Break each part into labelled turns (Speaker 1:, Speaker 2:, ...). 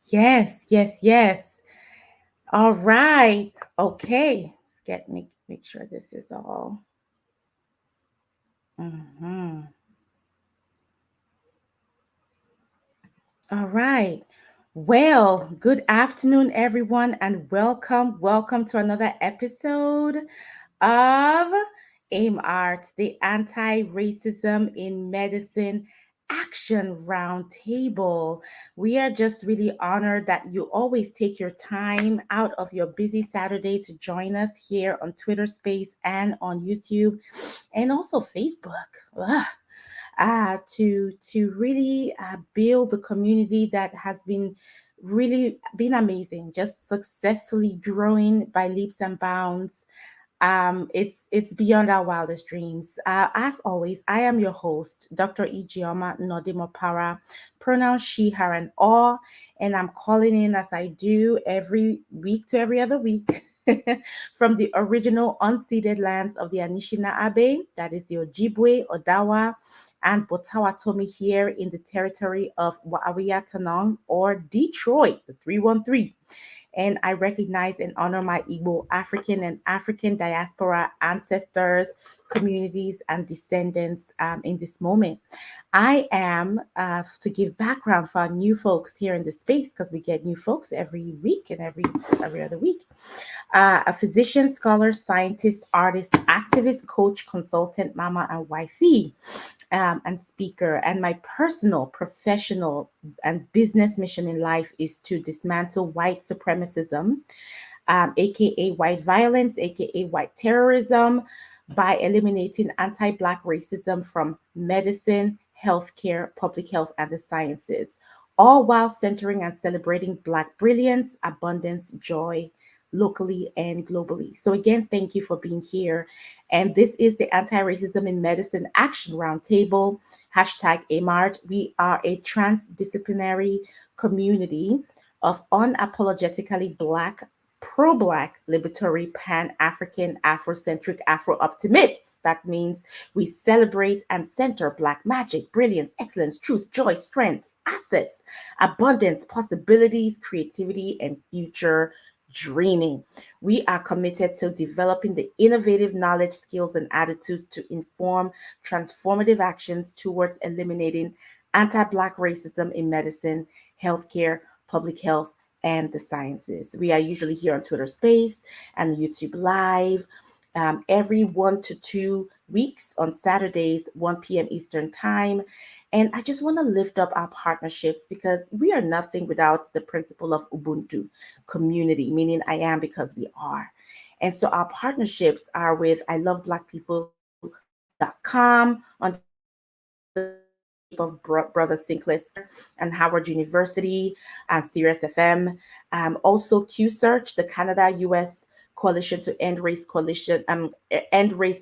Speaker 1: Yes, yes, yes. All right. Okay. Let's make sure this is all. Mhm. All right. Well, good afternoon, everyone, and welcome to another episode of AIM Arts, the Anti-Racism in Medicine Action Roundtable. We are just really honored that you always take your time out of your busy Saturday to join us here on Twitter Space and on YouTube and also Facebook. Ugh. To really build the community that has been really been amazing, just successfully growing by leaps and bounds. It's beyond our wildest dreams. As always, I am your host, Dr. Ijeoma Nodimopara, pronouns she, her, and all, and I'm calling in as I do every week to every other week. From the original unceded lands of the Anishinaabe, that is the Ojibwe, Odawa, and Potawatomi here in the territory of Waawea or Detroit, the 313. And I recognize and honor my Igbo African and African diaspora ancestors, communities, and descendants in this moment. I am, to give background for our new folks here in the space, because we get new folks every week and every other week, a physician, scholar, scientist, artist, activist, coach, consultant, mama, and wifey, and speaker. And my personal, professional, and business mission in life is to dismantle white supremacism, aka white violence, aka white terrorism, by eliminating anti Black racism from medicine, healthcare, public health, and the sciences, all while centering and celebrating Black brilliance, abundance, joy, locally and globally. So, again, thank you for being here. And this is the Anti Racism in Medicine Action Roundtable, hashtag AMART. We are a transdisciplinary community of unapologetically Black, pro Black, liberatory, Pan African, Afrocentric, Afro optimists. That means we celebrate and center Black magic, brilliance, excellence, truth, joy, strengths, assets, abundance, possibilities, creativity, and future dreaming. We are committed to developing the innovative knowledge, skills, and attitudes to inform transformative actions towards eliminating anti Black racism in medicine, healthcare, public health, and the sciences. We are usually here on Twitter Space and YouTube Live every 1 to 2 weeks on Saturdays, 1 p.m. Eastern Time. And I just want to lift up our partnerships because we are nothing without the principle of Ubuntu community, meaning I am because we are. And so our partnerships are with I Love Black People.com under the leadership of Brother Sinclair and Howard University and Sirius FM. Also, Q Search, the Canada US Coalition to End Race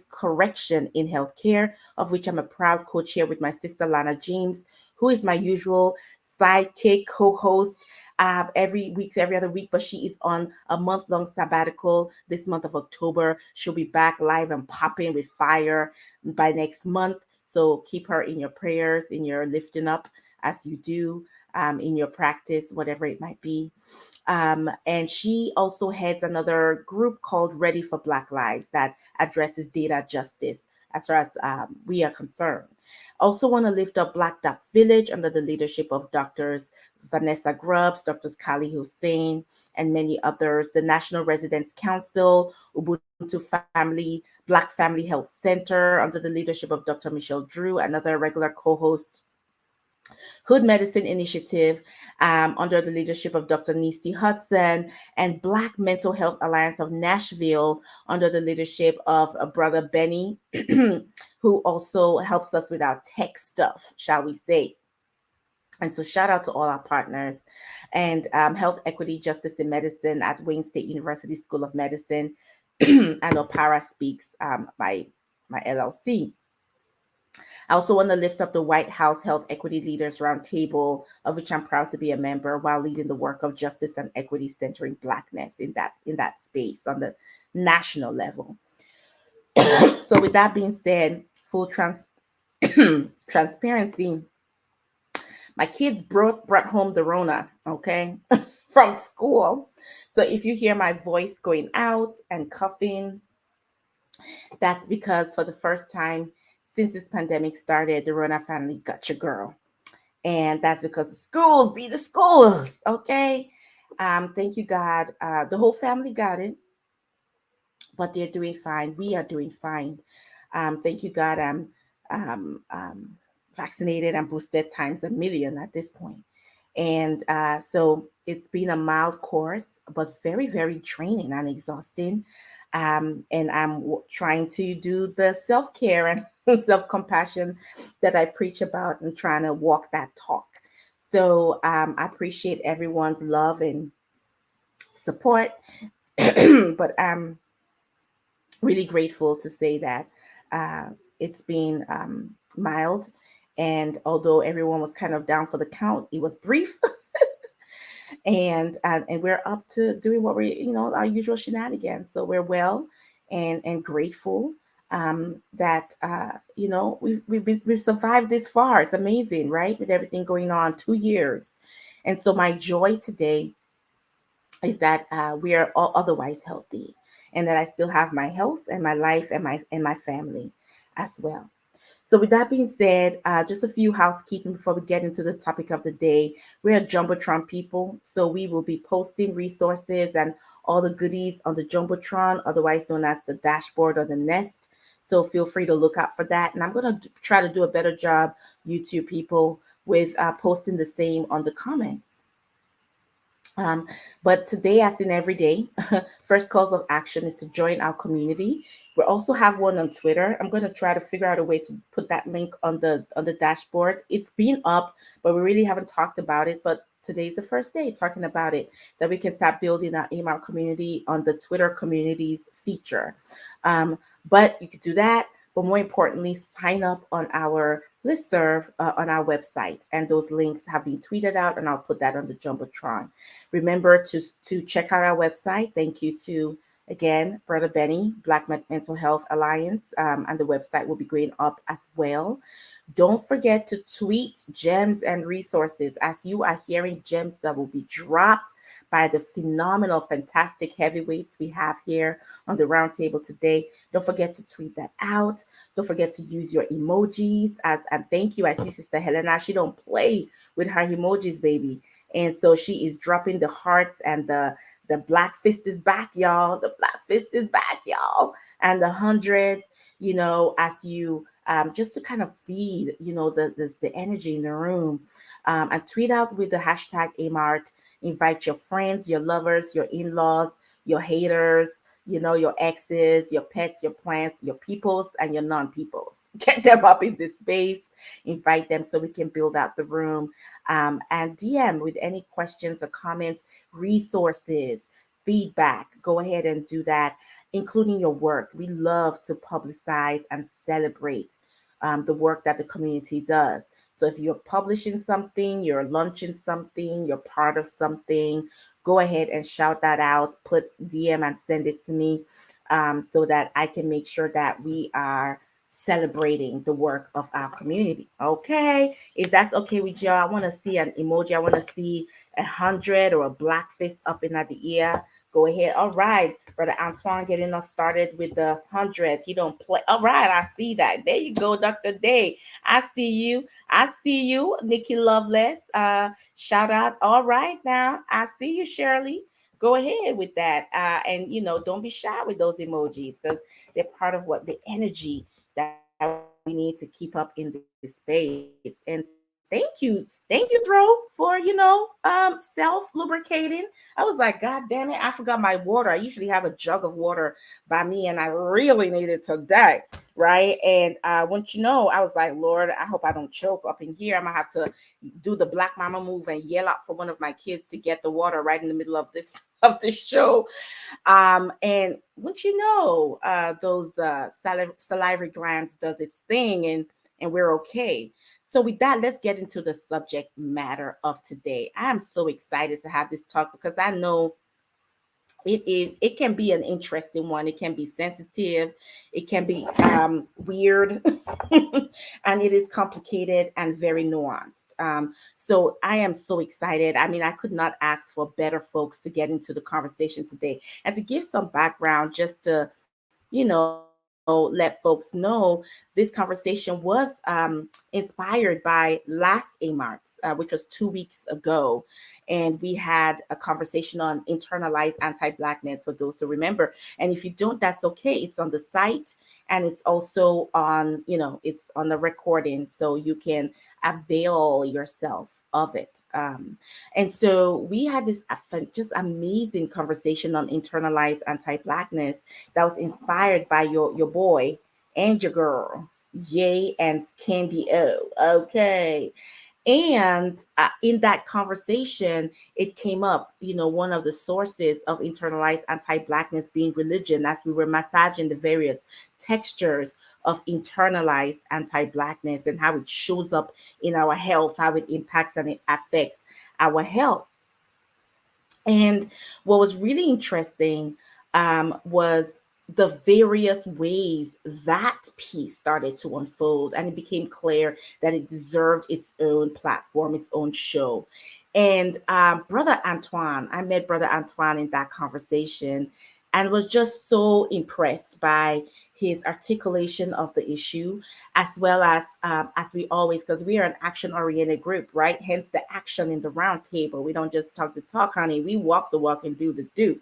Speaker 1: Correction in Healthcare, of which I'm a proud co-chair with my sister Lana James, who is my usual sidekick co-host every other week, but she is on a month-long sabbatical this month of October. She'll be back live and popping with fire by next month. So keep her in your prayers, in your lifting up as you do, in your practice, whatever it might be. And she also heads another group called Ready for Black Lives that addresses data justice as far as we are concerned. Also want to lift up Black Duck Village under the leadership of Doctors Vanessa Grubbs, Doctors Kali Hussein, and many others. The National Residents Council, Ubuntu Family, Black Family Health Center under the leadership of Dr. Michelle Drew, another regular co-host. Hood Medicine Initiative under the leadership of Dr. Nisi Hudson, and Black Mental Health Alliance of Nashville under the leadership of Brother Benny, who also helps us with our tech stuff, shall we say. And so, shout out to all our partners and Health Equity Justice in Medicine at Wayne State University School of Medicine and Opara Speaks, my LLC. I also want to lift up the White House Health Equity Leaders Roundtable, of which I'm proud to be a member, while leading the work of justice and equity centering Blackness in that space on the national level. So, with that being said, full transparency. My kids brought home the Rona, okay, from school. So if you hear my voice going out and coughing, that's because for the first time since this pandemic started, the Rona family got your girl. And that's because the schools be the schools, okay? Thank you, God. The whole family got it, but they're doing fine. We are doing fine. Thank you, God. I'm vaccinated and boosted times a million at this point. And so it's been a mild course, but very, very draining and exhausting. And I'm trying to do the self care and self compassion that I preach about and trying to walk that talk. So I appreciate everyone's love and support. But really grateful to say that uh, it's been mild. And although everyone was kind of down for the count, it was brief. And we're up to doing what we, our usual shenanigans. So we're well and grateful that we've survived this far. It's amazing, right? With everything going on, 2 years. And so my joy today is that we are all otherwise healthy, and that I still have my health and my life and my family as well. So, with that being said, just a few housekeeping before we get into the topic of the day. We're a Jumbotron people, so we will be posting resources and all the goodies on the Jumbotron, otherwise known as the dashboard or the nest. So, feel free to look out for that. And I'm going to try to do a better job, YouTube people, with posting the same on the comments. Um, but today, as in every day, first calls of action is to join our community. We also have one on Twitter. I'm going to try to figure out a way to put that link on the dashboard. It's been up, but we really haven't talked about it. But today's the first day talking about it, that we can start building our AMR community on the Twitter communities feature. Um, but you could do that. But more importantly, sign up on our listserv on our website. And those links have been tweeted out, and I'll put that on the Jumbotron. Remember to check out our website. Thank you to, again, Brother Benny, Black Mental Health Alliance, and the website will be going up as well. Don't forget to tweet gems and resources as you are hearing gems that will be dropped by the phenomenal, fantastic heavyweights we have here on the roundtable today. Don't forget to tweet that out. Don't forget to use your emojis as and thank you. I see Sister Helena. She don't play with her emojis, baby. And so she is dropping the hearts and the black fist is back, y'all. The black fist is back, y'all. And the hundreds, as you just to kind of feed, the energy in the room. And tweet out with the hashtag AMART. Invite your friends, your lovers, your in-laws, your haters, your exes, your pets, your plants, your peoples, and your non-peoples. Get them up in this space. Invite them so we can build out the room. And DM with any questions or comments, resources, feedback. Go ahead and do that, including your work. We love to publicize and celebrate the work that the community does. So if you're publishing something, you're launching something, you're part of something, go ahead and shout that out, put DM and send it to me so that I can make sure that we are celebrating the work of our community. Okay. If that's okay with y'all, I want to see an emoji. I want to see 100 or a black fist up in at the ear. Go ahead. All right. Brother Antoine getting us started with the hundreds. He don't play. All right. I see that. There you go, Dr. Day. I see you. I see you, Nikki Loveless. Shout out. All right now. I see you, Shirley. Go ahead with that. And don't be shy with those emojis because they're part of what the energy that we need to keep up in this space. And thank you, Dro, for self-lubricating. I was like, God damn it, I forgot my water. I usually have a jug of water by me, and I really need it today, right? And once I was like, Lord, I hope I don't choke up in here. I'm gonna have to do the black mama move and yell out for one of my kids to get the water right in the middle of this of the show. And once those salivary glands does its thing, and we're okay. So with that, let's get into the subject matter of today. I'm so excited to have this talk because I know it can be an interesting one. It can be sensitive, it can be weird, and it is complicated and very nuanced. So I am so excited. I mean, I could not ask for better folks to get into the conversation today. And to give some background, just to, let folks know, this conversation was inspired by last AMARS, which was 2 weeks ago. And we had a conversation on internalized anti-Blackness, for those who remember. And if you don't, that's okay. It's on the site, and it's also on, it's on the recording, so you can avail yourself of it. And so we had this just amazing conversation on internalized anti-Blackness that was inspired by your boy and your girl, Yay and Candy O. Okay. And in that conversation, it came up, one of the sources of internalized anti Blackness being religion, as we were massaging the various textures of internalized anti Blackness and how it shows up in our health, how it impacts and it affects our health. And what was really interesting was the various ways that piece started to unfold, and it became clear that it deserved its own platform, its own show. And Brother Antoine, I met Brother Antoine in that conversation and was just so impressed by his articulation of the issue, as well as we always, because we are an action-oriented group, right? Hence the action in the round table. We don't just talk the talk, honey. We walk the walk and do the do.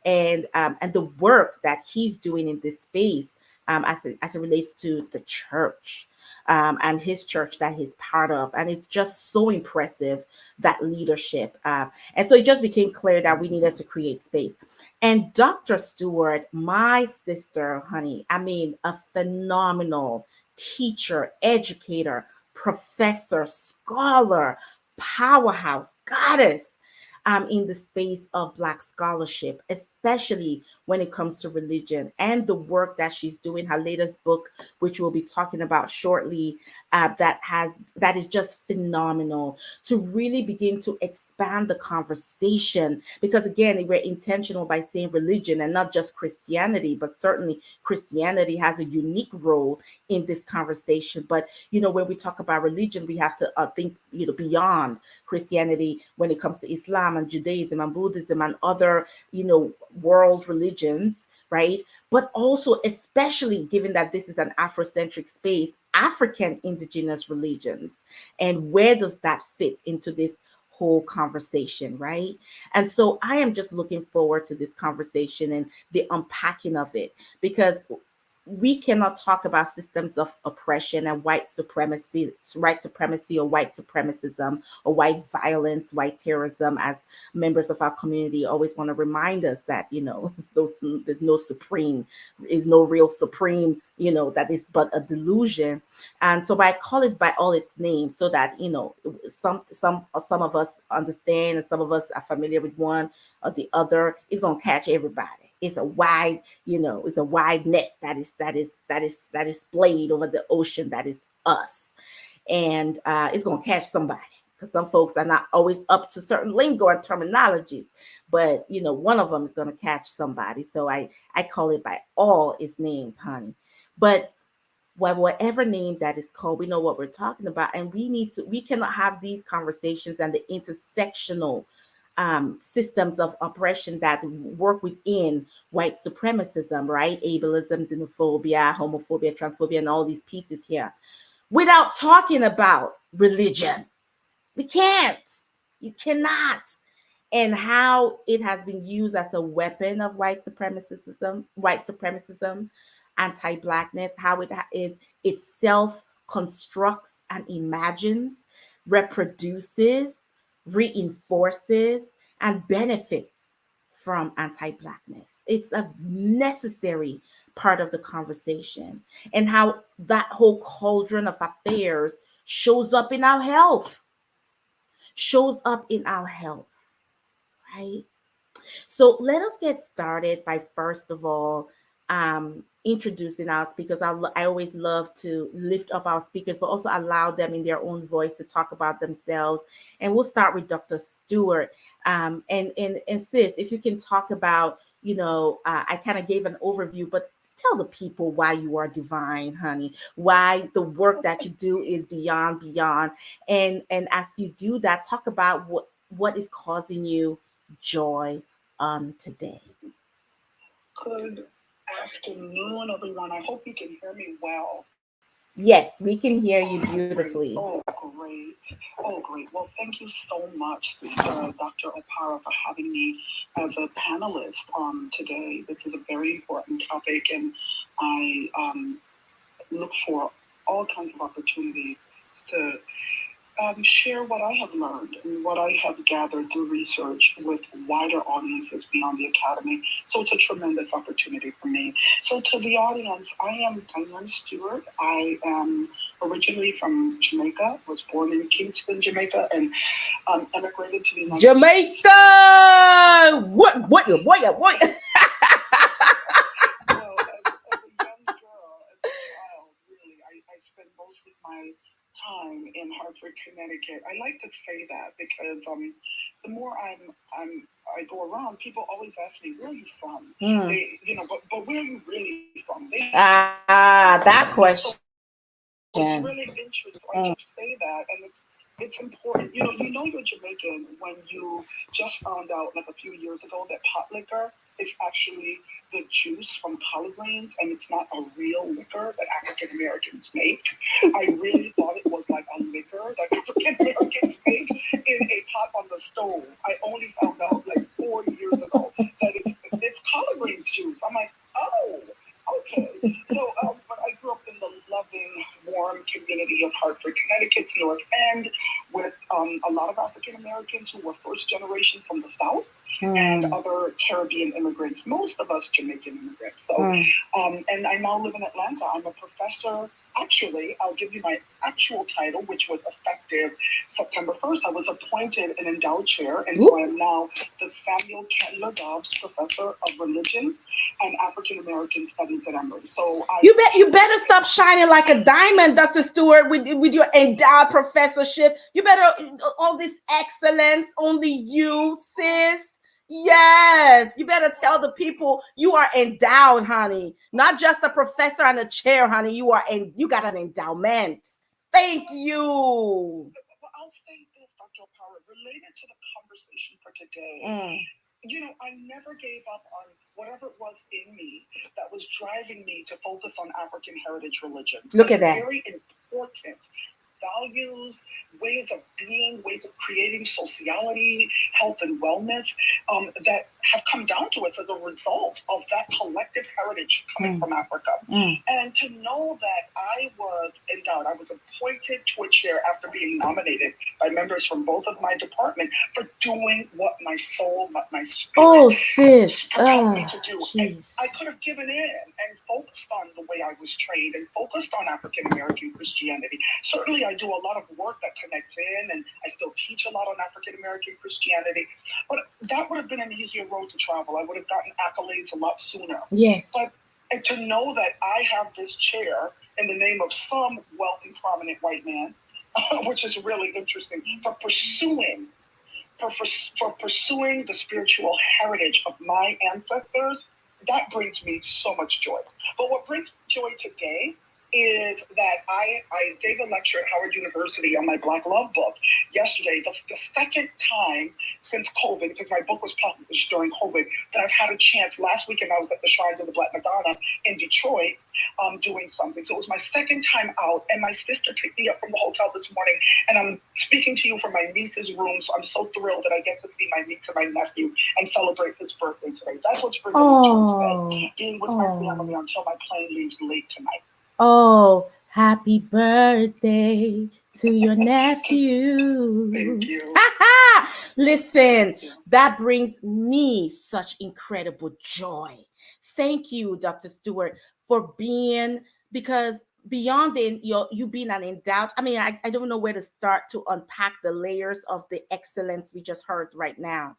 Speaker 1: And the work that he's doing in this space, as it relates to the church, and his church that he's part of. And it's just so impressive, that leadership. And so it just became clear that we needed to create space. And Dr. Stewart, my sister, honey, I mean, a phenomenal teacher, educator, professor, scholar, powerhouse, goddess, in the space of Black scholarship, especially when it comes to religion, and the work that she's doing. Her latest book, which we'll be talking about shortly, that is just phenomenal, to really begin to expand the conversation. Because again, we're intentional by saying religion and not just Christianity, but certainly Christianity has a unique role in this conversation. But when we talk about religion, we have to think beyond Christianity when it comes to Islam and Judaism and Buddhism and other world religions, right? But also, especially given that this is an Afrocentric space, African indigenous religions, and where does that fit into this whole conversation, right? And so I am just looking forward to this conversation and the unpacking of it, because we cannot talk about systems of oppression and white supremacy or white supremacism or white violence, white terrorism, as members of our community always want to remind us that, there's no supreme, is no real supreme, that is but a delusion. And so I call it by all its names, so that, some of us understand and some of us are familiar with one or the other. It's going to catch everybody. It's a wide, it's a wide net that is splayed over the ocean. That is us. And it's going to catch somebody, because some folks are not always up to certain lingo and terminologies, but one of them is going to catch somebody. So I call it by all its names, honey. But whatever name that is called, we know what we're talking about. And we cannot have these conversations and the intersectional systems of oppression that work within white supremacism, right? Ableism, xenophobia, homophobia, transphobia, and all these pieces here, without talking about religion. We can't. You cannot. And how it has been used as a weapon of white supremacism, anti-Blackness, how it is itself constructs and imagines, reproduces, reinforces, and benefits from anti-Blackness. It's a necessary part of the conversation, and how that whole cauldron of affairs shows up in our health, right? So let us get started by, first of all, introducing our speakers. I always love to lift up our speakers, but also allow them in their own voice to talk about themselves. And we'll start with Dr. Stewart. And sis, if you can talk about, I kind of gave an overview, but tell the people why you are divine, honey, why the work that you do is beyond. And as you do that, talk about what is causing you joy today.
Speaker 2: Good afternoon, everyone. I hope you can hear me well.
Speaker 1: Yes, we can hear you
Speaker 2: Great.
Speaker 1: beautifully.
Speaker 2: Oh, great. Oh, great. Well, thank you so much, Dr. Opara, for having me as a panelist today. This is a very important topic, and I look for all kinds of opportunities to share what I have learned and what I have gathered through research with wider audiences beyond the academy. So it's a tremendous opportunity for me. So to the audience, I am Diane Stewart. I am originally from Jamaica, was born in Kingston, Jamaica, and emigrated to the United States.
Speaker 1: Jamaica! What?
Speaker 2: Well, as a young girl, as a child, really, I spent most of my time in Hartford, Connecticut. I like to say that because the more I go around, people always ask me, "Where are you from?" They, but where are you really from? They have to say that.
Speaker 1: That
Speaker 2: So
Speaker 1: question.
Speaker 2: it's really interesting. I like to say that, and it's important. You know you're Jamaican when you just found out, like a few years ago, that pot liquor is actually the juice from collard greens, and it's not a real liquor that African Americans make. I really thought it was like a liquor that African Americans make in a pot on the stove. I only found out like 4 years ago that it's collard greens juice. I'm like, oh, okay. So, but I grew up in the loving, warm community of Hartford, Connecticut's North End, with a lot of African Americans who were first generation from the South and other Caribbean immigrants, most of us Jamaican immigrants. So, and I now live in Atlanta. I'm a professor. Actually, I'll give you my actual title, which was effective September 1st. I was appointed an endowed chair, and so I am now the Samuel Candler Dobbs Professor of Religion and African American Studies at Emory. So
Speaker 1: You better stop shining like a diamond, Dr. Stewart, with your endowed professorship. You better all this excellence, only you, sis. Yes, you better tell the people you are endowed, honey. Not just a professor and a chair, honey. You got an endowment. Thank you.
Speaker 2: I'll say this, Dr. Power, related to the conversation for today. I never gave up on whatever it was in me that was driving me to focus on African heritage religions.
Speaker 1: Look at that.
Speaker 2: Very important values, ways of being, ways of creating sociality, health and wellness that have come down to us as a result of that collective heritage coming from Africa. And to know that I was endowed, I was appointed to a chair after being nominated by members from both of my department for doing what my soul, what my spirit propelled me to do. And I could have given in and focused on the way I was trained and focused on African American Christianity. Certainly I do a lot of work that connects in, and I still teach a lot on African American Christianity, but that would have been an easier road to travel. I would have gotten accolades a lot sooner.
Speaker 1: Yes.
Speaker 2: But and to know that I have this chair in the name of some wealthy, prominent white man, which is really interesting, for pursuing the spiritual heritage of my ancestors, that brings me so much joy. But what brings joy today is that I gave a lecture at Howard University on my Black Love book yesterday, the second time since COVID, because my book was published during COVID, that I've had a chance. Last weekend I was at the Shrines of the Black Madonna in Detroit doing something. So it was my second time out, and my sister picked me up from the hotel this morning, and I'm speaking to you from my niece's room, so I'm so thrilled that I get to see my niece and my nephew and celebrate his birthday today. That's what's bringing me joy today, being with my family until my plane leaves late tonight.
Speaker 1: Oh, happy birthday to your nephew.
Speaker 2: Thank you.
Speaker 1: Listen, that brings me such incredible joy. Thank you, Dr. Stewart, for being, because beyond you being an endowed, I mean, I don't know where to start to unpack the layers of the excellence we just heard right now.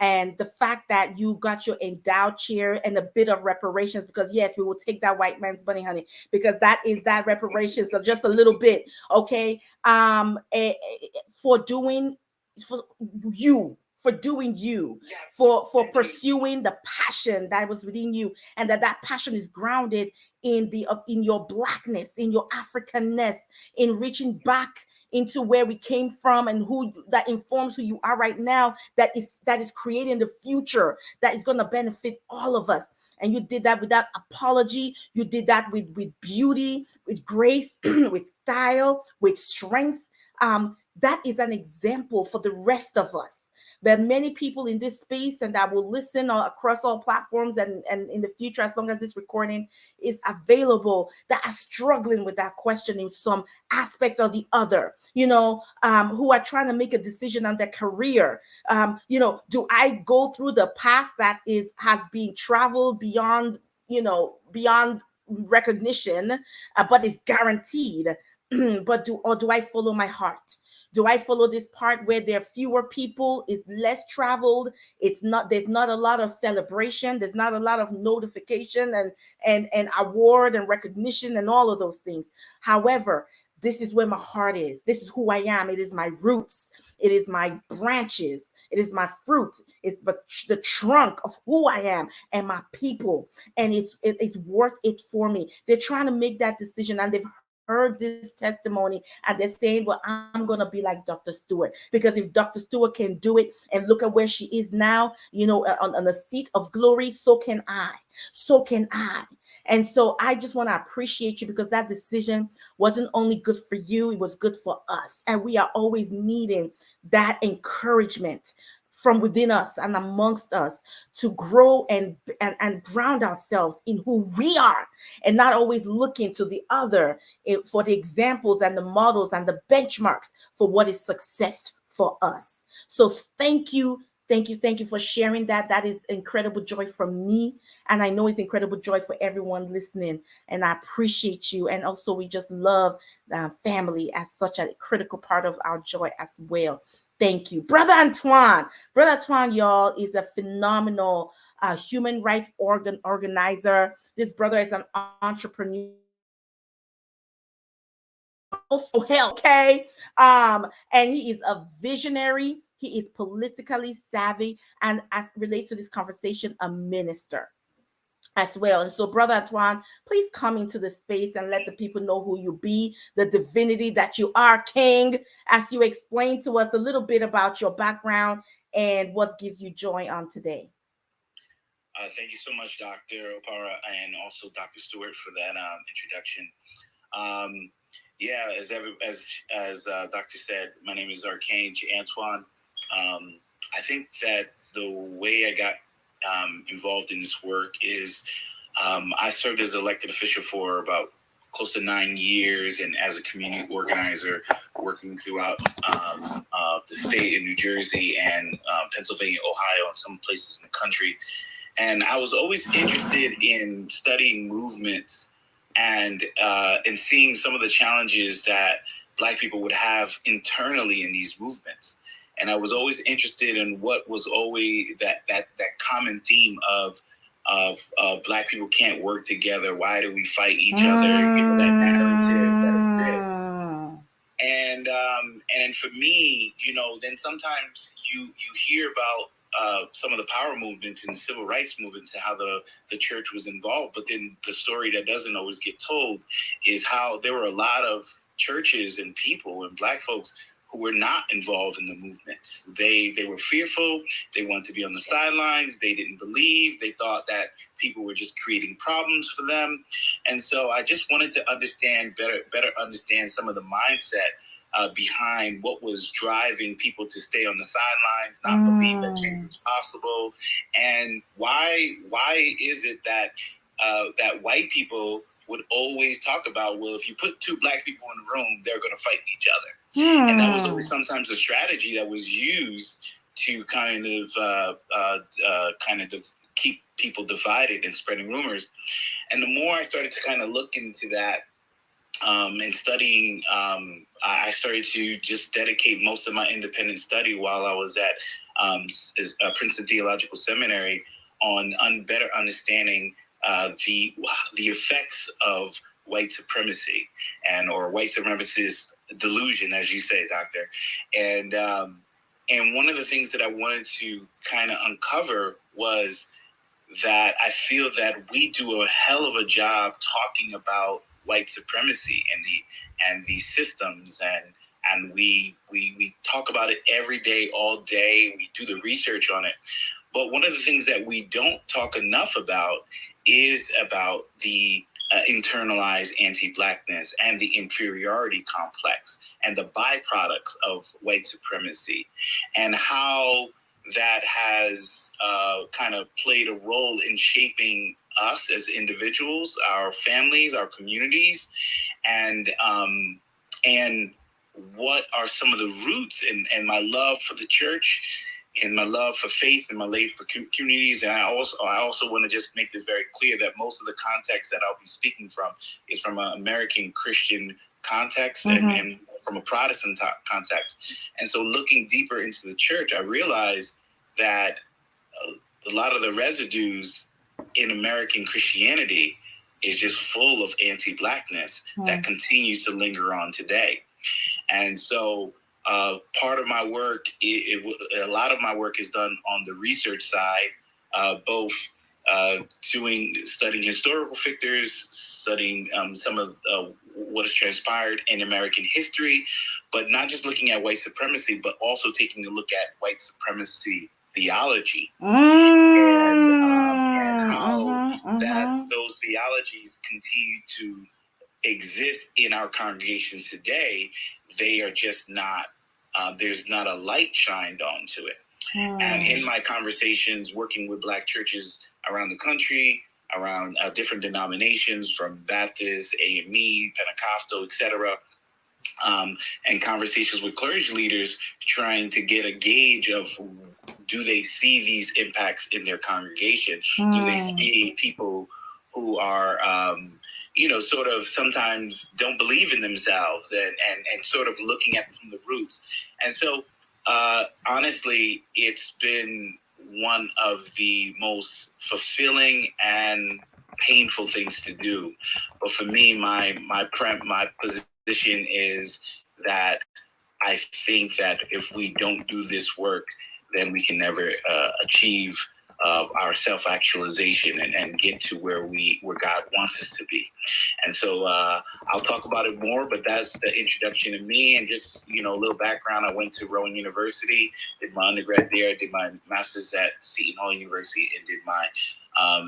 Speaker 1: And the fact that you got your endowed chair and a bit of reparations, because yes, we will take that white man's money, honey, because that is that reparations of just a little bit, okay? For doing for you for doing you,
Speaker 2: Yes,
Speaker 1: for
Speaker 2: indeed.
Speaker 1: pursuing the passion that was within you, and that passion is grounded in your blackness, in your Africanness, in reaching back into where we came from, and who that informs who you are right now, that is creating the future that is going to benefit all of us. And you did that without apology. You did that with beauty, with grace, with style, with strength. That is an example for the rest of us. There are many people in this space and that will listen across all platforms, and in the future, as long as this recording is available, that are struggling with that question in some aspect or the other, who are trying to make a decision on their career. Do I go through the path that has been traveled beyond recognition, but is guaranteed? But do I follow my heart? Do I follow this part where there are fewer people, it's less traveled, there's not a lot of celebration, there's not a lot of notification and award and recognition and all of those things. However, this is where my heart is. This is who I am. It is my roots. It is my branches. It is my fruit. It's the trunk of who I am and my people. And it's worth it for me. They're trying to make that decision, and they've heard this testimony, and they're saying, well, I'm going to be like Dr. Stewart. Because if Dr. Stewart can do it and look at where she is now, on a seat of glory, so can I. So can I. And so I just want to appreciate you, because that decision wasn't only good for you, it was good for us. And we are always needing that encouragement from within us and amongst us to grow and ground ourselves in who we are, and not always looking to the other for the examples and the models and the benchmarks for what is success for us. So thank you. Thank you. Thank you for sharing that. That is incredible joy for me. And I know it's incredible joy for everyone listening. And I appreciate you. And also, we just love family as such a critical part of our joy as well. Thank you. Brother Antoine. Brother Antoine, y'all, is a phenomenal human rights organizer. This brother is an entrepreneur. Also hell, okay. And he is a visionary. He is politically savvy, and as relates to this conversation, a minister as well. And so, Brother Antoine, please come into the space and let the people know who you be, the divinity that you are, King, as you explain to us a little bit about your background and what gives you joy on today.
Speaker 2: Thank you so much, Dr. Opara, and also Dr. Stewart, for that introduction. Yeah, as Doctor said, my name is Archange Antoine. I think that the way I got involved in this work is I served as an elected official for about close to 9 years, and as a community organizer, working throughout the state in New Jersey and Pennsylvania, Ohio, and some places in the country. And I was always interested in studying movements and seeing some of the challenges that Black people would have internally in these movements. And I was always interested in what was always that common theme of Black people can't work together. Why do we fight each other? That narrative that exists. And for me, then sometimes you hear about some of the power movements and civil rights movements and how the church was involved. But then the story that doesn't always get told is how there were a lot of churches and people and Black folks who were not involved in the movements. They were fearful. They wanted to be on the sidelines. They didn't believe. They thought that people were just creating problems for them. And so I just wanted to better understand some of the mindset behind what was driving people to stay on the sidelines, not believe that change was possible, and why is it that that white people would always talk about, well, if you put two Black people in a room, they're going to fight each other, and that was always sometimes a strategy that was used to kind of keep people divided and spreading rumors. And the more I started to kind of look into that, and studying, I started to just dedicate most of my independent study while I was at Princeton Theological Seminary on better understanding the effects of white supremacy or white supremacist delusion, as you say, Doctor. And And one of the things that I wanted to kind of uncover was that I feel that we do a hell of a job talking about white supremacy and the systems, and we talk about it every day, all day. We do the research on it. But one of the things that we don't talk enough about is about the internalized anti-Blackness and the inferiority complex and the byproducts of white supremacy, and how that has kind of played a role in shaping us as individuals, our families, our communities, and what are some of the roots and my love for the church and my love for faith and my love for communities. And I also want to just make this very clear that most of the context that I'll be speaking from is from an American Christian context, and from a Protestant context. And so looking deeper into the church, I realized that a lot of the residues in American Christianity is just full of anti-Blackness that continues to linger on today. And so part of my work, a lot of my work is done on the research side, both studying historical figures, studying some of what has transpired in American history, but not just looking at white supremacy, but also taking a look at white supremacy theology, and how that those theologies continue to exist in our congregations today. They are just not, there's not a light shined onto it. And in my conversations working with Black churches around the country, around different denominations from Baptist, AME, Pentecostal, etc., and conversations with clergy leaders trying to get a gauge of, do they see these impacts in their congregation? Do they see people who are, sort of sometimes don't believe in themselves, and sort of looking at some of the roots? And so, honestly, it's been one of the most fulfilling and painful things to do. But for me, my position is that I think that if we don't do this work, then we can never achieve our self-actualization and get to where God wants us to be. And so I'll talk about it more, but that's the introduction to me. And just, a little background. I went to Rowan University, did my undergrad there, did my master's at Seton Hall University, and did my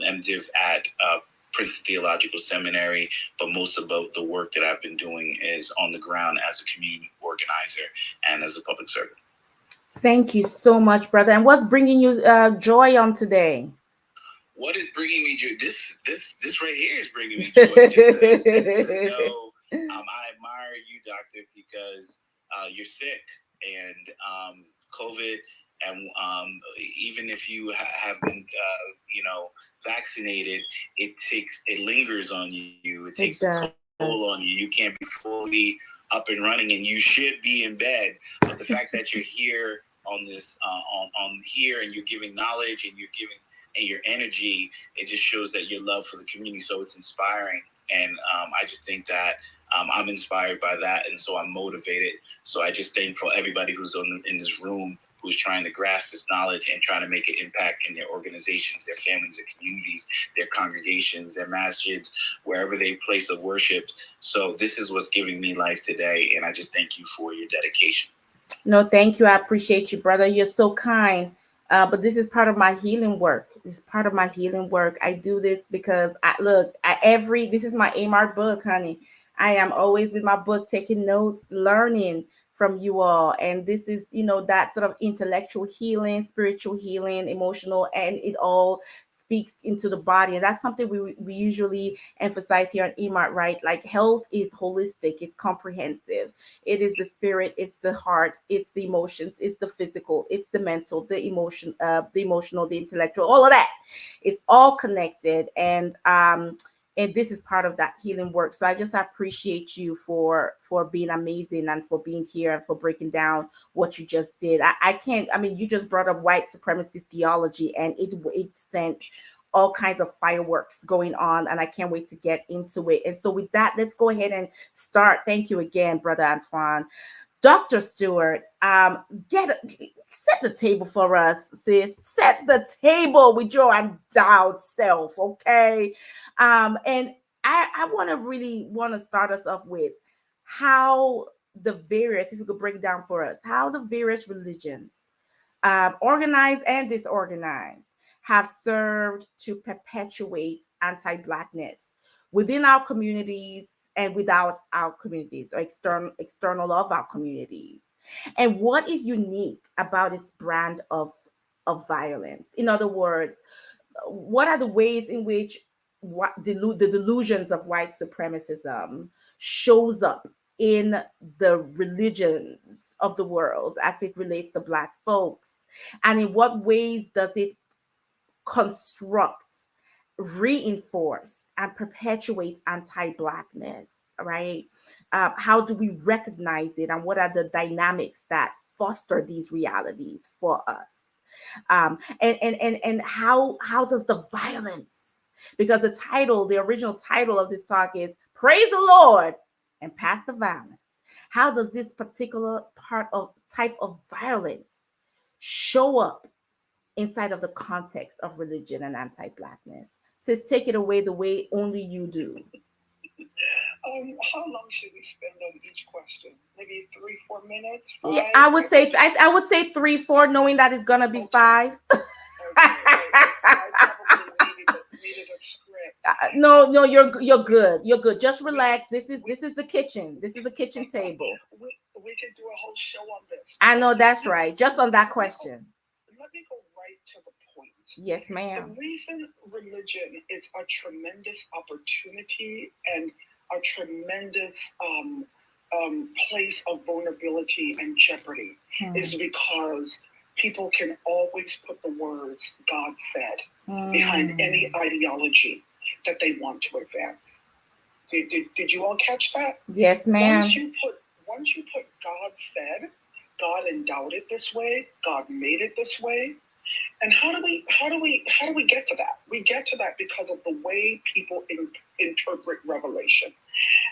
Speaker 2: MDiv at Princeton Theological Seminary. But most of the work that I've been doing is on the ground as a community organizer and as a public servant.
Speaker 1: Thank you so much, brother. And what's bringing you joy on today?
Speaker 2: What is bringing me joy? This right here is bringing me joy. Just to know, I admire you, doctor, because you're sick, and COVID, and even if you have been, vaccinated, it lingers on you. It takes a toll on you. You can't be fully up and running, and you should be in bed. But the fact that you're here on this, on here, and you're giving knowledge, and you're giving and your energy, it just shows that your love for the community. So it's inspiring. And I just think that I'm inspired by that. And so I'm motivated. So I just thank for everybody who's in this room, who's trying to grasp this knowledge and trying to make an impact in their organizations, their families, their communities, their congregations, their masjids, wherever they place of worship. So this is what's giving me life today. And I just thank you for your dedication.
Speaker 1: No, thank you. I appreciate you, brother. You're so kind. But this is part of my healing work. This is part of my healing work. I do this because this is my AMAR book, honey. I am always with my book, taking notes, learning from you all. And this is, that sort of intellectual healing, spiritual healing, emotional, and it all speaks into the body. And that's something we usually emphasize here on EMART, right? Like health is holistic, it's comprehensive. It is the spirit, it's the heart, it's the emotions, it's the physical, it's the mental, the emotional, the intellectual, all of that. It's all connected. And this is part of that healing work. So I just appreciate you for being amazing and for being here and for breaking down what you just did. I can't, you just brought up white supremacy theology, and it sent all kinds of fireworks going on, and I can't wait to get into it. And so with that, let's go ahead and start. Thank you again, Brother Antoine. Dr. Stewart, set the table for us, sis. Set the table with your endowed self, okay? And I want to really want to start us off with how the various, if you could break down for us, how the various religions, organized and disorganized, have served to perpetuate anti-blackness within our communities and without our communities, or external of our communities, and what is unique about its brand of violence. In other words, what are the ways in which the delusions of white supremacism shows up in the religions of the world as it relates to black folks, and in what ways does it construct, reinforce, and perpetuate anti-blackness, right? How do we recognize it, and what are the dynamics that foster these realities for us? And how does the violence, because the original title of this talk is "Praise the Lord and Pass the Violence." How does this particular type of violence show up inside of the context of religion and anti-blackness? Sis, take it away the way only you do.
Speaker 2: How long should we spend on each question? Maybe 3-4 minutes?
Speaker 1: Yeah,
Speaker 2: 5?
Speaker 1: I would say 3-4, knowing that it's gonna be
Speaker 2: Okay.
Speaker 1: 5.
Speaker 2: Okay. I probably needed a script.
Speaker 1: No, you're good. You're good. Just relax. This is the kitchen. This is the kitchen table.
Speaker 2: We could do a whole show on this.
Speaker 1: I know that's right. Just on that question.
Speaker 2: Let me go right to the point.
Speaker 1: Yes,
Speaker 2: The
Speaker 1: ma'am.
Speaker 2: reason religion is a tremendous opportunity and a tremendous place of vulnerability and jeopardy is because people can always put the words God said behind any ideology that they want to advance. Did you all catch that?
Speaker 1: Yes, ma'am.
Speaker 2: Once you put God said, God endowed it this way, God made it this way. And how do we get to that? We get to that because of the way people interpret revelation.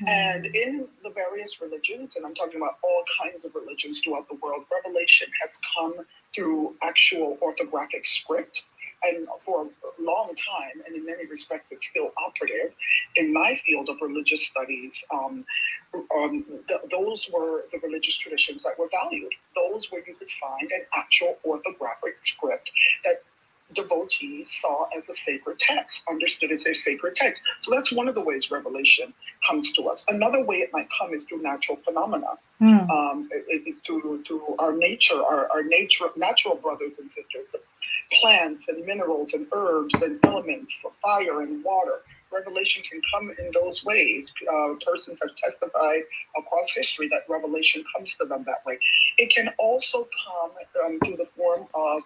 Speaker 2: And in the various religions, and I'm talking about all kinds of religions throughout the world, revelation has come through actual orthographic script. And for a long time, and in many respects, it's still operative in my field of religious studies. Those were the religious traditions that were valued. Those where you could find an actual orthographic script that devotees saw as a sacred text, understood as a sacred text. So that's one of the ways revelation comes to us. Another way it might come is through natural phenomena, through our nature, natural brothers and sisters, plants and minerals and herbs and elements, fire and water. Revelation can come in those ways. Persons have testified across history that revelation comes to them that way. It can also come through the form of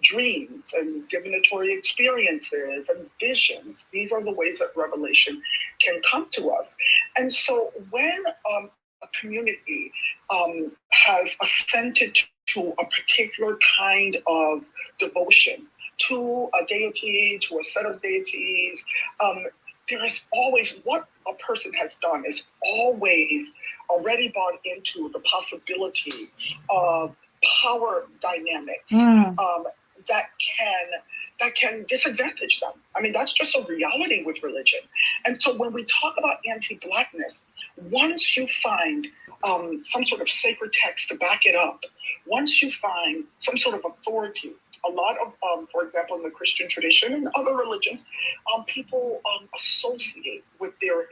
Speaker 2: dreams and divinatory experiences and visions. These are the ways that revelation can come to us. And so when a community has assented to a particular kind of devotion, to a deity, to a set of deities, there is always, what a person has done is always already bought into the possibility of power dynamics that can disadvantage them. I mean, that's just a reality with religion. And so when we talk about anti-Blackness, once you find some sort of sacred text to back it up, once you find some sort of authority, a lot of, for example, in the Christian tradition and other religions, people associate with their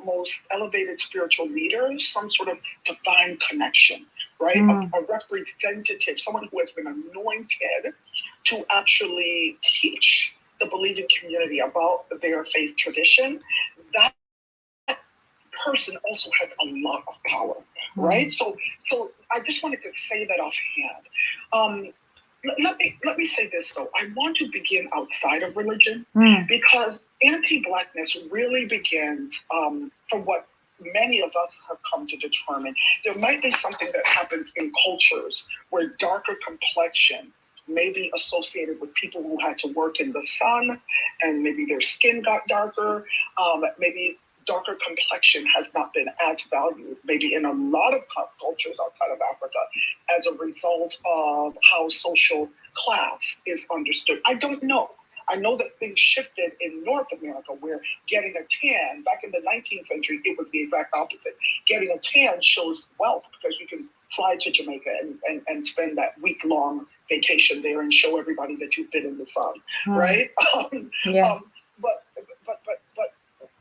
Speaker 2: most elevated spiritual leaders some sort of divine connection, right? A representative, someone who has been anointed to actually teach the believing community about their faith tradition. That person also has a lot of power, right? So I just wanted to say that offhand. Let me say this though. I want to begin outside of religion because anti-Blackness really begins from what many of us have come to determine. There might be something that happens in cultures where darker complexion may be associated with people who had to work in the sun, and maybe their skin got darker. Maybe darker complexion has not been as valued, maybe in a lot of cultures outside of Africa, as a result of how social class is understood. I don't know. I know that things shifted in North America, where getting a tan, back in the 19th century, it was the exact opposite. Getting a tan shows wealth, because you can fly to Jamaica and spend that week-long vacation there and show everybody that you've been in the sun, right?
Speaker 1: Yeah.
Speaker 2: But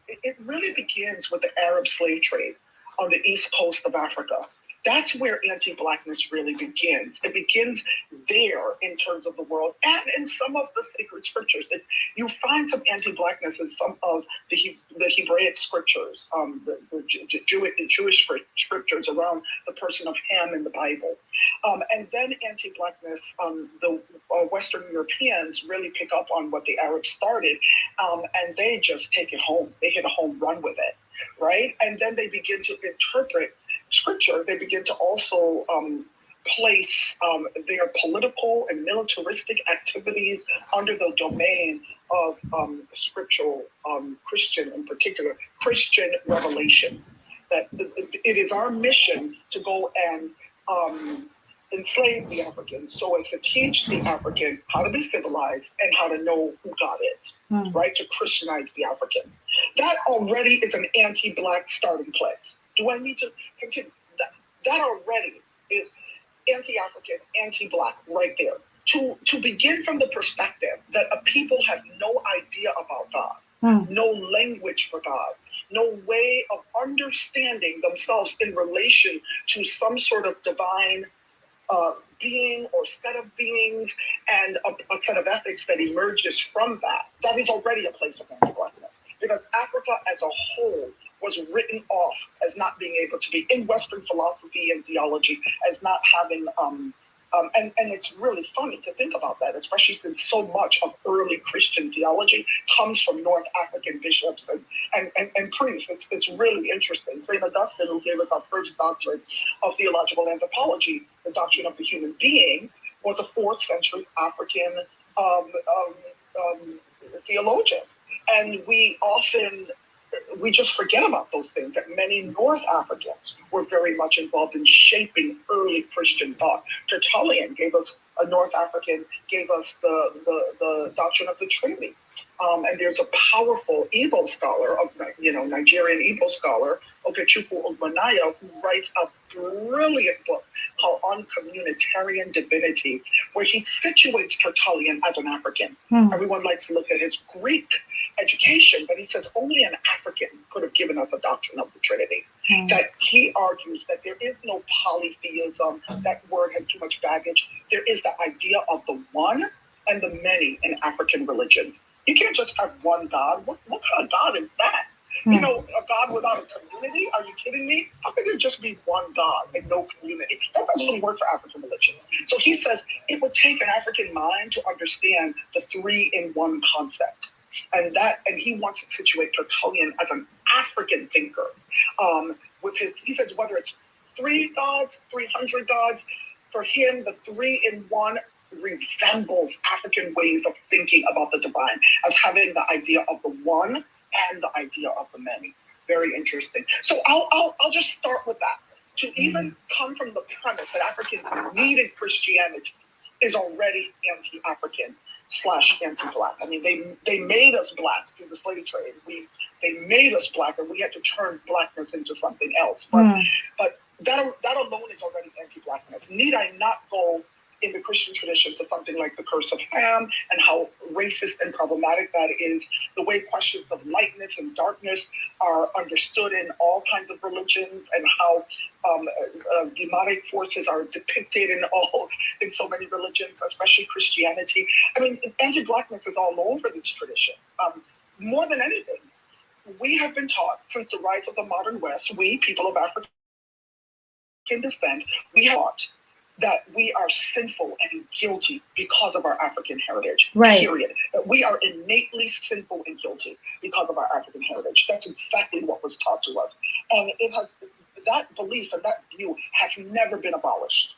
Speaker 2: it really begins with the Arab slave trade on the east coast of Africa. That's where anti-Blackness really begins. It begins there in terms of the world, and in some of the sacred scriptures. You find some anti-Blackness in some of the Hebraic scriptures, the Jewish scriptures around the person of Ham in the Bible. And then anti-Blackness, the Western Europeans really pick up on what the Arabs started, and they just take it home. They hit a home run with it, right? And then they begin to interpret scripture. They begin to also place their political and militaristic activities under the domain of scriptural Christian, in particular, Christian revelation. That it is our mission to go and enslave the African, so as to teach the African how to be civilized and how to know who God is, right? To Christianize the African. That already is an anti-Black starting place. Do I need to continue? That already is anti-African, anti-Black right there. To begin from the perspective that a people have no idea about God, no language for God, no way of understanding themselves in relation to some sort of divine being or set of beings, and a set of ethics that emerges from that. That is already a place of anti-Blackness, because Africa as a whole was written off as not being able to be in Western philosophy and theology, as not having and it's really funny to think about that, especially since so much of early Christian theology comes from North African bishops and priests. It's really interesting. St. Augustine, who gave us our first doctrine of theological anthropology, the doctrine of the human being, was a 4th century African theologian. And we just forget about those things, that many North Africans were very much involved in shaping early Christian thought. Tertullian gave us a North African, gave us the doctrine of the Trinity. And there's a powerful Igbo scholar, Nigerian Igbo scholar, Okechukwu Ogmanaya, who writes a brilliant book called On Communitarian Divinity, where he situates Tertullian as an African. Everyone likes to look at his Greek education, but he says only an African could have given us a doctrine of the Trinity. That he argues that there is no polytheism, that word has too much baggage. There is the idea of the one and the many in African religions. You can't just have one God. What kind of God is that? A God without a community? Are you kidding me? How could there just be one God and no community? That doesn't work for African religions. So he says it would take an African mind to understand the 3-in-1 concept. And he wants to situate Tertullian as an African thinker. He says whether it's 3 gods, 300 gods, for him the 3-in-1 resembles African ways of thinking about the divine, as having the idea of the one and the idea of the many. Very interesting. So I'll just start with that. To even come from the premise that Africans needed Christianity is already anti-African / anti-Black. I mean, they made us Black through the slave trade. They made us Black, and we had to turn Blackness into something else. But that alone is already anti-Blackness. Need I not go in the Christian tradition to something like the curse of Ham, and how racist and problematic that is, the way questions of lightness and darkness are understood in all kinds of religions, and how demonic forces are depicted in so many religions, especially Christianity. I mean, anti-Blackness is all over this tradition. More than anything, we have been taught since the rise of the modern West, we, people of African descent, we have taught that we are sinful and guilty because of our African heritage, period. That we are innately sinful and guilty because of our African heritage. That's exactly what was taught to us. And that belief and that view has never been abolished.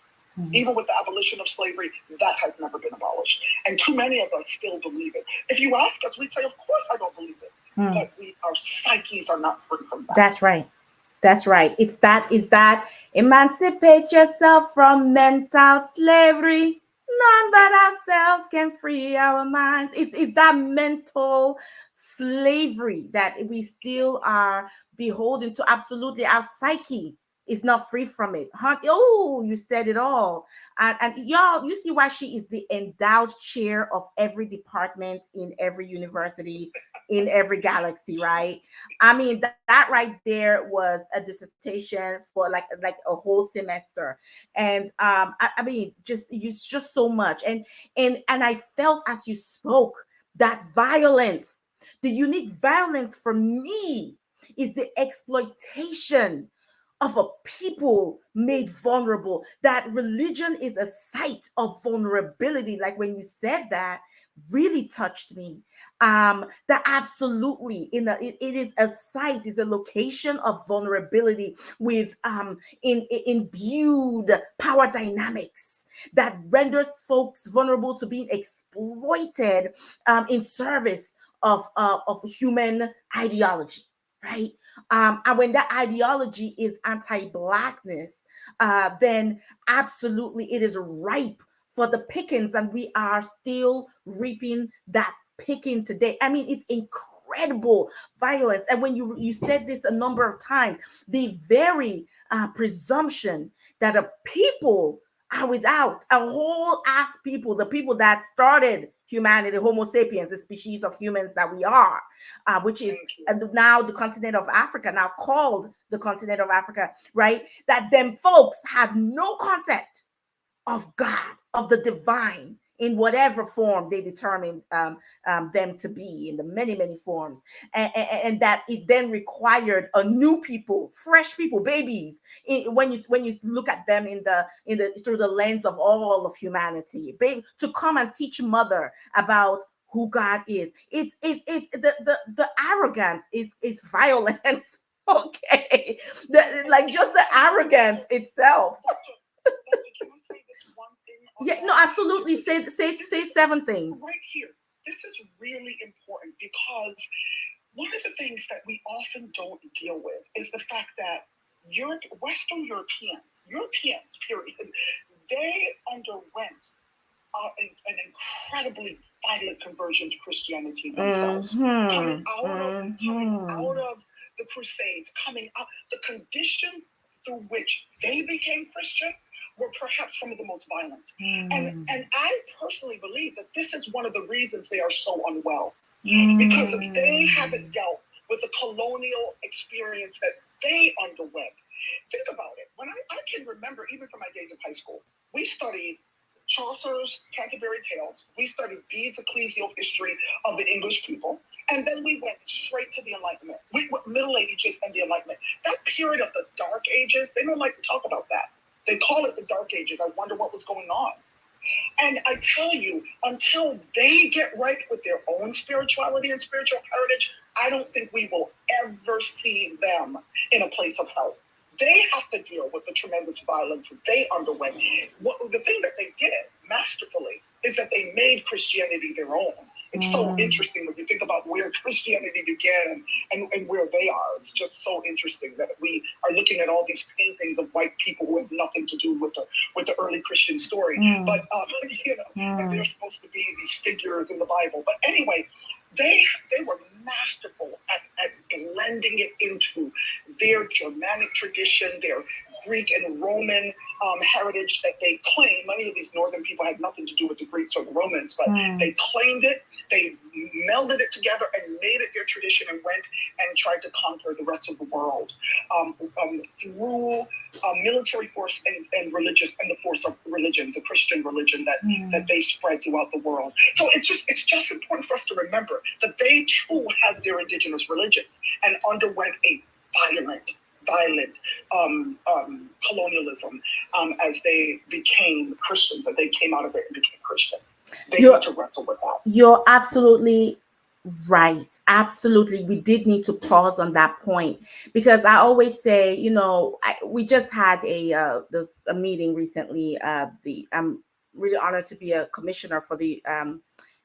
Speaker 2: Even with the abolition of slavery, that has never been abolished. And too many of us still believe it. If you ask us, we'd say, of course I don't believe it. But our psyches are not free from that.
Speaker 1: That's right. That's right. It's that emancipate yourself from mental slavery. None but ourselves can free our minds. It's that mental slavery that we still are beholden to. Absolutely. Our psyche is not free from it. Oh, you said it all. And y'all, you see why she is the endowed chair of every department in every university in every galaxy, right? I mean, that right there was a dissertation for like a whole semester, and I mean, just it's just so much, and I felt as you spoke that violence, the unique violence for me, is the exploitation of a people made vulnerable. That religion is a site of vulnerability. Like when you said that, really touched me. That absolutely it is a site, is a location of vulnerability with imbued power dynamics that renders folks vulnerable to being exploited in service of human ideology, right? And when that ideology is anti-blackness, then absolutely it is ripe for the pickings, and we are still reaping that picking today. I mean, it's incredible violence. And when you said this a number of times, the very presumption that a people are without, a whole ass people, the people that started humanity, Homo sapiens, the species of humans that we are, which is now the continent of Africa, now called the continent of Africa, right? That them folks had no concept of God, of the divine, in whatever form they determined them to be, in the many, many forms, and that it then required a new people, fresh people, babies. When you look at them in the through the lens of all of humanity, baby, to come and teach mother about who God is. It's the arrogance is violence. Okay, like just the arrogance itself. Yeah, no, absolutely. Say seven things.
Speaker 2: Right here. This is really important because one of the things that we often don't deal with is the fact that Western Europeans, period, they underwent an incredibly violent conversion to Christianity themselves, coming out of the Crusades, coming out the conditions through which they became Christian were perhaps some of the most violent. And I personally believe that this is one of the reasons they are so unwell. Because they haven't dealt with the colonial experience that they underwent. Think about it. When I can remember, even from my days of high school, we studied Chaucer's Canterbury Tales. We studied Bede's ecclesial history of the English people. And then we went straight to the Enlightenment. We went Middle Ages and the Enlightenment. That period of the Dark Ages, they don't like to talk about that. They call it the Dark Ages. I wonder what was going on. And I tell you, until they get right with their own spirituality and spiritual heritage, I don't think we will ever see them in a place of health. They have to deal with the tremendous violence that they underwent. The thing that they did masterfully is that they made Christianity their own. It's so interesting when you think about where Christianity began and where they are. It's just so interesting that we are looking at all these paintings of white people who have nothing to do with the early Christian story. But and they're supposed to be these figures in the Bible. But anyway, they were masterful at blending it into their Germanic tradition, their Greek and Roman heritage that they claim. Many of these northern people had nothing to do with the Greeks or the Romans, but they claimed it, they melded it together and made it their tradition and went and tried to conquer the rest of the world through military force and religious, and the force of religion, the Christian religion that they spread throughout the world. So it's just important for us to remember that they too had their indigenous religions and underwent a violent colonialism as they became Christians, and they came out of it and became Christians. They need to wrestle with that.
Speaker 1: You're absolutely Right. Absolutely. We did need to pause on that point because I always say, we just had a meeting recently. The I'm really honored to be a commissioner for the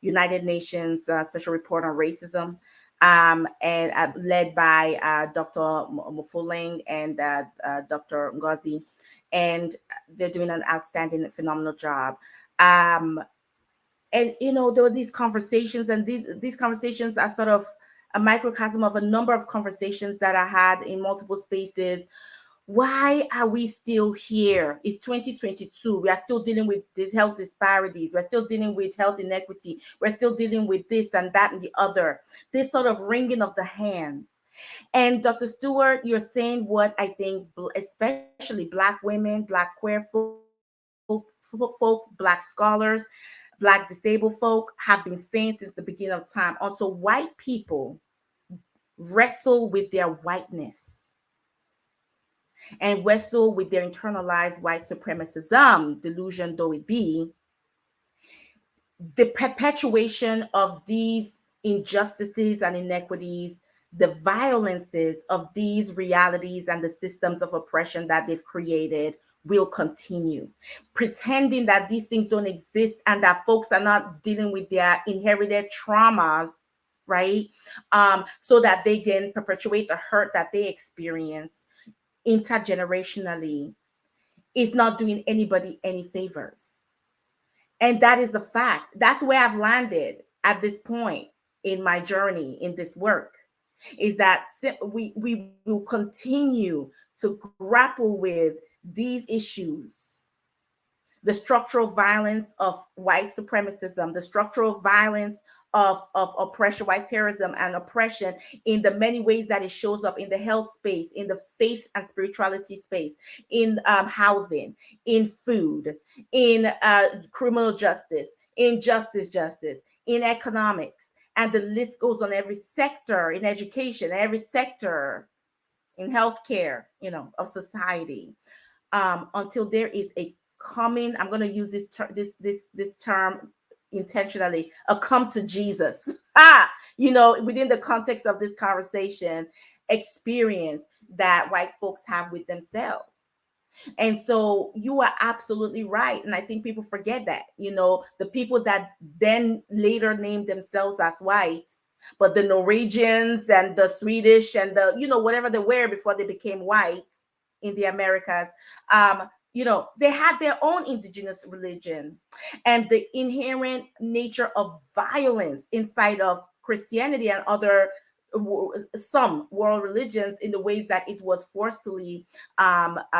Speaker 1: United Nations Special Report on Racism, and led by Dr. Mufuling and Dr. Ngozi, and they're doing an outstanding, phenomenal job. Um, and there were these conversations, and these conversations are sort of a microcosm of a number of conversations that I had in multiple spaces. Why are we still here? It's 2022. We are still dealing with these health disparities. We're still dealing with health inequity. We're still dealing with this and that and the other. This sort of wringing of the hands. And Dr. Stewart, you're saying what I think, especially Black women, Black queer folk, Black scholars, Black disabled folk have been saying since the beginning of time, until white people wrestle with their whiteness and wrestle with their internalized white supremacism, delusion though it be, the perpetuation of these injustices and inequities, the violences of these realities and the systems of oppression that they've created will continue. Pretending that these things don't exist and that folks are not dealing with their inherited traumas, right? So that they can perpetuate the hurt that they experienced intergenerationally is not doing anybody any favors. And that is a fact. That's where I've landed at this point in my journey in this work, is that we will continue to grapple with these issues, the structural violence of white supremacism, the structural violence of oppression, white terrorism and oppression, in the many ways that it shows up in the health space, in the faith and spirituality space, in housing, in food, in criminal justice, in justice, in economics. And the list goes on, every sector, in education, every sector in healthcare, of society, until there is a coming. I'm going to use this term intentionally, a come to Jesus. Within the context of this conversation, experience that white folks have with themselves. And so you are absolutely right. And I think people forget that, the people that then later named themselves as white, but the Norwegians and the Swedish and the, whatever they were before they became white in the Americas, um, they had their own indigenous religion, and the inherent nature of violence inside of Christianity and other some world religions, in the ways that it was forcefully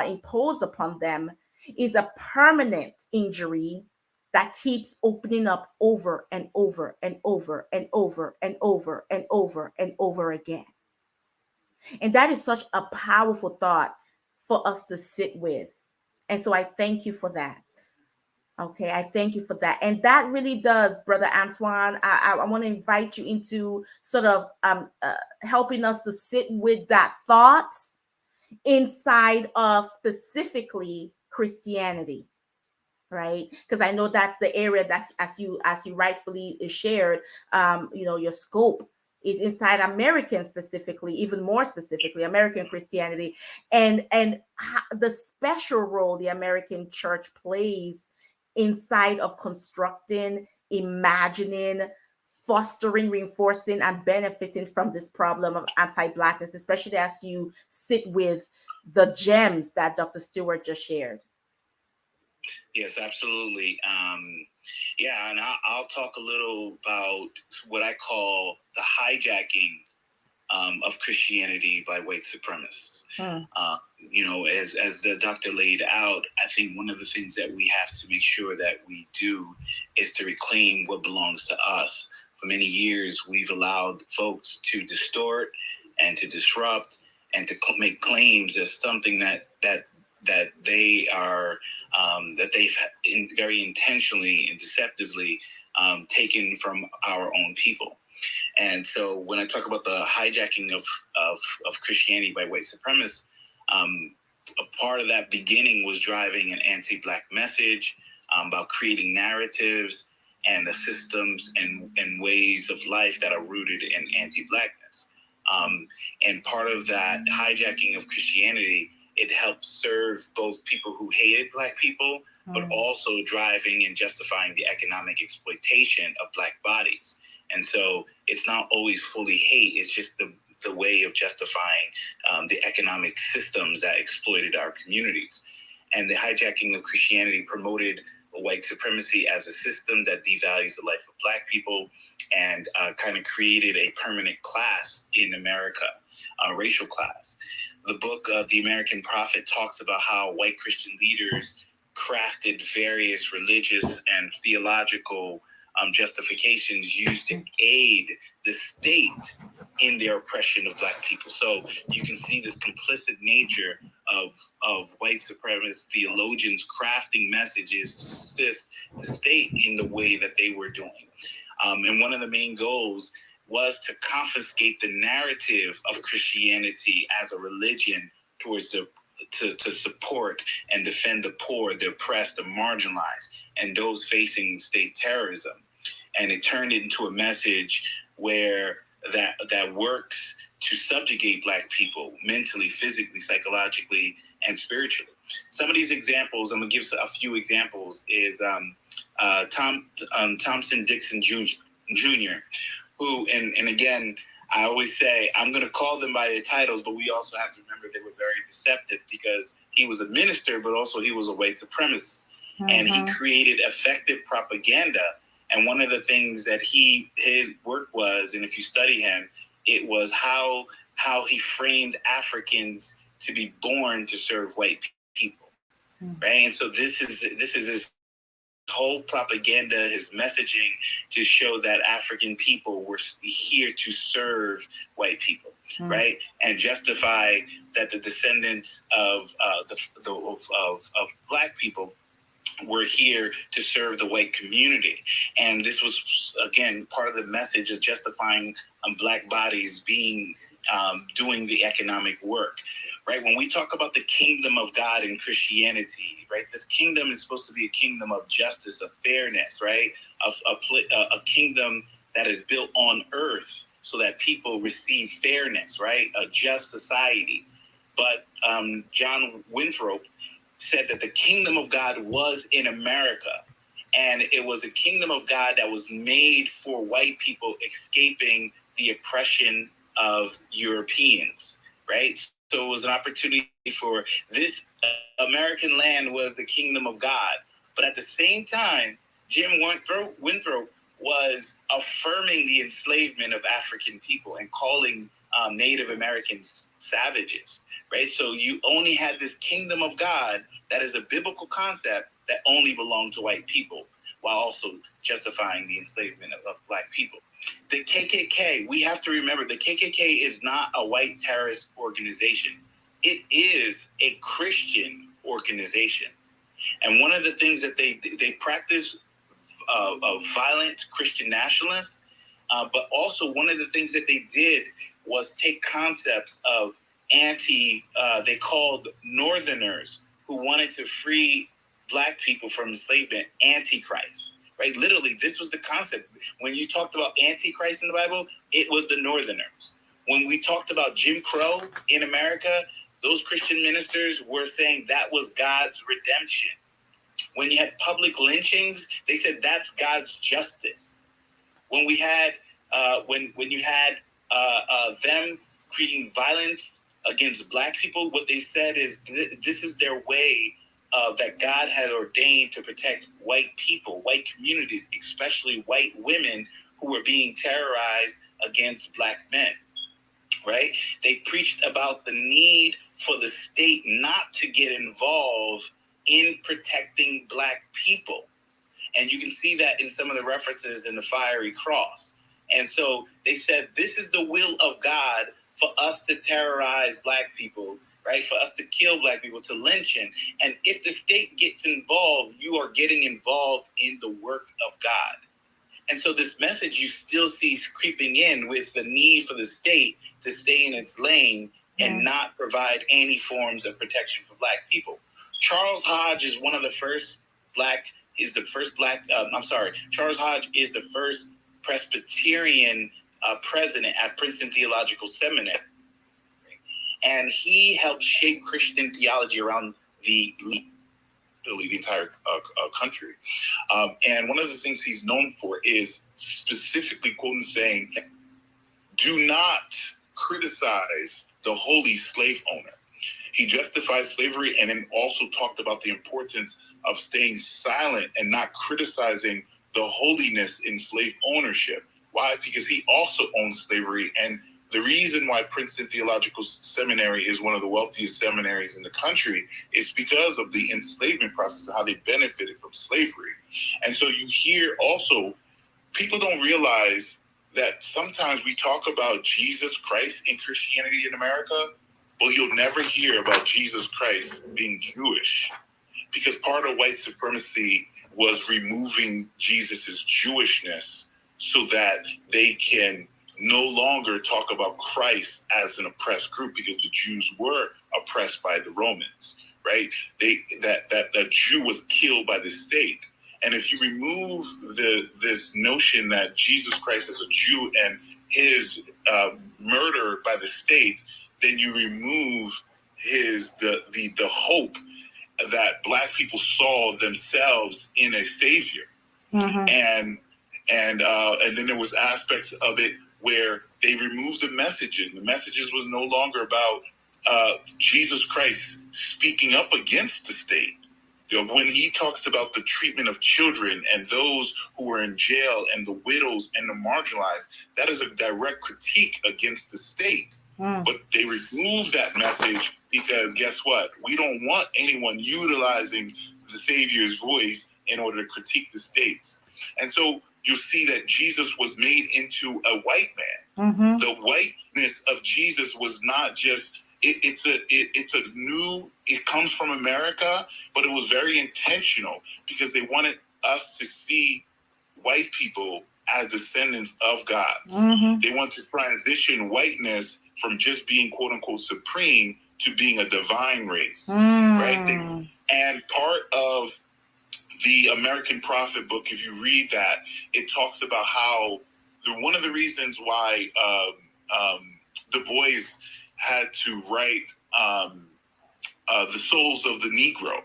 Speaker 1: imposed upon them, is a permanent injury that keeps opening up over and over and over and over and over and over and over again. And that is such a powerful thought for us to sit with. And so I thank you for that. Okay, I thank you for that. And that really does, Brother Antoine. I want to invite you into sort of helping us to sit with that thought inside of specifically Christianity, right? Because I know that's the area that's, as you rightfully shared, your scope is inside American, specifically, even more specifically American Christianity, and the special role the American church plays inside of constructing, imagining, fostering, reinforcing, and benefiting from this problem of anti-Blackness, especially as you sit with the gems that Dr. Stewart just shared.
Speaker 2: Yes, absolutely. Yeah, and I'll talk a little about what I call the hijacking of Christianity by white supremacists. As the doctor laid out, I think one of the things that we have to make sure that we do is to reclaim what belongs to us. For many years, we've allowed folks to distort and to disrupt and to make claims as something that they are that they've very intentionally and deceptively taken from our own people. And so when I talk about the hijacking of Christianity by white supremacists, a part of that beginning was driving an anti-Black message, about creating narratives and the systems and ways of life that are rooted in anti-Blackness. And part of that hijacking of Christianity, it helped serve both people who hated Black people, but also driving and justifying the economic exploitation of Black bodies. And so it's not always fully hate, it's just the way of justifying the economic systems that exploited our communities. And the hijacking of Christianity promoted white supremacy as a system that devalues the life of Black people and kind of created a permanent class in America, a racial class. The book, The American Prophet, talks about how white Christian leaders crafted various religious and theological justifications used to aid the state in their oppression of Black people. So you can see this complicit nature of white supremacist theologians crafting messages to assist the state in the way that they were doing. And one of the main goals was to confiscate the narrative of Christianity as a religion towards to support and defend the poor, the oppressed, the marginalized, and those facing state terrorism. And it turned into a message where that works to subjugate Black people mentally, physically, psychologically, and spiritually. Some of these examples, I'm going to give a few examples, is Thompson Dixon Jr., who, and again, I always say, I'm going to call them by their titles, but we also have to remember they were very deceptive because he was a minister, but also he was a white supremacist. And he created effective propaganda. And one of the things that his work was, and if you study him, it was how he framed Africans to be born to serve white people, right? And so this is his whole propaganda, his messaging to show that African people were here to serve white people, right? And justify that the descendants of Black people were here to serve the white community. And this was, again, part of the message of justifying Black bodies being doing the economic work, right? When we talk about the kingdom of God in Christianity, right, this kingdom is supposed to be a kingdom of justice, of fairness, right? A kingdom that is built on earth so that people receive fairness, right? A just society. But John Winthrop said that the kingdom of God was in America, and it was a kingdom of God that was made for white people escaping the oppression of Europeans, right? So it was an opportunity for this American land was the kingdom of God. But at the same time, Jim Winthrop was affirming the enslavement of African people and calling Native Americans savages, right? So you only had this kingdom of God that is a biblical concept that only belonged to white people, while also justifying the enslavement of Black people. The KKK, we have to remember, the KKK is not a white terrorist organization. It is a Christian organization. And one of the things that they practice violent Christian nationalists, but also one of the things that they did was take concepts of they called Northerners who wanted to free Black people from enslavement, Antichrist, right? Literally, this was the concept. When you talked about Antichrist in the Bible, it was the Northerners. When we talked about Jim Crow in America, those Christian ministers were saying that was God's redemption. When you had public lynchings, they said that's God's justice. When we had, when you had them creating violence against Black people, what they said is this is their way that God had ordained to protect white people, white communities, especially white women who were being terrorized against Black men, right? They preached about the need for the state not to get involved in protecting Black people. And you can see that in some of the references in the fiery cross. And so they said, this is the will of God for us to terrorize Black people, right? For us to kill Black people, to lynch them. And if the state gets involved, you are getting involved in the work of God. And so this message you still see creeping in with the need for the state to stay in its lane and not provide any forms of protection for Black people. Charles Hodge is one of the first Black is the first black. Charles Hodge is the first Presbyterian president at Princeton Theological Seminary, and he helped shape Christian theology around the entire country. And one of the things he's known for is specifically quoting saying, "Do not criticize the holy slave owner." He justified slavery and then also talked about the importance of staying silent and not criticizing the holiness in slave ownership. Why? Because he also owned slavery, and the reason why Princeton Theological Seminary is one of the wealthiest seminaries in the country is because of the enslavement process, how they benefited from slavery. And so you hear also, people don't realize that sometimes we talk about Jesus Christ in Christianity in America, but you'll never hear about Jesus Christ being Jewish, because part of white supremacy was removing Jesus's Jewishness so that they can no longer talk about Christ as an oppressed group, because the Jews were oppressed by the Romans, right? That Jew was killed by the state. And if you remove this notion that Jesus Christ is a Jew and his murder by the state, then you remove the hope that Black people saw themselves in a savior. Mm-hmm. And then there was aspects of it where they removed the messages. The messages was no longer about Jesus Christ speaking up against the state. You know, when he talks about the treatment of children and those who were in jail and the widows and the marginalized, that is a direct critique against the state. But they removed that message because guess what? We don't want anyone utilizing the Savior's voice in order to critique the states. And so you see that Jesus was made into a white man. Mm-hmm. The whiteness of Jesus was not just, it comes from America, but it was very intentional because they wanted us to see white people as descendants of God. Mm-hmm. They want to transition whiteness from just being quote unquote supreme to being a divine race, right? And part of the American Prophet book, if you read that, it talks about how one of the reasons why Du Bois had to write The Souls of the Negro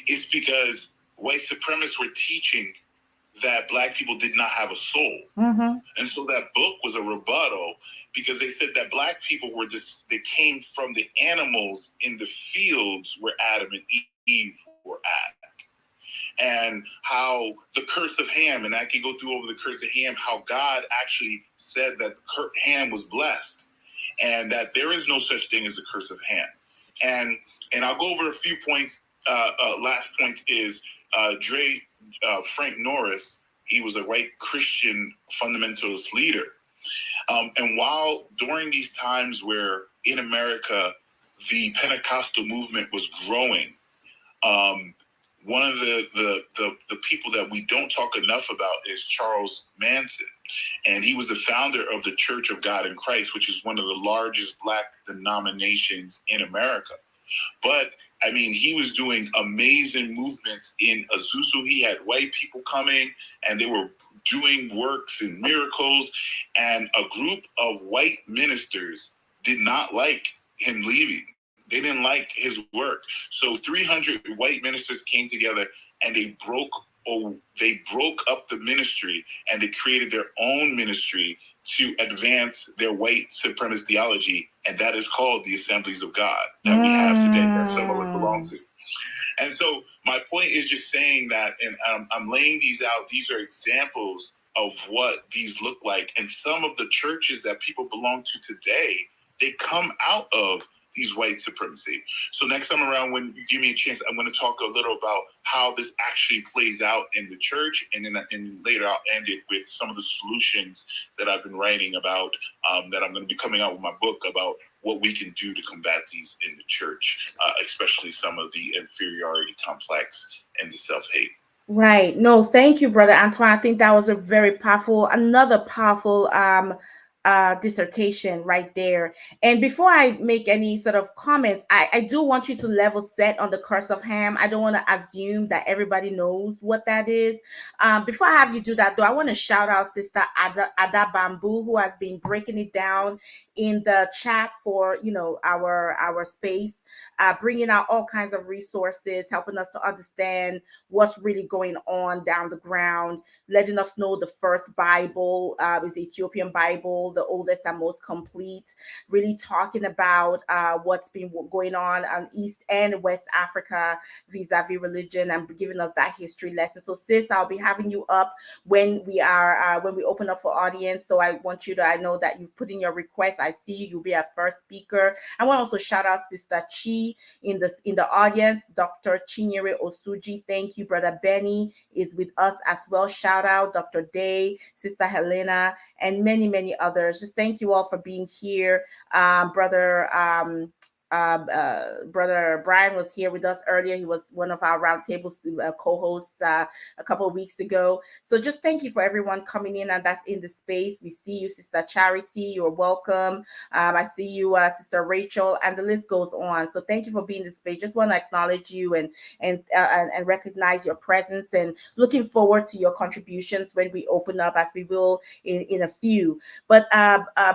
Speaker 2: is because white supremacists were teaching that Black people did not have a soul. Mm-hmm. And so that book was a rebuttal because they said that Black people they came from the animals in the fields where Adam and Eve were at. And how the curse of Ham, and I can go through over the curse of Ham, how God actually said that Ham was blessed and that there is no such thing as the curse of Ham. And I'll go over a few points. Last point is Frank Norris. He was a white Christian fundamentalist leader. And while during these times where in America, the Pentecostal movement was growing, one of the people that we don't talk enough about is Charles Manson. And he was the founder of the Church of God in Christ, which is one of the largest Black denominations in America. But I mean, he was doing amazing movements in Azusa. He had white people coming and they were doing works and miracles. And a group of white ministers did not like him leaving. They didn't like his work. So 300 white ministers came together and they broke up the ministry and they created their own ministry to advance their white supremacist theology. And that is called the Assemblies of God that we have today, that some of us belong to. And so my point is just saying that, and I'm laying these out. These are examples of what these look like. And some of the churches that people belong to today, they come out of these white supremacy. So next time around, when you give me a chance, I'm going to talk a little about how this actually plays out in the church. And then later I'll end it with some of the solutions that I've been writing about, that I'm going to be coming out with my book about what we can do to combat these in the church, especially some of the inferiority complex and the self-hate.
Speaker 1: Right. No, thank you, Brother Antoine. I think that was another powerful dissertation right there. And before I make any sort of comments, I do want you to level set on the curse of Ham. I don't want to assume that everybody knows what that is. Before I have you do that, though, I want to shout out Sister Ada Bamboo, who has been breaking it down in the chat for our space, bringing out all kinds of resources, helping us to understand what's really going on down the ground, letting us know the first Bible is the Ethiopian Bible, the oldest and most complete, really talking about what's been going on East and West Africa vis-a-vis religion, and giving us that history lesson. So sis, I'll be having you up when we open up for audience. So I want you to, I know that you've put in your request. I see you. You'll be our first speaker. I want to also shout out Sister Chi in the audience, Dr. Chinyere Osuji. Thank you. Brother Benny is with us as well. Shout out Dr. Day, Sister Helena, and many, many others. Just thank you all for being here. Brother Brian was here with us earlier. He was one of our roundtable co-hosts a couple of weeks ago. So just thank you for everyone coming in and that's in the space. We see you, Sister Charity. You're welcome. I see you, Sister Rachel, and the list goes on. So thank you for being in the space. Just want to acknowledge you and recognize your presence, and looking forward to your contributions when we open up, as we will in a few. But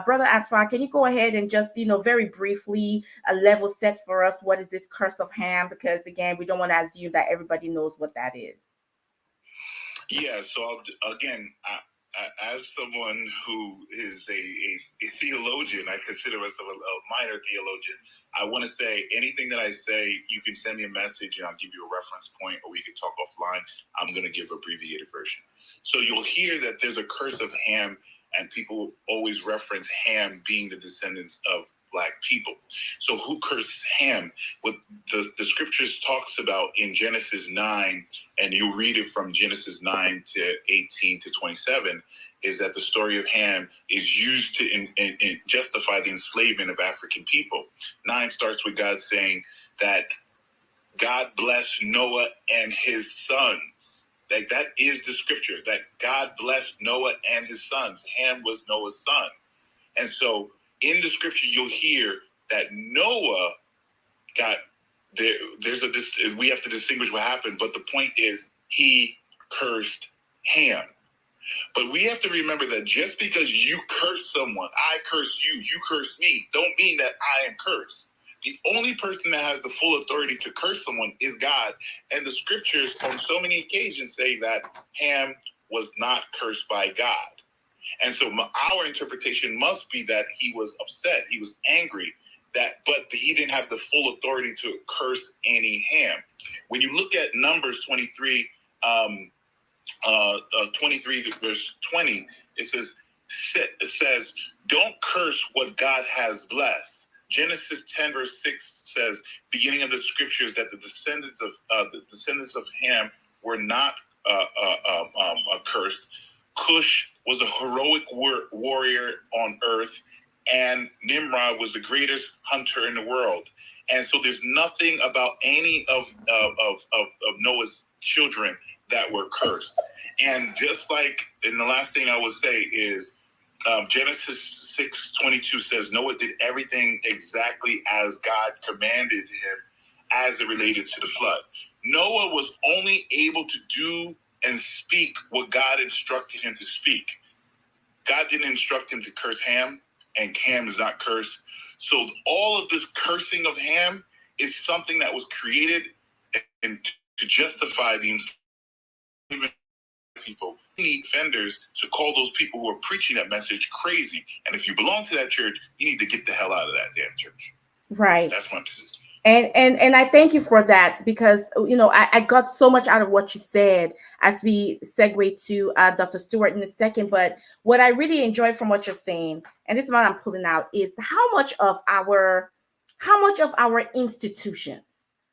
Speaker 1: Brother Antoine, can you go ahead and just very briefly level set for us what is this curse of Ham? Because again, we don't want to assume that everybody knows what that is.
Speaker 2: Yeah. So as someone who is a theologian, I consider myself a minor theologian. I want to say anything that I say, you can send me a message and I'll give you a reference point, or we can talk offline. I'm going to give abbreviated version. So you'll hear that there's a curse of Ham, and people always reference Ham being the descendants of Black people. So who cursed Ham? What the scriptures talks about in Genesis 9, and you read it from Genesis 9 to 18 to 27, is that the story of Ham is used to justify the enslavement of African people. 9 starts with God saying that God blessed Noah and his sons. That is the scripture, that God blessed Noah and his sons. Ham was Noah's son. And so in the scripture, you'll hear that Noah got there. We have to distinguish what happened, but the point is he cursed Ham. But we have to remember that just because you curse someone, I curse you, you curse me, don't mean that I am cursed. The only person that has the full authority to curse someone is God. And the scriptures on so many occasions say that Ham was not cursed by God. And so our interpretation must be that he was upset, he was angry, but he didn't have the full authority to curse any Ham. When you look at Numbers 23, 23 verse 20, it says, don't curse what God has blessed. Genesis 10 verse 6 says, beginning of the scriptures, that the descendants of Ham were not cursed. Cush was a heroic warrior on earth, and Nimrod was the greatest hunter in the world. And so there's nothing about any of Noah's children that were cursed. And just like, and the last thing I would say is Genesis 6:22 says Noah did everything exactly as God commanded him as it related to the flood. Noah was only able to do and speak what God instructed him to speak. God didn't instruct him to curse Ham, and Ham is not cursed. So all of this cursing of Ham is something that was created and to justify the enslavement of people. We need defenders to call those people who are preaching that message crazy. And if you belong to that church, you need to get the hell out of that damn church.
Speaker 1: Right.
Speaker 2: That's my position.
Speaker 1: And I thank you for that, because I got so much out of what you said as we segue to Dr. Stewart in a second. But what I really enjoy from what you're saying, and this is what I'm pulling out, is how much of our institutions,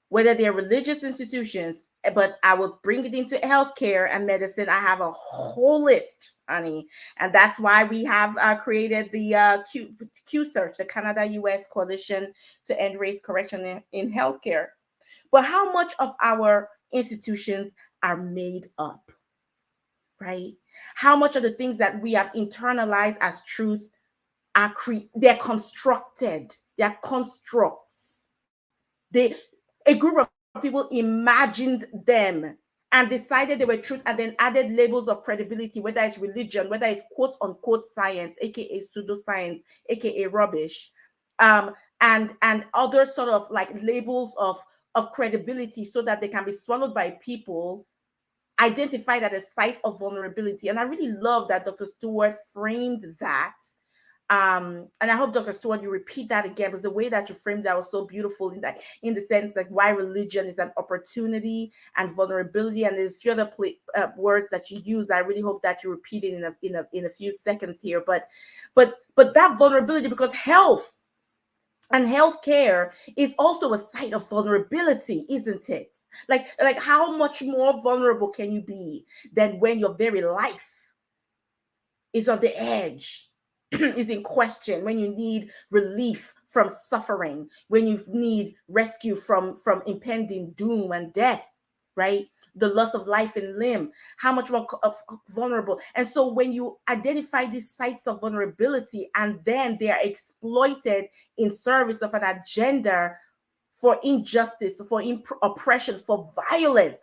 Speaker 1: whether they're religious institutions, but I will bring it into healthcare and medicine. I have a whole list, honey, and that's why we have created the Q Search, the Canada-U.S. Coalition to End Race Correction in Healthcare. But how much of our institutions are made up, right? How much of the things that we have internalized as truth they're constructed, they're constructs. They A group of people imagined them and decided they were truth and then added labels of credibility, whether it's religion, whether it's quote unquote science, aka pseudoscience, aka rubbish, um, and other sort of like labels of credibility so that they can be swallowed by people identified at a site of vulnerability. And I really love that Dr. Stewart framed that. And I hope, Dr. Stewart, you repeat that again, because the way that you framed that was so beautiful in that, in the sense like why religion is an opportunity and vulnerability, and there's a few other words that you use. I really hope that you repeat it in a few seconds here. But that vulnerability, because health and healthcare is also a site of vulnerability, isn't it? Like how much more vulnerable can you be than when your very life is on the edge, is in question, when you need relief from suffering, when you need rescue from impending doom and death, right? The loss of life and limb, how much more vulnerable. And so when you identify these sites of vulnerability and then they are exploited in service of an agenda for injustice, for oppression, for violence,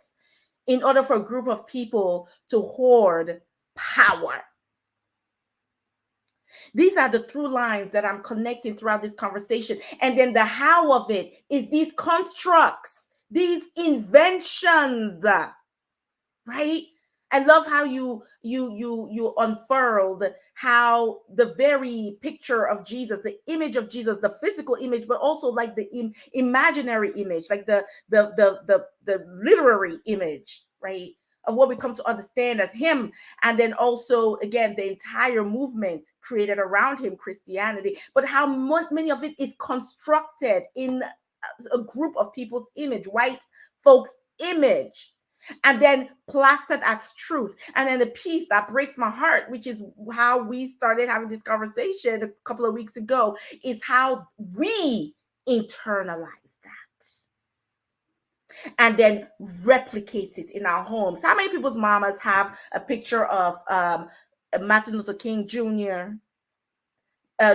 Speaker 1: in order for a group of people to hoard power. These are the through lines that I'm connecting throughout this conversation. And then the how of it is these constructs, these inventions, right? I love how you unfurled how the very picture of Jesus, the image of Jesus, the physical image, but also like the imaginary image, like the literary image, right? Of what we come to understand as him. And then also, again, the entire movement created around him, Christianity, but how many of it is constructed in a group of people's image, white folks' image, and then plastered as truth. And then the piece that breaks my heart, which is how we started having this conversation a couple of weeks ago, is how we internalize that and then replicate it in our homes. How many people's mamas have a picture of Martin Luther King Jr.,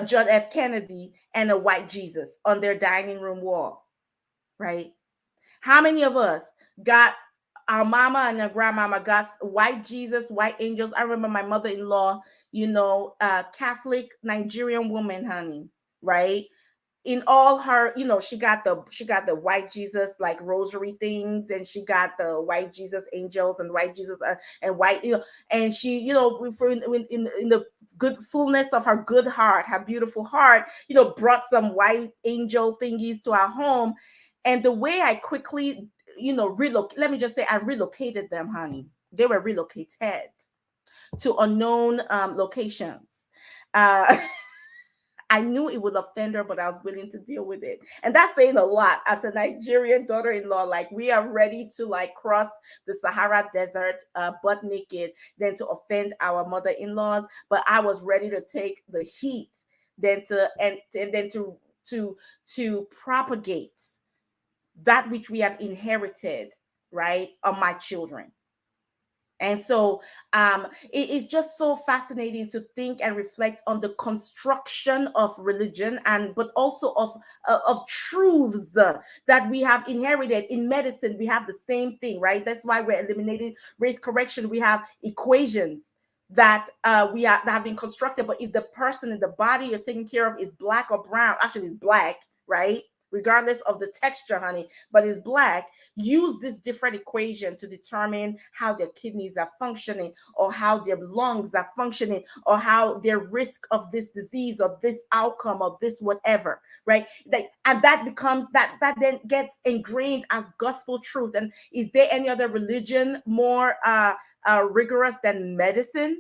Speaker 1: John F. Kennedy, and a white Jesus on their dining room wall, right? How many of us got our mama and our grandmama got white Jesus, white angels? I remember my mother-in-law, Catholic Nigerian woman, honey, right? In all her, she got the white Jesus like rosary things, and she got the white Jesus angels and white Jesus and white, and she, in the good fullness of her good heart, her beautiful heart, brought some white angel thingies to our home. And the way I quickly, let me just say, I relocated them, honey. They were relocated to unknown locations. Uh, I knew it would offend her, but I was willing to deal with it. And that's saying a lot as a Nigerian daughter-in-law. Like, we are ready to like cross the Sahara Desert butt naked than to offend our mother-in-laws. But I was ready to take the heat than to and then to propagate that which we have inherited, right, on my children. And so it is just so fascinating to think and reflect on the construction of religion, and but also of truths that we have inherited. In medicine, we have the same thing, right? That's why we're eliminating race correction. We have equations that that have been constructed. But if the person in the body you're taking care of is black or brown, actually it's black, right? Regardless of the texture, honey, but is black, use this different equation to determine how their kidneys are functioning, or how their lungs are functioning, or how their risk of this disease, or this outcome, of this whatever, right? And that becomes that then gets ingrained as gospel truth. And is there any other religion more rigorous than medicine?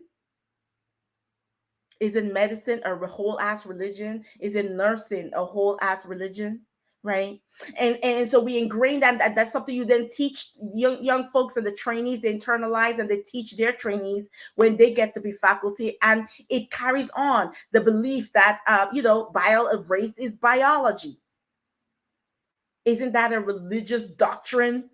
Speaker 1: Isn't medicine a whole ass religion? Isn't nursing a whole ass religion? Right. And so we ingrain that's something you then teach young folks, and the trainees, they internalize and they teach their trainees when they get to be faculty. And it carries on the belief that race is biology. Isn't that a religious doctrine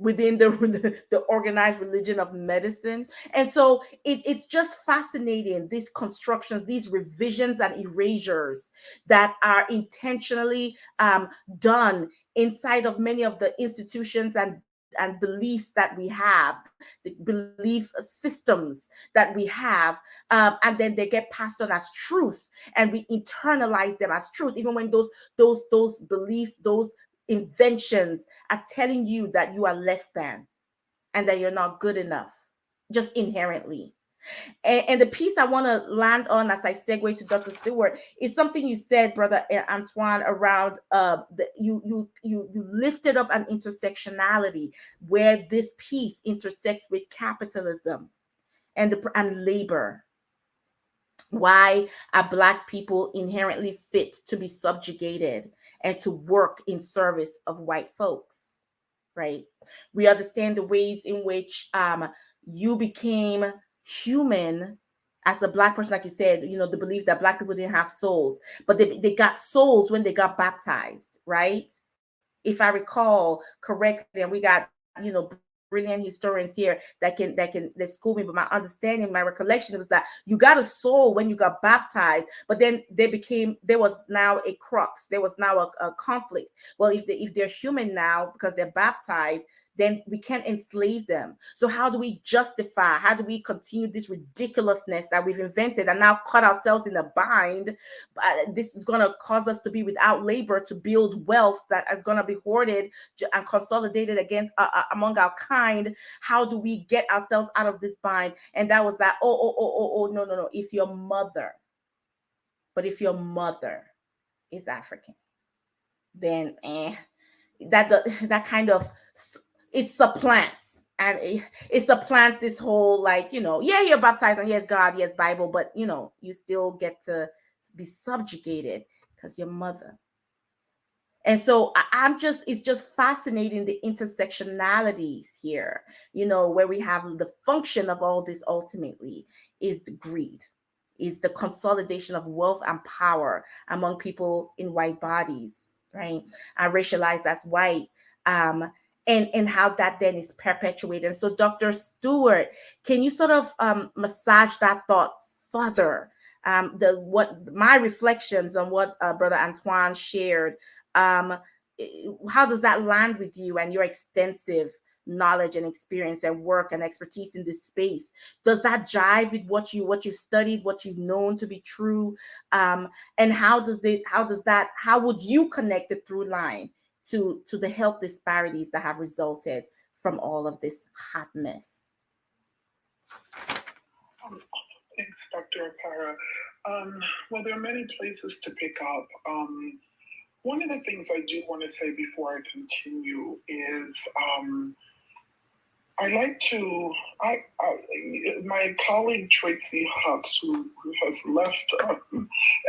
Speaker 1: within the organized religion of medicine. And so it's just fascinating, these constructions, these revisions and erasures that are intentionally done inside of many of the institutions and beliefs that we have, the belief systems that we have, and then they get passed on as truth, and we internalize them as truth, even when those beliefs, those inventions are telling you that you are less than and that you're not good enough, just inherently. And the piece I want to land on as I segue to Dr. Stewart is something you said, Brother Antoine, around you lifted up an intersectionality where this piece intersects with capitalism and labor. Why are Black people inherently fit to be subjugated and to work in service of white folks? Right? We understand the ways in which you became human as a Black person, like you said, the belief that Black people didn't have souls, but they got souls when they got baptized, right? If I recall correctly, and we got brilliant historians here that school me, but my understanding, my recollection was that you got a soul when you got baptized, but then there was now a crux, there was now a conflict. Well, if they're human now because they're baptized, then we can't enslave them. So how do we continue this ridiculousness that we've invented and now caught ourselves in a bind? This is going to cause us to be without labor to build wealth that is going to be hoarded and consolidated against among our kind. How do we get ourselves out of this bind? And that was that, no, no, no. If your mother is African, then that kind of, it supplants, and it supplants this whole, like, yeah, you're baptized and yes, God, yes, Bible, but you still get to be subjugated because your mother. And so it's just fascinating, the intersectionalities here, where we have the function of all this ultimately is the greed, is the consolidation of wealth and power among people in white bodies, right? And racialized as white. And how that then is perpetuated. And so, Dr. Stewart, can you sort of massage that thought further? What my reflections on what Brother Antoine shared, um, how does that land with you and your extensive knowledge and experience and work and expertise in this space? Does that jive with what you've studied, what you've known to be true? And how would you connect the through line to the health disparities that have resulted from all of this hot mess?
Speaker 2: Thanks, Dr. Akara. Well, there are many places to pick up. One of the things I do want to say before I continue is I like to, my colleague Tracy Hucks, who has left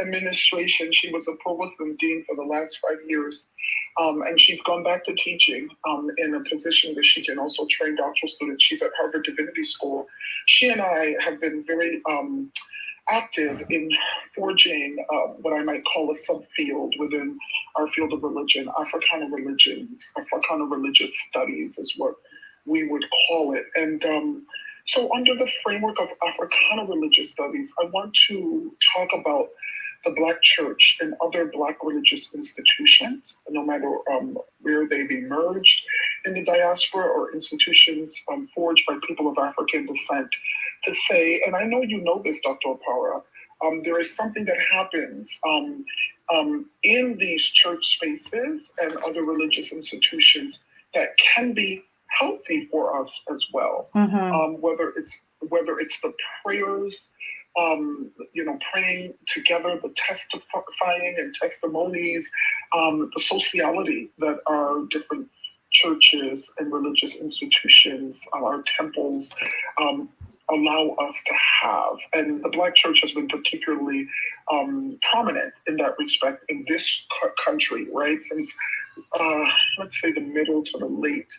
Speaker 2: administration, she was a provost and dean for the last 5 years, and she's gone back to teaching in a position that she can also train doctoral students. She's at Harvard Divinity School. She and I have been very active in forging what I might call a subfield within our field of religion, Africana religions, Africana religious studies is what we would call it. And so under the framework of Africana religious studies, I want to talk about the Black church and other Black religious institutions, no matter where they've emerged in the diaspora, or institutions forged by people of African descent, to say, and I know you know this, Dr. Opara, there is something that happens in these church spaces and other religious institutions that can be healthy for us as well.
Speaker 1: Mm-hmm.
Speaker 2: Whether it's the prayers, praying together, the testifying and testimonies, the sociality that our different churches and religious institutions, our temples, allow us to have. And the Black church has been particularly prominent in that respect in this country, right? Since, let's say, the middle to the late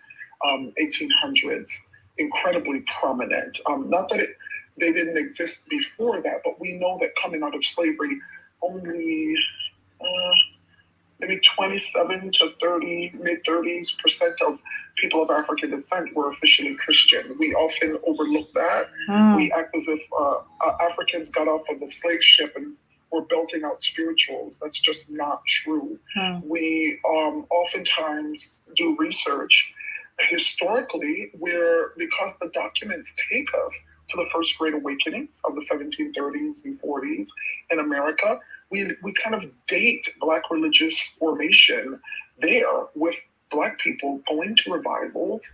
Speaker 2: 1800s, incredibly prominent. Not that they didn't exist before that, but we know that coming out of slavery, only maybe 27 to 30, mid-30s% of people of African descent were officially Christian. We often overlook that. We act as if Africans got off of the slave ship and were belting out spirituals. That's just not true. We oftentimes do research historically where, because the documents take us to the first great awakenings of the 1730s and 40s in America, we kind of date Black religious formation there with Black people going to revivals,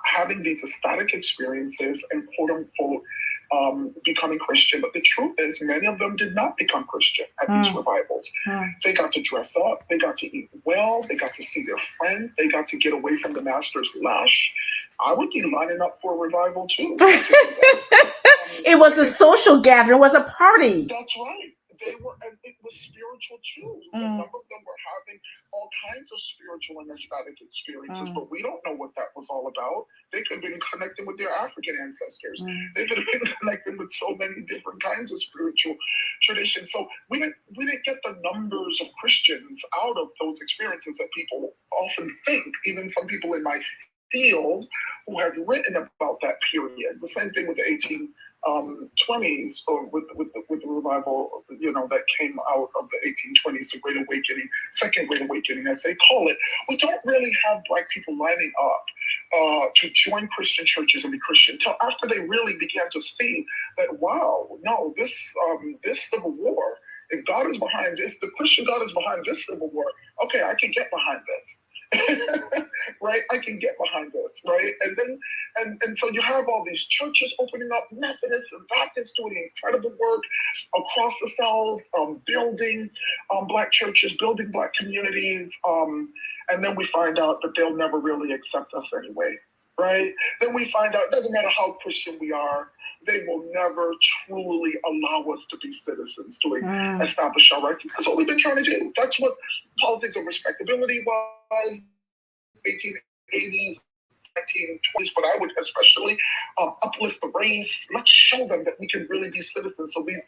Speaker 2: having these ecstatic experiences, and quote unquote becoming Christian. But the truth is, many of them did not become Christian at these revivals. They got to dress up, they got to eat well, they got to see their friends, they got to get away from the master's lash. I would be lining up for a revival too.
Speaker 1: It was a social gathering, it was a party.
Speaker 2: That's right. They were, and it was spiritual too. A number of them were having all kinds of spiritual and ecstatic experiences, but we don't know what that was all about. They could have been connecting with their African ancestors. They could have been connecting with so many different kinds of spiritual traditions. So we didn't get the numbers of Christians out of those experiences that people often think. Even some people in my field who have written about that period. The same thing with the 1820s, or with the revival, that came out of the 1820s, the Great Awakening, Second Great Awakening, as they call it. We don't really have Black people lining up to join Christian churches and be Christian until after they really began to see that, wow, no, this civil war, if God is behind this, the Christian God is behind this civil war, okay, I can get behind this. Right? I can get behind this, right? And then and so you have all these churches opening up, Methodists and Baptists doing incredible work across the South, building Black churches, building Black communities, and then we find out that they'll never really accept us anyway, right? Then we find out it doesn't matter how Christian we are, they will never truly allow us to be citizens, to establish our rights. That's what we've been trying to do. That's what politics of respectability was, 1880s, 1920s, but I would especially uplift the race. Let's show them that we can really be citizens. So these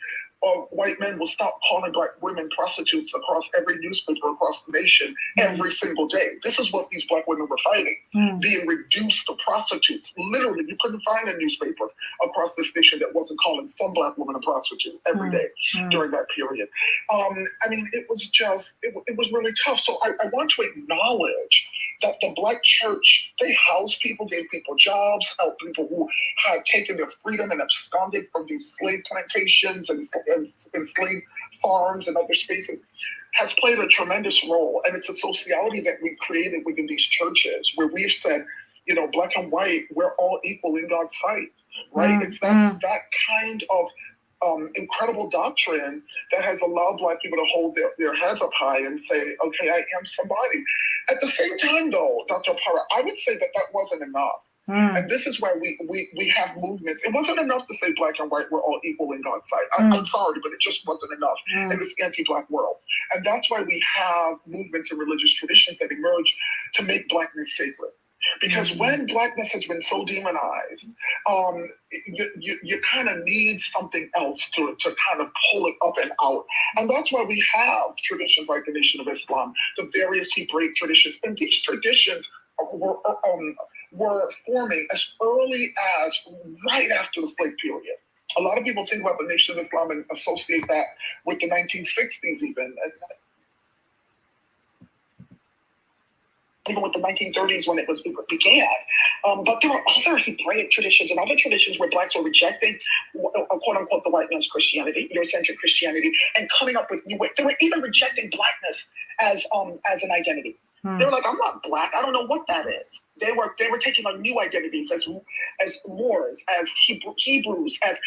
Speaker 2: white men will stop calling Black women prostitutes across every newspaper across the nation every single day. This is what these Black women were fighting, being reduced to prostitutes. Literally, you couldn't find a newspaper across this nation that wasn't calling some Black woman a prostitute every day during that period. I mean, it was just, it was really tough. So I want to acknowledge that the Black church, they housed people, gave people jobs, helped people who had taken their freedom and absconded from these slave plantations and slave farms and other spaces, has played a tremendous role. And it's a sociality that we've created within these churches where we've said, Black and white, we're all equal in God's sight, right? It's that kind of incredible doctrine that has allowed Black people to hold their heads up high and say, okay, I am somebody. At the same time, though, Dr. Parra, I would say that wasn't enough. And this is where we have movements. It wasn't enough to say Black and white were all equal in God's sight. I'm sorry, but it just wasn't enough in this anti-Black world. And that's why we have movements and religious traditions that emerge to make Blackness sacred. Because when Blackness has been so demonized, you kind of need something else to kind of pull it up and out. And that's why we have traditions like the Nation of Islam, the various Hebraic traditions. And these traditions were forming as early as right after the slave period. A lot of people think about the Nation of Islam and associate that with the 1960s even with the 1930s when it began. But there were other Hebraic traditions and other traditions where Blacks were rejecting, quote unquote, the white man's Christianity, Eurocentric Christianity, and coming up with new ways. They were even rejecting Blackness as an identity. They were like, I'm not Black. I don't know what that is. They were taking on new identities as Moors, as Hebrews, as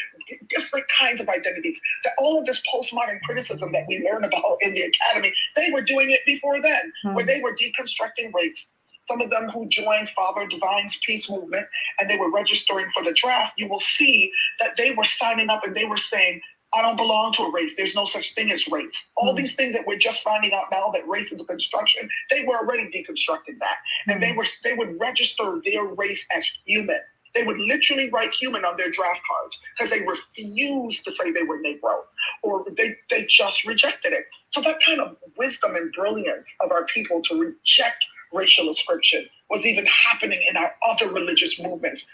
Speaker 2: different kinds of identities. That all of this postmodern criticism that we learn about in the academy, they were doing it before then, where they were deconstructing race. Some of them who joined Father Divine's peace movement and they were registering for the draft, you will see that they were signing up and they were saying, I don't belong to a race. There's no such thing as race. All these things that we're just finding out now that race is a construction, they were already deconstructing that. And they would register their race as human. They would literally write human on their draft cards because they refused to say they were Negro or they just rejected it. So that kind of wisdom and brilliance of our people to reject racial ascription was even happening in our other religious movements.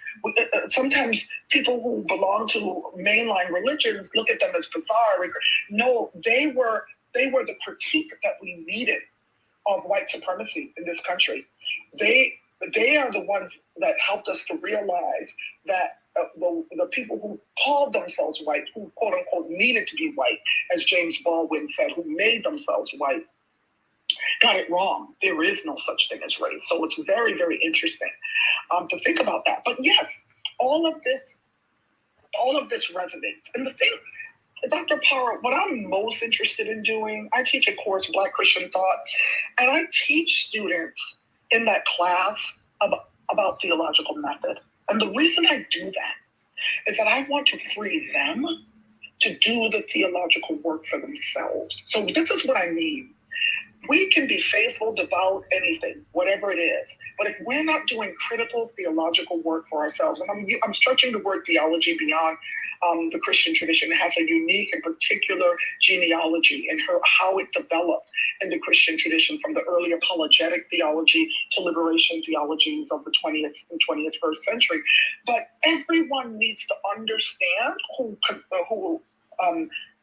Speaker 2: Sometimes people who belong to mainline religions look at them as bizarre. No, they were the critique that we needed of white supremacy in this country. They are the ones that helped us to realize that the people who called themselves white, who quote unquote needed to be white, as James Baldwin said, who made themselves white, got it wrong. There is no such thing as race. So it's very, very interesting to think about that. But yes, all of this resonates. And the thing, Dr. Power, what I'm most interested in doing, I teach a course, Black Christian Thought, and I teach students in that class about theological method. And the reason I do that is that I want to free them to do the theological work for themselves. So this is what I mean. We can be faithful, devout, anything, whatever it is. But if we're not doing critical theological work for ourselves, and I'm stretching the word theology beyond the Christian tradition, it has a unique and particular genealogy in how it developed in the Christian tradition, from the early apologetic theology to liberation theologies of the 20th and 21st century. But everyone needs to understand who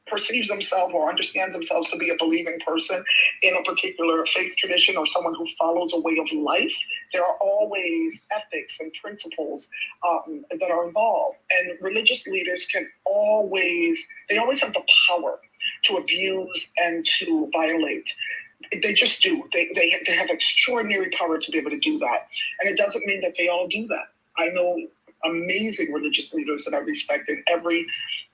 Speaker 2: perceives themselves or understands themselves to be a believing person in a particular faith tradition or someone who follows a way of life. There are always ethics and principles that are involved. And religious leaders always have the power to abuse and to violate. They just do. They have extraordinary power to be able to do that. And it doesn't mean that they all do that. I know amazing religious leaders that I respect in every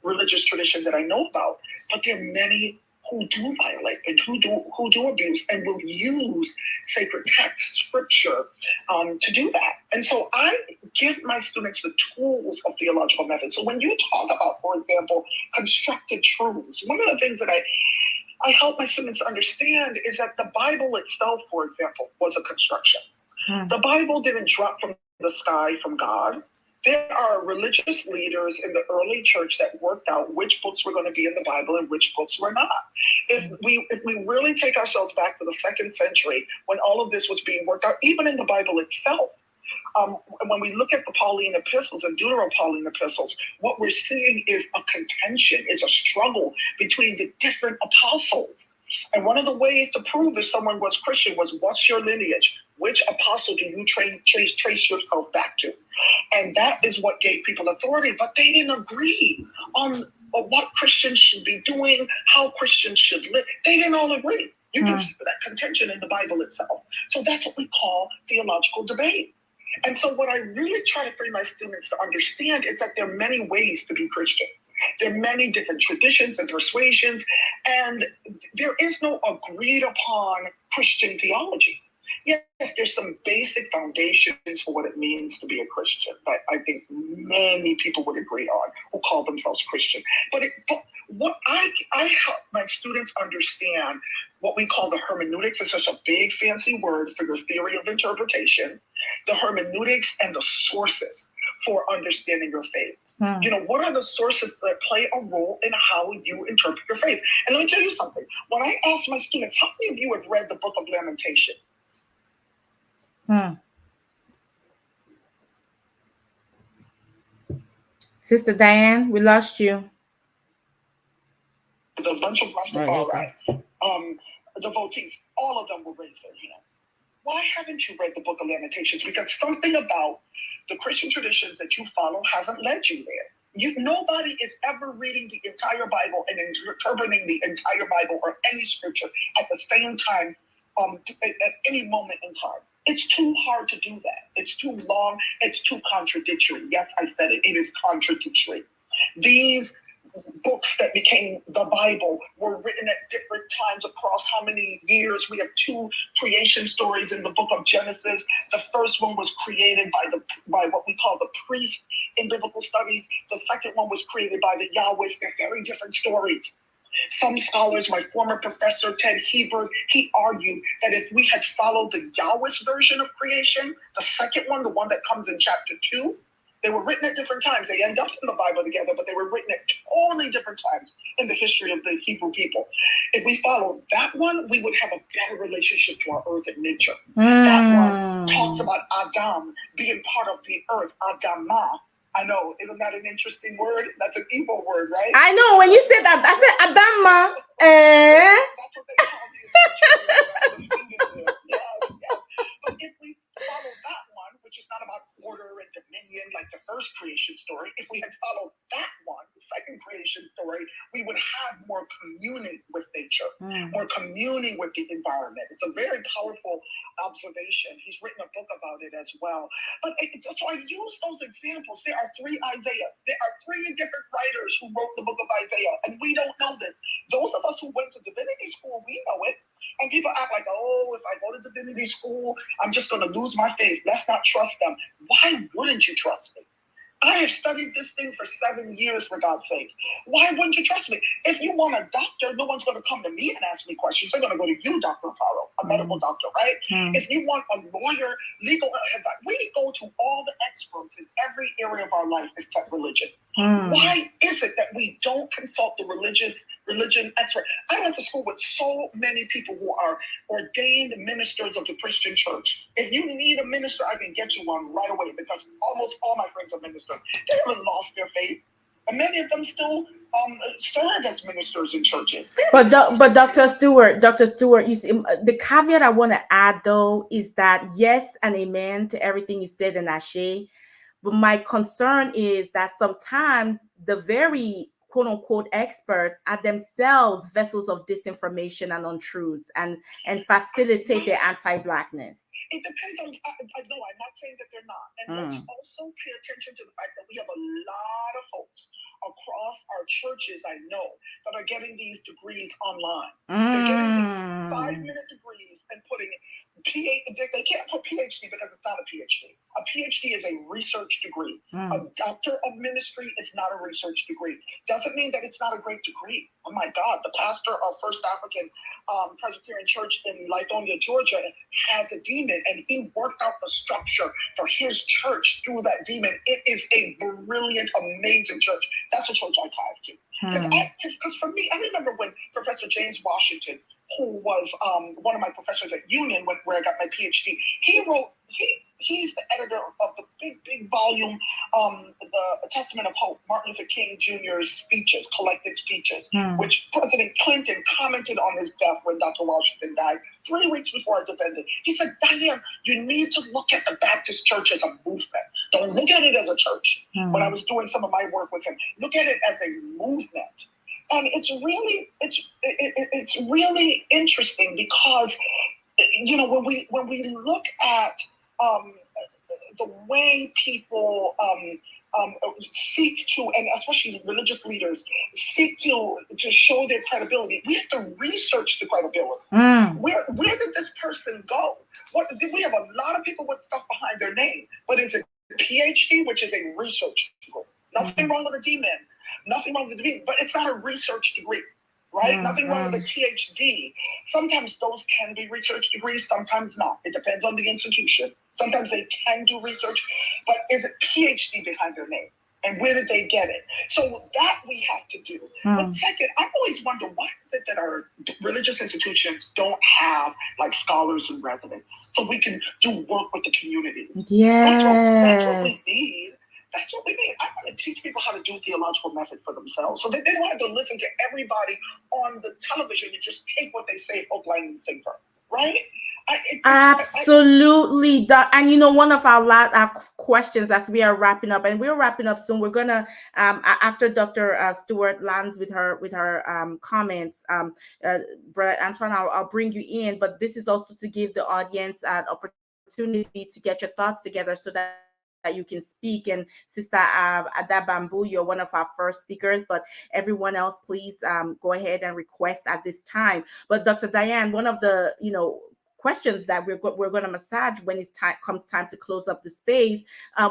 Speaker 2: religious tradition that I know about, but there are many who do violate and who do abuse and will use sacred text, scripture, to do that. And so I give my students the tools of theological method. So when you talk about, for example, constructed truths, one of the things that I help my students understand is that the Bible itself, for example, was a construction. The Bible didn't drop from the sky from God. There are religious leaders in the early church that worked out which books were going to be in the Bible and which books were not. If we really take ourselves back to the 2nd century, when all of this was being worked out, even in the Bible itself, when we look at the Pauline epistles and Deutero-Pauline epistles, what we're seeing is a contention, is a struggle between the different apostles. And one of the ways to prove if someone was Christian was, what's your lineage? Which apostle do you trace yourself back to? And that is what gave people authority. But they didn't agree on what Christians should be doing, how Christians should live. They didn't all agree. You can see that contention in the Bible itself. So that's what we call theological debate. And so what I really try to free my students to understand is that there are many ways to be Christian. There are many different traditions and persuasions, and there is no agreed upon Christian theology. Yes, there's some basic foundations for what it means to be a Christian that I think many people would agree on who call themselves Christian. But what I help my students understand what we call the hermeneutics. Is such a big fancy word for your theory of interpretation. The hermeneutics and the sources for understanding your faith. You know, what are the sources that play a role in how you interpret your faith? And let me tell you something. When I ask my students, how many of you have read the book of Lamentation?
Speaker 1: Sister Diane, we lost you.
Speaker 2: There's a bunch of Rastafari devotees. All of them will raise their hand. Why haven't you read the book of Lamentations? Because something about the Christian traditions that you follow hasn't led you there. Nobody is ever reading the entire Bible and interpreting the entire Bible or any scripture at the same time, at any moment in time. It's too hard to do that. It's too long. It's too contradictory. Yes, I said it. It is contradictory. These books that became the Bible were written at different times across how many years. We have 2 creation stories in the book of Genesis. The first one was created by what we call the priest in biblical studies. The second one was created by the Yahwehs. They're very different stories. Some scholars, my former professor, Ted Hebert, he argued that if we had followed the Yahweh's version of creation, the second one, the one that comes in chapter 2, they were written at different times. They end up in the Bible together, but they were written at totally different times in the history of the Hebrew people. If we follow that one, we would have a better relationship to our earth and nature. That one talks about Adam being part of the earth, Adamah. I know, isn't that an interesting word? That's an evil word, right?
Speaker 1: I know, when you said that, I said Adama.
Speaker 2: That's what they call the students. Yes. But if we follow that one, which is not about order and dominion like the first creation story, if we had followed that one, the second creation story, we would have more communing with nature, more communing with the environment. It's a very powerful observation. He's written a book about it as well. But so I use those examples. There are 3 Isaiahs. There are 3 different writers who wrote the book of Isaiah, and we don't know this. Those of us who went to divinity school, we know it. And people act like, oh, if I go to divinity school, I'm just going to lose my faith. Let's not trust them. Why wouldn't you trust me? I have studied this thing for 7 years, for God's sake. Why wouldn't you trust me? If you want a doctor, no one's going to come to me and ask me questions. They're going to go to you, Dr. Aparo, a medical doctor, right? If you want a lawyer, legal advice, we go to all the experts in every area of our life except religion. Why is it that we don't consult the religion expert? I went to school with so many people who are ordained ministers of the Christian church. If you need a minister, I can get you one right away because almost all my friends are ministers. They haven't lost their faith. And many of them still serve as ministers in churches.
Speaker 1: But Dr. Stewart, you see, the caveat I want to add though is that yes and amen to everything you said in Ashe. But my concern is that sometimes the very quote unquote experts are themselves vessels of disinformation and untruths and facilitate the anti-Blackness.
Speaker 2: It depends on, I know, I'm not saying that they're not. And let's also pay attention to the fact that we have a lot of folks across our churches, I know, that are getting these degrees online. They're getting these 5-minute degrees and putting they can't put PhD because it's not a PhD. A PhD is a research degree. A doctor of ministry is not a research degree. Doesn't mean that it's not a great degree. Oh my God, the pastor of First African Presbyterian Church in Lithonia, Georgia, has a demon, and he worked out the structure for his church through that demon. It is a brilliant, amazing church. That's a church I tithe to. Because for me, I remember when Professor James Washington, who was one of my professors at Union, where I got my PhD, he's the editor of the big volume, the Testament of Hope, Martin Luther King Jr.'s speeches, collected speeches, which President Clinton commented on his death when Dr. Washington died 3 weeks before I defended. He said, Diane, you need to look at the Baptist church as a movement. Don't look at it as a church. When I was doing some of my work with him, look at it as a movement. And it's really interesting because, you know, when we look at the way people seek to, and especially religious leaders, seek to show their credibility, we have to research the credibility. Where did this person go? We have a lot of people with stuff behind their name, but it's a PhD, which is a research degree. Nothing wrong with a DMin. Nothing wrong with the degree, but it's not a research degree, right? Nothing wrong with a PhD. Sometimes those can be research degrees, sometimes not. It depends on the institution. Sometimes they can do research, but is it PhD behind their name? And where did they get it? So that we have to do. But second, I always wonder, why is it that our religious institutions don't have like scholars in residence so we can do work with the communities? That's what we need. That's what we need. I want to teach people how to do theological methods for themselves so that they don't have to listen to everybody on the television and just take what they say, hook, line, and sinker, right?
Speaker 1: Absolutely. And you know, one of our questions as we are wrapping up, and we're wrapping up soon, we're gonna after Dr. Stewart lands with her comments, Brother Antoine, I'll bring you in, but this is also to give the audience an opportunity to get your thoughts together so that you can speak. And Sister Ada Bamboo, you're one of our first speakers, but everyone else, please go ahead and request at this time. But Dr. Diane, one of the questions that we're going to massage when it comes time to close up the space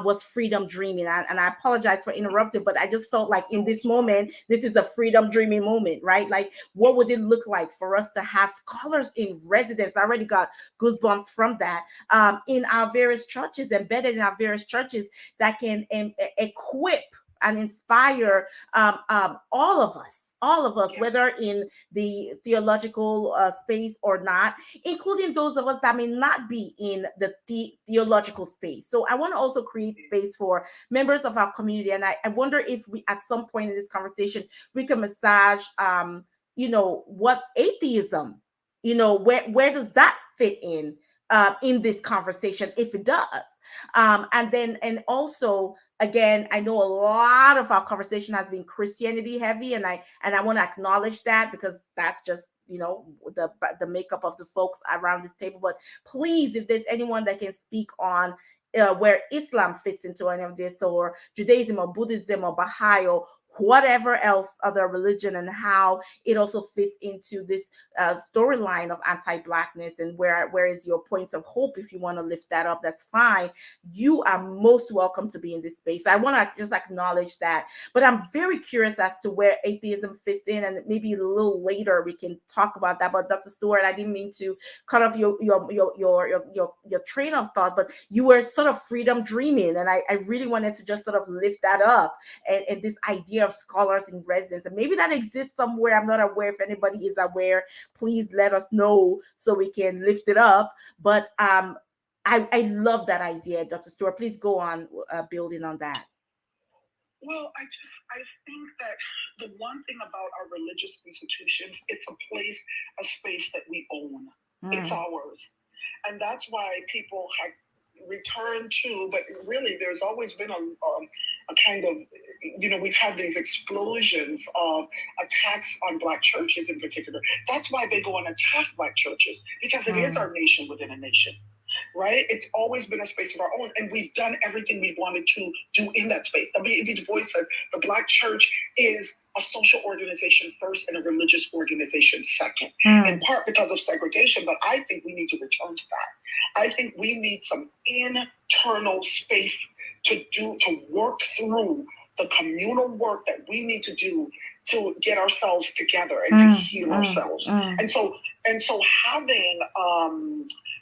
Speaker 1: was freedom dreaming. And I apologize for interrupting, but I just felt like in this moment, this is a freedom dreaming moment, right? Like, what would it look like for us to have scholars in residence? I already got goosebumps from that, in our various churches, embedded in our various churches, that can equip and inspire all of us all of us,
Speaker 2: Yes.
Speaker 1: whether in the theological space or not, including those of us that may not be in the theological space. So I want to also create space for members of our community. And I wonder if we, at some point in this conversation, we can massage, what atheism, where does that fit in this conversation, if it does. And also, again, I know a lot of our conversation has been Christianity heavy, and I want to acknowledge that, because that's just the makeup of the folks around this table. But please, if there's anyone that can speak on where Islam fits into any of this, or Judaism or Buddhism or Baha'i or whatever else other religion, and how it also fits into this storyline of anti-blackness, and where is your points of hope. If you want to lift that up, that's fine. You are most welcome to be in this space. I want to just acknowledge that. But I'm very curious as to where atheism fits in, and maybe a little later we can talk about that. But Dr. Stewart, I didn't mean to cut off your train of thought, but you were sort of freedom dreaming, and I really wanted to just sort of lift that up, and this idea of scholars in residence, and maybe that exists somewhere. I'm not aware. If anybody is aware, please let us know so we can lift it up. But I love that idea, Dr. Stewart. Please go on building on that.
Speaker 2: Well, I think that the one thing about our religious institutions, it's a place, a space that we own. It's ours. And that's why people have returned to, but really there's always been a kind of, we've had these explosions of attacks on Black churches in particular. That's why they go and attack Black churches, because it is our nation within a nation. Right? It's always been a space of our own, and we've done everything we wanted to do in that space. W.E.B. Du Bois said the Black church is a social organization first and a religious organization second, in part because of segregation, but I think we need to return to that. I think we need some internal space to work through the communal work that we need to do to get ourselves together and to heal ourselves. And so having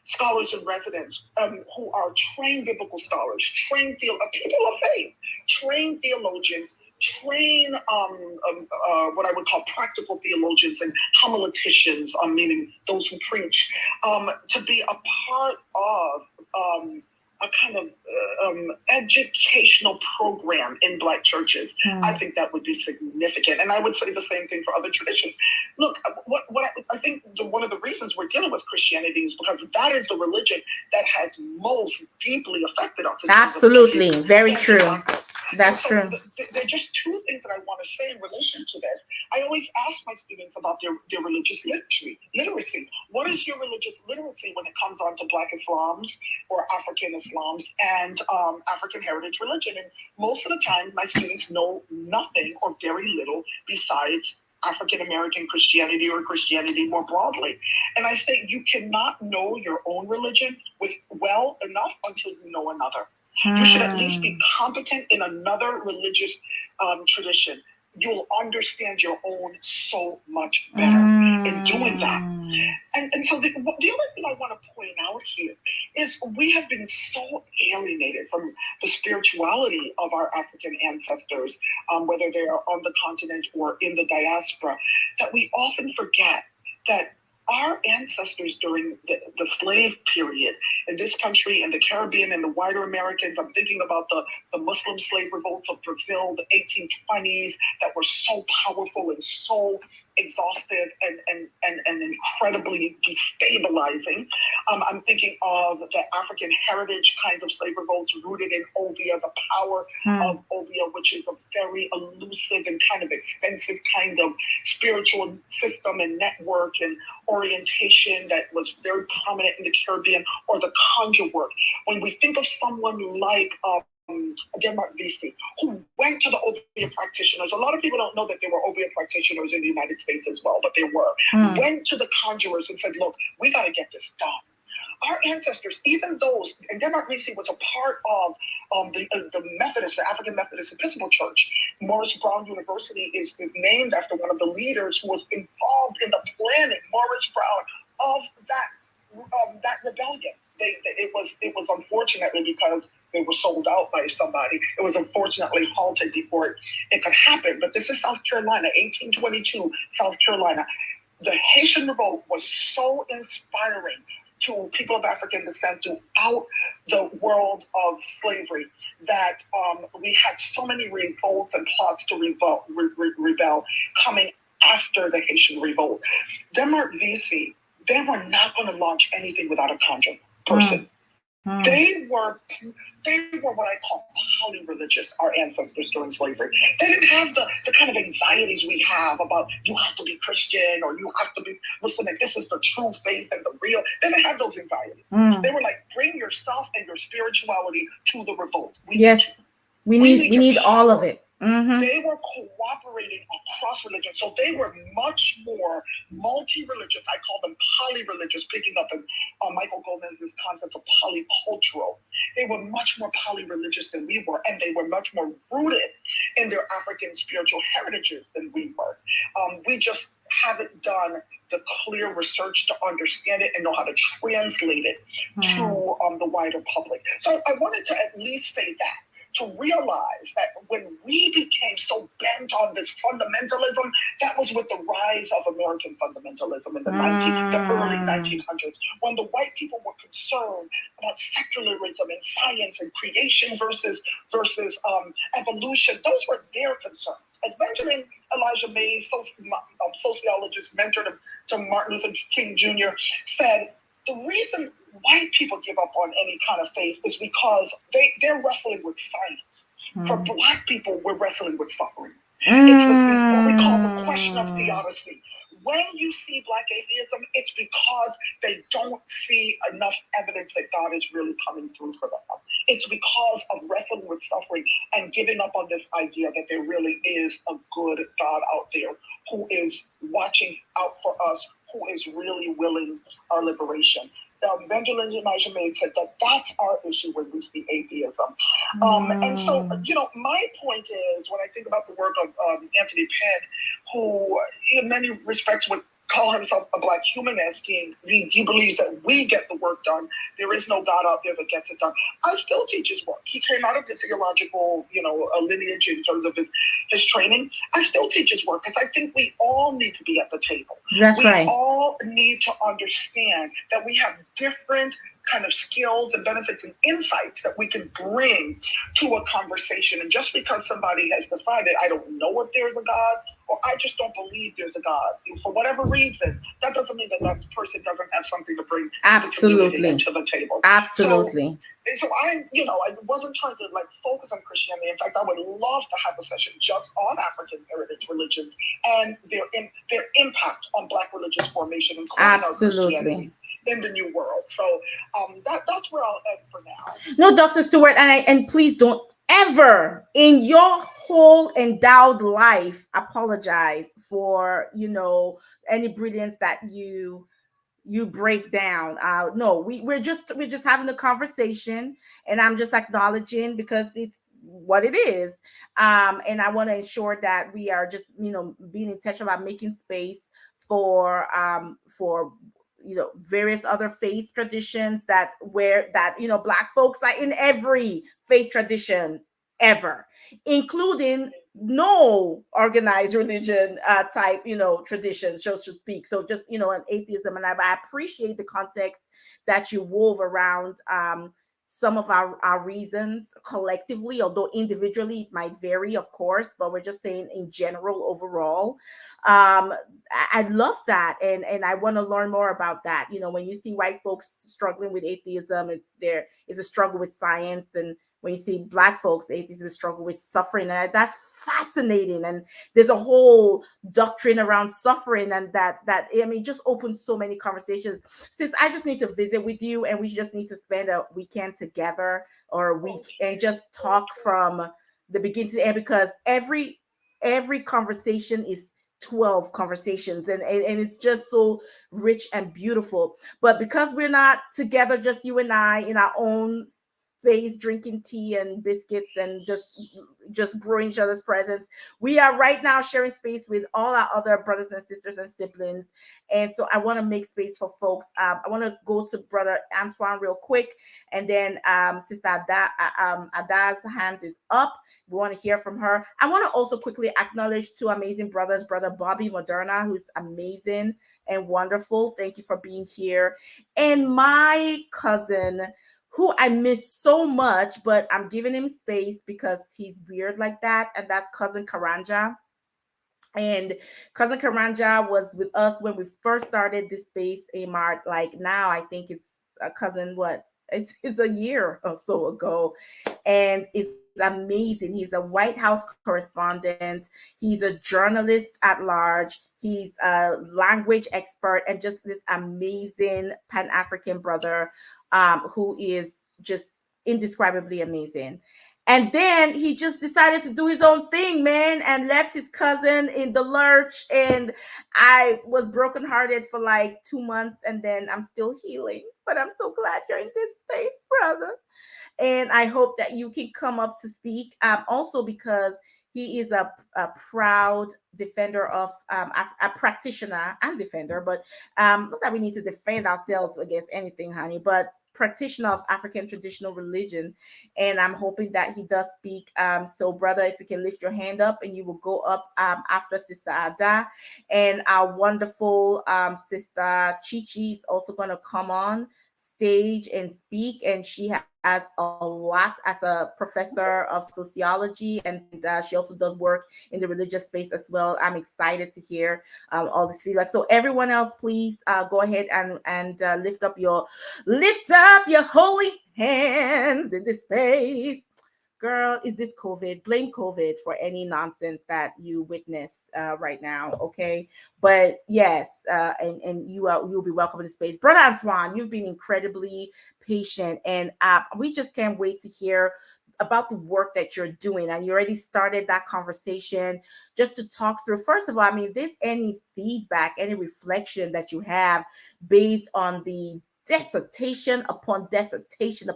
Speaker 2: scholars in residence who are trained biblical scholars, trained people of faith, trained theologians, trained what I would call practical theologians and homileticians, meaning those who preach, to be a part of a kind of educational program in Black churches. I think that would be significant. And I would say the same thing for other traditions. Look, what I think one of the reasons we're dealing with Christianity is because that is the religion that has most deeply affected us.
Speaker 1: Absolutely. Very true. That's true.
Speaker 2: There are just two things that I want to say in relation to this. I always ask my students about their religious literacy. What is your religious literacy when it comes on to Black Islams or African Islams and African heritage religion? And most of the time, my students know nothing or very little besides African American Christianity or Christianity more broadly. And I say you cannot know your own religion well enough until you know another. You should at least be competent in another religious tradition. You'll understand your own so much better in doing that. And so the other thing I want to point out here is we have been so alienated from the spirituality of our African ancestors, whether they are on the continent or in the diaspora, that we often forget that our ancestors during the slave period in this country and the Caribbean and the wider Americans, I'm thinking about the Muslim slave revolts of Brazil, the 1820s, that were so powerful and so exhaustive and incredibly destabilizing. I'm thinking of the African heritage kinds of slave revolts rooted in obeah, the power of obeah, which is a very elusive and kind of expensive kind of spiritual system and network and orientation that was very prominent in the Caribbean, or the conjure work. When we think of someone like Denmark VC, who went to the obeah practitioners. A lot of people don't know that there were obeah practitioners in the United States as well, but there were. Went to the conjurers and said, look, we got to get this done. Our ancestors, even those, and Denmark VC was a part of the Methodist, the African Methodist Episcopal Church. Morris Brown University is named after one of the leaders who was involved in the planning, Morris Brown, of that rebellion. It was unfortunately because they were sold out by somebody. It was unfortunately halted before it could happen. But this is South Carolina, 1822, South Carolina. The Haitian revolt was so inspiring to people of African descent throughout the world of slavery that we had so many revolts and plots to rebel coming after the Haitian revolt. Denmark VC, they were not going to launch anything without a conjuring person. They were what I call poly-religious, our ancestors during slavery. They didn't have the kind of anxieties we have about you have to be Christian or you have to be Muslim and this is the true faith and the real. They didn't have those anxieties. They were like, bring yourself and your spirituality to the revolt.
Speaker 1: We need all of it.
Speaker 2: They were cooperating across religion. So they were much more multi-religious. I call them poly-religious, picking up on Michael Goldman's concept of polycultural. They were much more poly-religious than we were, and they were much more rooted in their African spiritual heritages than we were. We just haven't done the clear research to understand it and know how to translate it to the wider public. So I wanted to at least say that, to realize that when we became so bent on this fundamentalism, that was with the rise of American fundamentalism in the early 1900s, when the white people were concerned about secularism and science and creation versus evolution. Those were their concerns. As Benjamin Elijah Mays, sociologist, mentor to Martin Luther King Jr., said, the reason white people give up on any kind of faith is because they're wrestling with science. For Black people, we're wrestling with suffering. It's what we call the question of theodicy. When you see Black atheism, it's because they don't see enough evidence that God is really coming through for them. It's because of wrestling with suffering and giving up on this idea that there really is a good God out there who is watching out for us, who is really willing our liberation. Benjamin Elijah Mays said that that's our issue when we see atheism. And so, my point is, when I think about the work of Anthony Penn, who in many respects would call himself a Black humanist, he believes that we get the work done. There is no God out there that gets it done. I still teach his work. He came out of the theological, lineage in terms of his training. I still teach his work because I think we all need to be at the table.
Speaker 1: That's right.
Speaker 2: We all need to understand that we have different kind of skills and benefits and insights that we can bring to a conversation. And just because somebody has decided, I don't know if there's a God, or I just don't believe there's a God, for whatever reason, that doesn't mean that person doesn't have something to bring the community to the table.
Speaker 1: Absolutely.
Speaker 2: So I wasn't trying to focus on Christianity. In fact, I would love to have a session just on African heritage religions and their impact on Black religious formation, including our Christianity in the New World. So that's where I'll end for now.
Speaker 1: No, Dr. Stewart, and please don't ever in your whole endowed life apologize for any brilliance that you break down. No, we're just having a conversation, and I'm just acknowledging because it's what it is. And I want to ensure that we are just being intentional about making space for various other faith traditions that Black folks are in every faith tradition ever, including no organized religion type traditions, so to speak. So just an atheism, and I appreciate the context that you wove around some of our reasons collectively, although individually it might vary, of course, but we're just saying in general overall. I love that, and I want to learn more about that. When you see white folks struggling with atheism, it's a struggle with science, and when you see Black folks, atheists struggle with suffering, and that's fascinating. And there's a whole doctrine around suffering, and that just opens so many conversations. Since I just need to visit with you, and we just need to spend a weekend together or a week and just talk from the beginning to the end, because every conversation is 12 conversations, and it's just so rich and beautiful. But because we're not together, just you and I, in our own space, drinking tea and biscuits and just growing each other's presence. We are right now sharing space with all our other brothers and sisters and siblings. And so I want to make space for folks. I want to go to Brother Antoine real quick, and then Sister Ada's hands is up. We want to hear from her. I want to also quickly acknowledge two amazing brothers, Brother Bobby Moderna, who's amazing and wonderful. Thank you for being here. And my cousin, who I miss so much, but I'm giving him space because he's weird like that. And that's Cousin Karanja. And Cousin Karanja was with us when we first started this space, Amart. Like now, I think it's a cousin, what? It's a year or so ago. And it's amazing. He's a White House correspondent, he's a journalist at large, he's a language expert, and just this amazing Pan African brother who is just indescribably amazing. And then he just decided to do his own thing, man, and left his cousin in the lurch. And I was brokenhearted for like 2 months, and then I'm still healing. But I'm so glad you're in this space, brother. And I hope that you can come up to speak. Also, because he is a proud defender of a practitioner and defender, but not that we need to defend ourselves against anything, honey, but practitioner of African traditional religion. And I'm hoping that he does speak. So, brother, if you can lift your hand up, and you will go up after Sister Ada. And our wonderful Sister Chichi is also going to come on stage and speak. And she has a lot as a professor of sociology, and she also does work in the religious space as well. I'm excited to hear all this feedback. So everyone else, please go ahead and lift up your holy hands in this space. Girl, is this COVID? Blame COVID for any nonsense that you witness right now, okay? But yes, and you'll be welcome in the space. Brother Antoine, you've been incredibly patient, and we just can't wait to hear about the work that you're doing. And you already started that conversation just to talk through. First of all, I mean, if there's any feedback, any reflection that you have based on the dissertation upon dissertation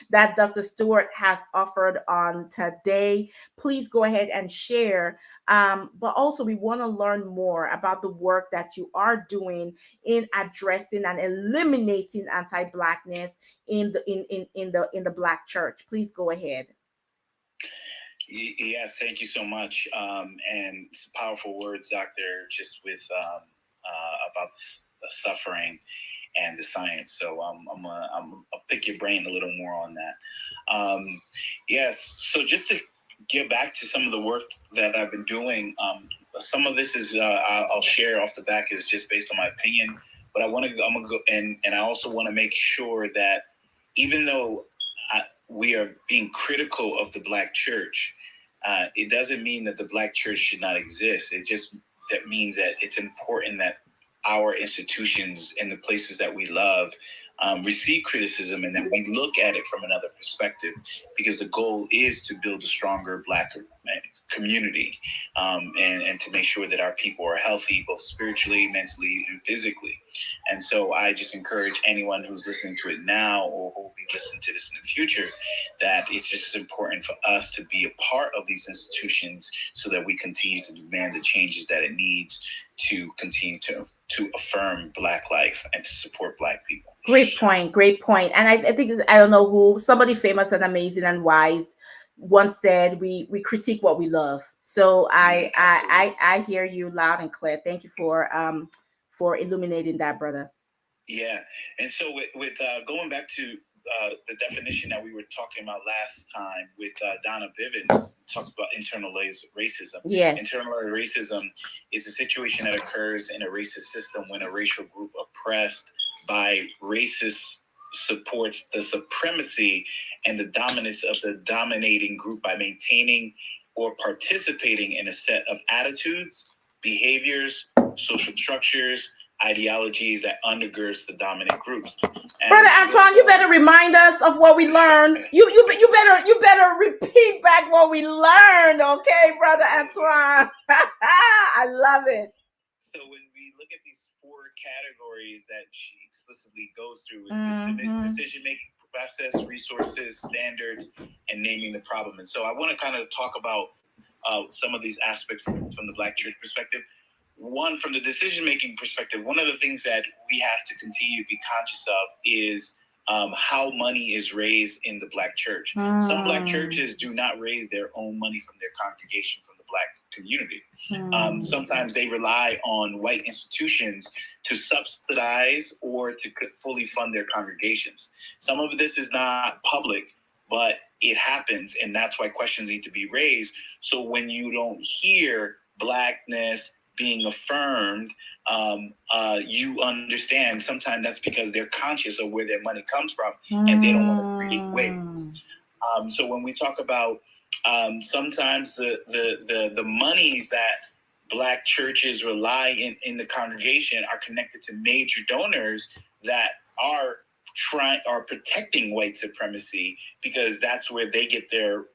Speaker 1: that Dr. Stewart has offered on today, please go ahead and share. But also, we want to learn more about the work that you are doing in addressing and eliminating anti-Blackness in the Black church. Please go ahead.
Speaker 2: Yes, thank you so much. And powerful words, Doctor, just with about the suffering and the science. So I'll pick your brain a little more on that. Yes, so just to get back to some of the work that I've been doing, some of this is I'll share off the back is just based on my opinion, but I'm gonna go and I also want to make sure that even though we are being critical of the Black church, it doesn't mean that the Black church should not exist. That means that it's important that our institutions and the places that we love receive criticism, and that we look at it from another perspective, because the goal is to build a stronger Black community, and to make sure that our people are healthy, both spiritually, mentally, and physically. And so I just encourage anyone who's listening to it now, or who will be listening to this in the future, that it's just important for us to be a part of these institutions so that we continue to demand the changes that it needs to continue to affirm Black life and to support Black people.
Speaker 1: Great point. Great point. And I think I don't know who, somebody famous and amazing and wise once said, we critique what we love. So I hear you loud and clear. Thank you for illuminating that, brother.
Speaker 2: Yeah, and so with going back to the definition that we were talking about last time with Donna Bivens, talks about internalized racism.
Speaker 1: Yes.
Speaker 2: Internalized racism is a situation that occurs in a racist system when a racial group oppressed by racists supports the supremacy and the dominance of the dominating group by maintaining or participating in a set of attitudes, behaviors, social structures, ideologies that undergirds the dominant groups. And
Speaker 1: Brother Antoine, you better remind us of what we learned. You better repeat back what we learned, okay, Brother Antoine? I love it.
Speaker 2: So when we look at these four categories that she explicitly goes through, is decision making process, resources, standards, and naming the problem. And so I want to kind of talk about some of these aspects from the Black church perspective. One, from the decision making perspective, one of the things that we have to continue to be conscious of is how money is raised in the Black church. Some Black churches do not raise their own money from their congregation, from the Black community. Sometimes they rely on white institutions to subsidize or to fully fund their congregations. Some of this is not public, but it happens, and that's why questions need to be raised. So when you don't hear Blackness being affirmed, you understand sometimes that's because they're conscious of where their money comes from, and they don't want to create waves. So when we talk about sometimes the monies that Black churches rely in the congregation are connected to major donors that are protecting white supremacy, because that's where they get their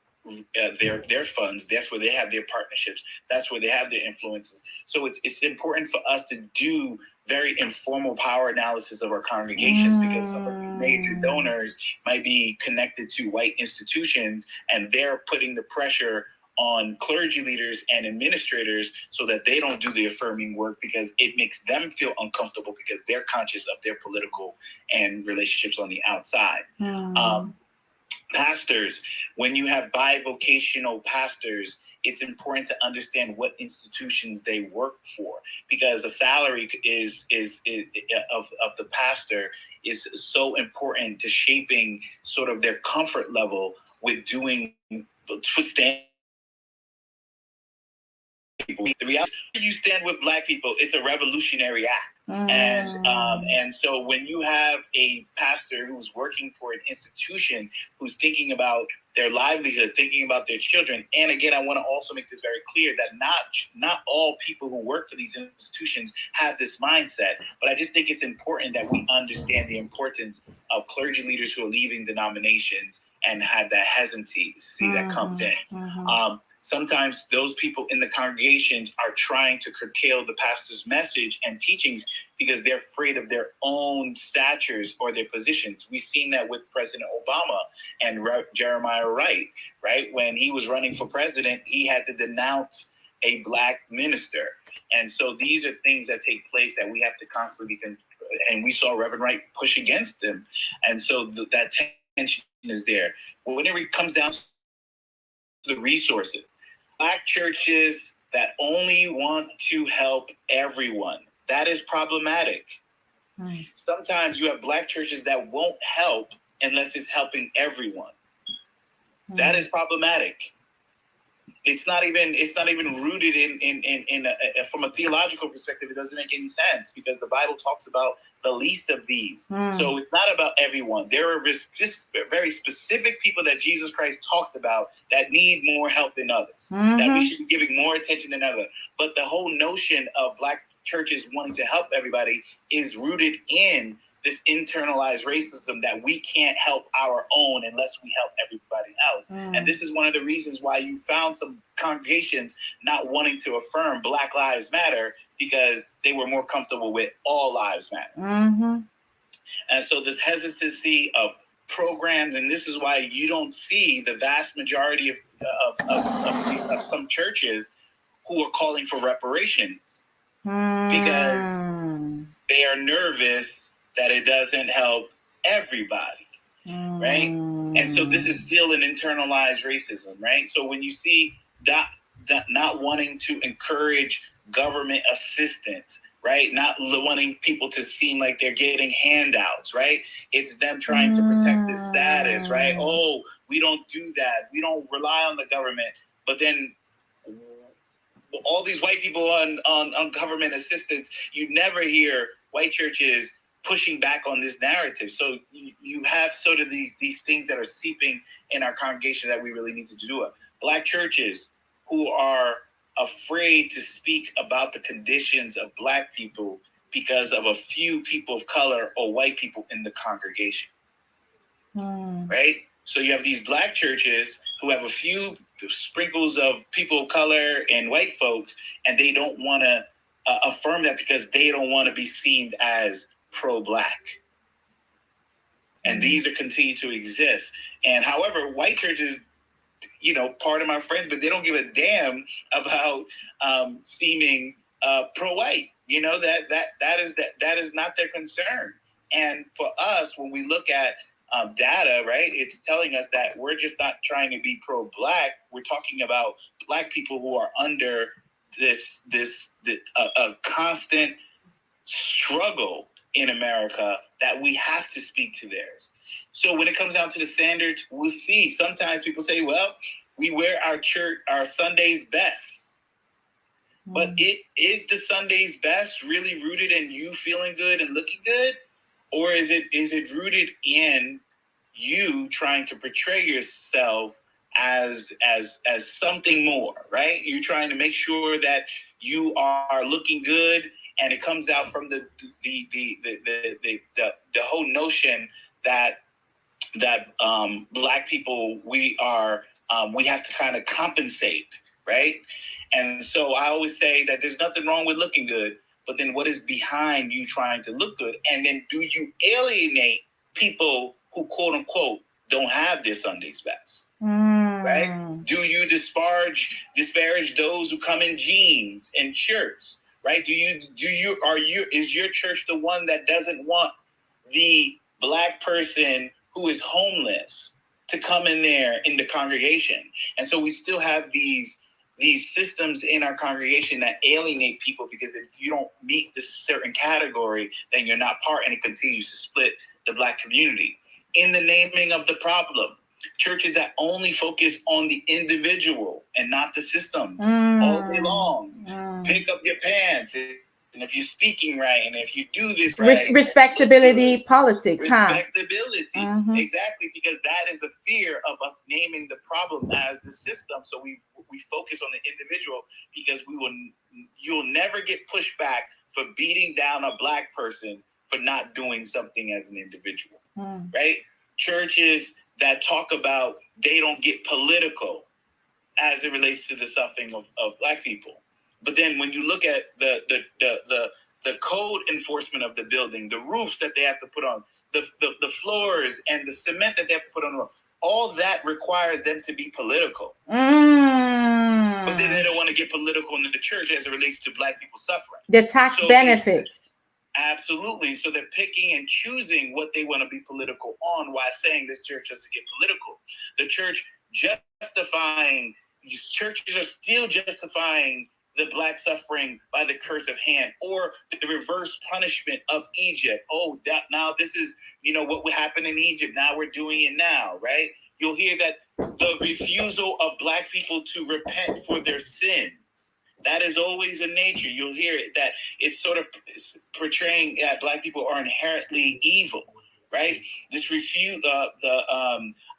Speaker 2: funds. That's where they have their partnerships. That's where they have their influences. So it's important for us to do very informal power analysis of our congregations, because some of the major donors might be connected to white institutions, and they're putting the pressure on clergy leaders and administrators so that they don't do the affirming work, because it makes them feel uncomfortable because they're conscious of their political and relationships on the outside. Pastors, when you have bivocational pastors, it's important to understand what institutions they work for, because a salary of the pastor is so important to shaping sort of their comfort level with doing with standing. The reality, you stand with Black people, it's a revolutionary act. And so when you have a pastor who's working for an institution, who's thinking about their livelihood, thinking about their children, and again, I want to also make this very clear that not all people who work for these institutions have this mindset, but I just think it's important that we understand the importance of clergy leaders who are leaving denominations and have that hesitancy that comes in. Sometimes those people in the congregations are trying to curtail the pastor's message and teachings because they're afraid of their own statures or their positions. We've seen that with President Obama and Jeremiah Wright, right? When he was running for president, he had to denounce a Black minister. And so these are things that take place that we have to constantly be, and we saw Reverend Wright push against them. And so that tension is there. But when it comes down to the resources, Black churches that only want to help everyone, that is problematic. Sometimes you have Black churches that won't help unless it's helping everyone. That is problematic. It's not even rooted in from a theological perspective. It doesn't make any sense, because the Bible talks about the least of these. So it's not about everyone. There are just very specific people that Jesus Christ talked about that need more help than others, that we should be giving more attention than others. But the whole notion of Black churches wanting to help everybody is rooted in this internalized racism that we can't help our own unless we help everybody else. And this is one of the reasons why you found some congregations not wanting to affirm Black Lives Matter, because they were more comfortable with all lives matter. And so this hesitancy of programs, and this is why you don't see the vast majority of some churches who are calling for reparations, because they are nervous that it doesn't help everybody, right? And so this is still an internalized racism, right? So when you see that not wanting to encourage government assistance, right? Not wanting people to seem like they're getting handouts, right? It's them trying to protect the status, right? Oh, we don't do that. We don't rely on the government. But then all these white people on government assistance, you never hear white churches pushing back on this narrative. So you have sort of these things that are seeping in our congregation that we really need to do. Black churches who are afraid to speak about the conditions of Black people because of a few people of color or white people in the congregation, right? So you have these Black churches who have a few sprinkles of people of color and white folks, and they don't want to affirm that because they don't want to be seen as pro-black. And these are continue to exist. And however, white churches, part of my friends, but they don't give a damn about seeming pro-white. That is not their concern. And for us, when we look at data, right, it's telling us that we're just not trying to be pro-black. We're talking about black people who are under this a constant struggle in America that we have to speak to theirs. So when it comes down to the standards, we'll see. Sometimes people say, well, we wear our Sunday's best. But is the Sunday's best really rooted in you feeling good and looking good? Or is it rooted in you trying to portray yourself as something more, right? You're trying to make sure that you are looking good, and it comes out from the whole notion that black people, we have to kind of compensate, right? And so I always say that there's nothing wrong with looking good, but then what is behind you trying to look good? And then do you alienate people who, quote unquote, don't have their Sunday's best? Right? Do you disparage those who come in jeans and shirts? Right? Is your church the one that doesn't want the black person who is homeless to come in there in the congregation? And so we still have these systems in our congregation that alienate people, because if you don't meet this certain category, then you're not part, and it continues to split the black community. In the naming of the problem, churches that only focus on the individual and not the systems all day long. Pick up your pants, and if you're speaking right, and if you do this right,
Speaker 1: respectability politics,
Speaker 2: respectability, exactly, because that is the fear of us naming the problem as the system. So we focus on the individual, because you'll never get pushback for beating down a black person for not doing something as an individual, right? Churches that talk about they don't get political as it relates to the suffering of black people. But then when you look at the code enforcement of the building, the roofs that they have to put on, the floors and the cement that they have to put on the roof, all that requires them to be political. But then they don't want to get political in the church as it relates to black people suffering.
Speaker 1: The tax benefits.
Speaker 2: Absolutely. So they're picking and choosing what they want to be political on, while saying this church doesn't get political. The churches are still justifying the black suffering by the curse of hand, or the reverse punishment of Egypt. Oh, now this is, what would happen in Egypt. Now we're doing it now, right? You'll hear that the refusal of black people to repent for their sins. That is always in nature. You'll hear it, that it's sort of portraying that black people are inherently evil, right? This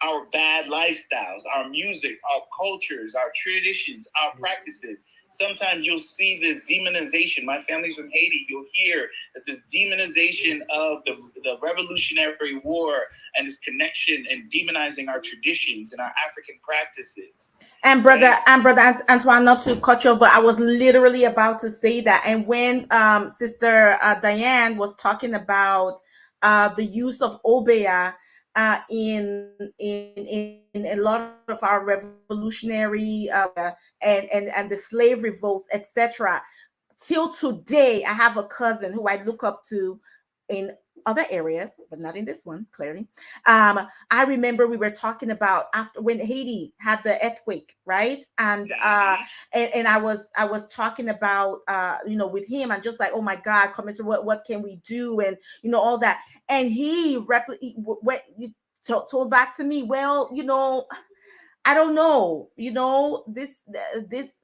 Speaker 2: our bad lifestyles, our music, our cultures, our traditions, our practices. Sometimes you'll see this demonization. My family's from Haiti. You'll hear that this demonization of the Revolutionary War, and this connection and demonizing our traditions and our African practices.
Speaker 1: And brother Antoine, not to cut you, but I was literally about to say that. And when Sister Diane was talking about the use of obeah in a lot of our revolutionary and the slave revolts, etc. Till today, I have a cousin who I look up to in other areas, but not in this one, clearly. I remember we were talking about after when Haiti had the earthquake, right? And I was talking about with him, and just like, oh my God, Commissioner, what can we do, and all that. And he told back to me, well, I don't know, this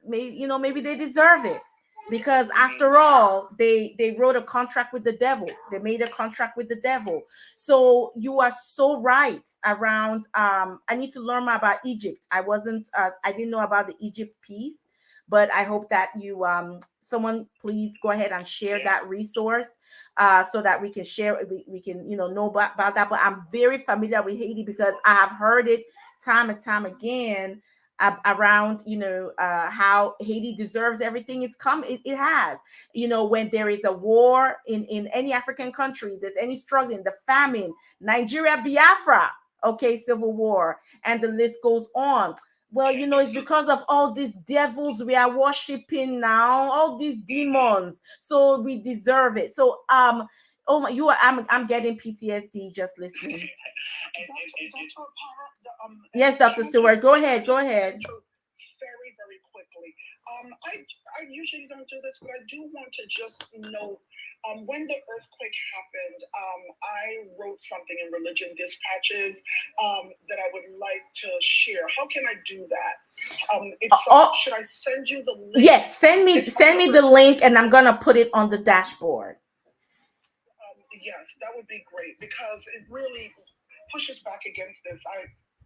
Speaker 1: maybe they deserve it, because after all, they wrote a contract with the devil. They made a contract with the devil. So you are so right around. I need to learn more about Egypt. I didn't know about the Egypt piece, but I hope that you someone please go ahead and share that resource so that we can share, we can know about that. But I'm very familiar with Haiti because I have heard it time and time again. around, how Haiti deserves everything it's come, it has. When there is a war in any African country, there's any struggling, the famine, Nigeria, Biafra, okay, civil war, and the list goes on. Well, it's because of all these devils we are worshiping now, all these demons. So we deserve it. So oh my, I'm getting PTSD just listening. Yes, Dr. Stewart, go ahead, go ahead.
Speaker 2: Very, very quickly. I usually don't do this, but I do want to just note when the earthquake happened, I wrote something in Religion Dispatches that I would like to share. How can I do that? Should I send you the link?
Speaker 1: Yes, send me the link, and I'm gonna put it on the dashboard.
Speaker 2: Yes, that would be great because it really pushes back against this.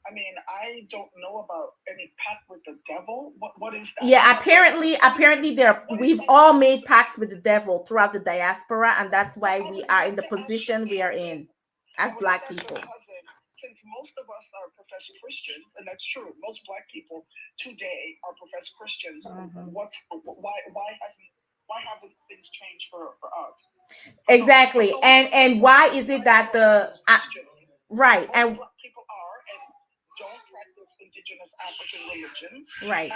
Speaker 2: I mean, I don't know about any pact with the devil. What is that?
Speaker 1: Yeah, apparently we've all made pacts with the devil throughout the diaspora, and that's why we are in the position we are in as Black people.
Speaker 2: Since most of us are professed Christians, and that's true, most Black people today are professed Christians. Mm-hmm. Why haven't things changed for us?
Speaker 1: Exactly. And why is it that right,
Speaker 2: and people are and don't practice indigenous African religions,
Speaker 1: right?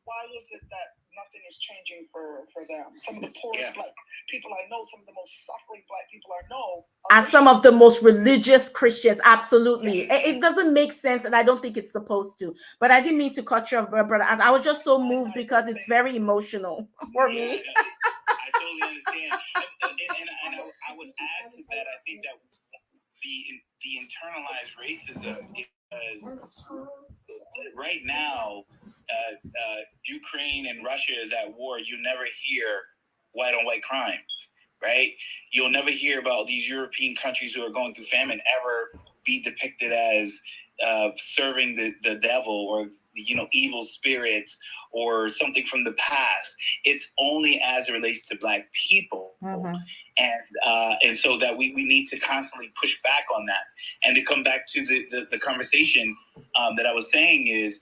Speaker 2: Why is it that nothing is changing for them? Some of the poorest Black people I know, some of the most suffering Black people I know,
Speaker 1: are some of the most religious Christians. Absolutely. It doesn't make sense, and I don't think it's supposed to. But I didn't mean to cut you off, brother. I was just so moved because it's very emotional for me.
Speaker 3: I totally understand. And I would add to that, I think that the internalized racism is right now, Ukraine and Russia is at war. You never hear white on white crime, right? You'll never hear about these European countries who are going through famine ever be depicted as serving the devil or evil spirits or something from the past. It's only as it relates to Black people. Mm-hmm. And so that we need to constantly push back on that. And to come back to the conversation that I was saying is,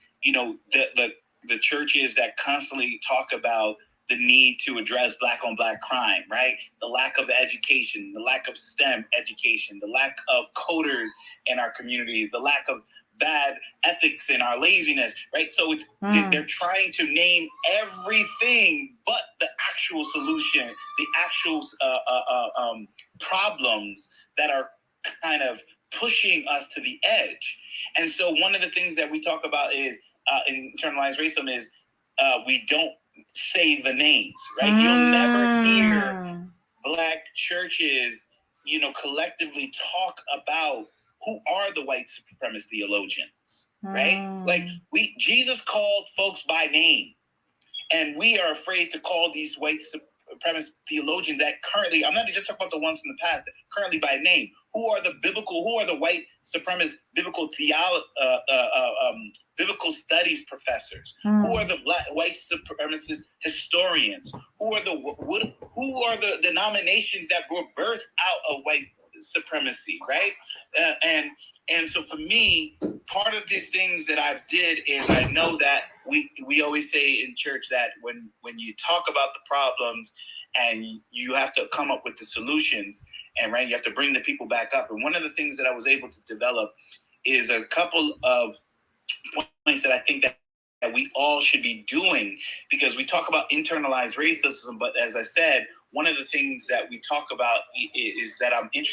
Speaker 3: the churches that constantly talk about the need to address Black on Black crime, right? The lack of education, the lack of STEM education, the lack of coders in our communities, the lack of bad ethics and our laziness, right? So it's they're trying to name everything but the actual solution, the actual problems that are kind of pushing us to the edge. And so one of the things that we talk about is internalized racism is we don't say the names, right? You'll never hear Black churches, collectively talk about who are the white supremacist theologians, right? Like Jesus called folks by name, and we are afraid to call these white supremacist theologians that currently, I'm not just talking about the ones from the past, currently by name. Who are the white supremacist biblical biblical studies professors? Who are the white supremacist historians? Who are the denominations that were birthed out of white supremacy, right? And so for me, part of these things that I did is I know that we always say in church that when you talk about the problems and you have to come up with the solutions, and right, you have to bring the people back up. And one of the things that I was able to develop is a couple of points that I think that we all should be doing, because we talk about internalized racism, but as I said, one of the things that we talk about is that I've been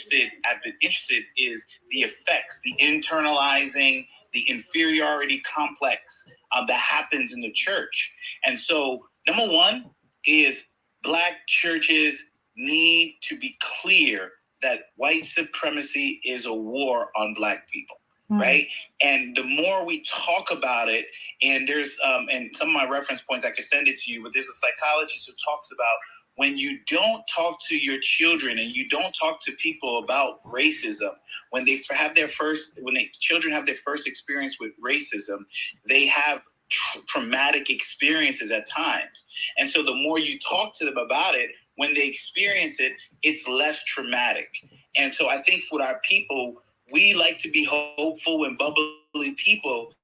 Speaker 3: interested is the effects, the internalizing, the inferiority complex that happens in the church. And so number one is Black churches need to be clear that white supremacy is a war on Black people. Right. And the more we talk about it, and there's and some of my reference points, I could send it to you, but there's a psychologist who talks about when you don't talk to your children and you don't talk to people about racism, when children have their first experience with racism, they have traumatic experiences at times. And so the more you talk to them about it, when they experience it, it's less traumatic. And so I think for our people, we like to be hopeful and bubbly people,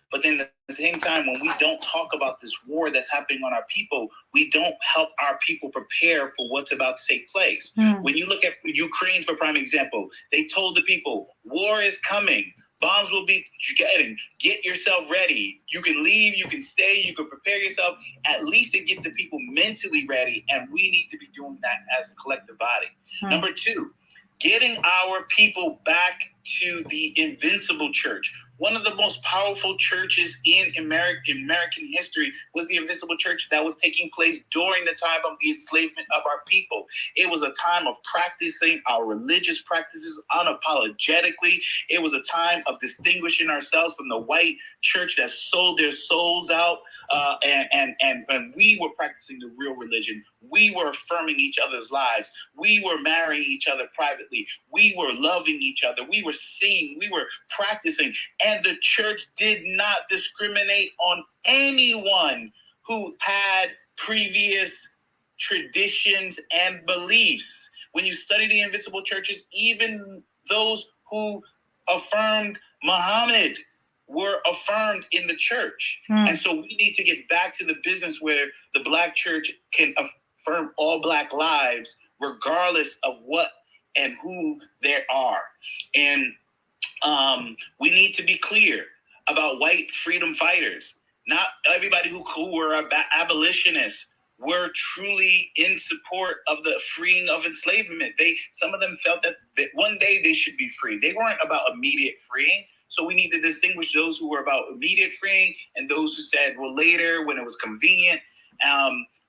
Speaker 3: but But then at the same time, when we don't talk about this war that's happening on our people, we don't help our people prepare for what's about to take place. When you look at Ukraine, for prime example, they told the people, war is coming. Bombs will be getting. Get yourself ready. You can leave, you can stay, you can prepare yourself, at least to get the people mentally ready. And we need to be doing that as a collective body. Number two, getting our people back to the invincible church. One of the most powerful churches in American history was the invincible church that was taking place during the time of the enslavement of our people. It was a time of practicing our religious practices unapologetically. It was a time of distinguishing ourselves from the white church that sold their souls out. And we were practicing the real religion. We were affirming each other's lives. We were marrying each other privately. We were loving each other. We were singing. We were practicing. And the church did not discriminate on anyone who had previous traditions and beliefs. When you study the invincible churches, even those who affirmed Muhammad were affirmed in the church. And so we need to get back to the business where the Black church can affirm all Black lives, regardless of what and who there are. And we need to be clear about white freedom fighters. Not everybody who were abolitionists were truly in support of the freeing of enslavement. Some of them felt that one day they should be free. They weren't about immediate freeing. So we need to distinguish those who were about immediate freeing and those who said, well, later when it was convenient.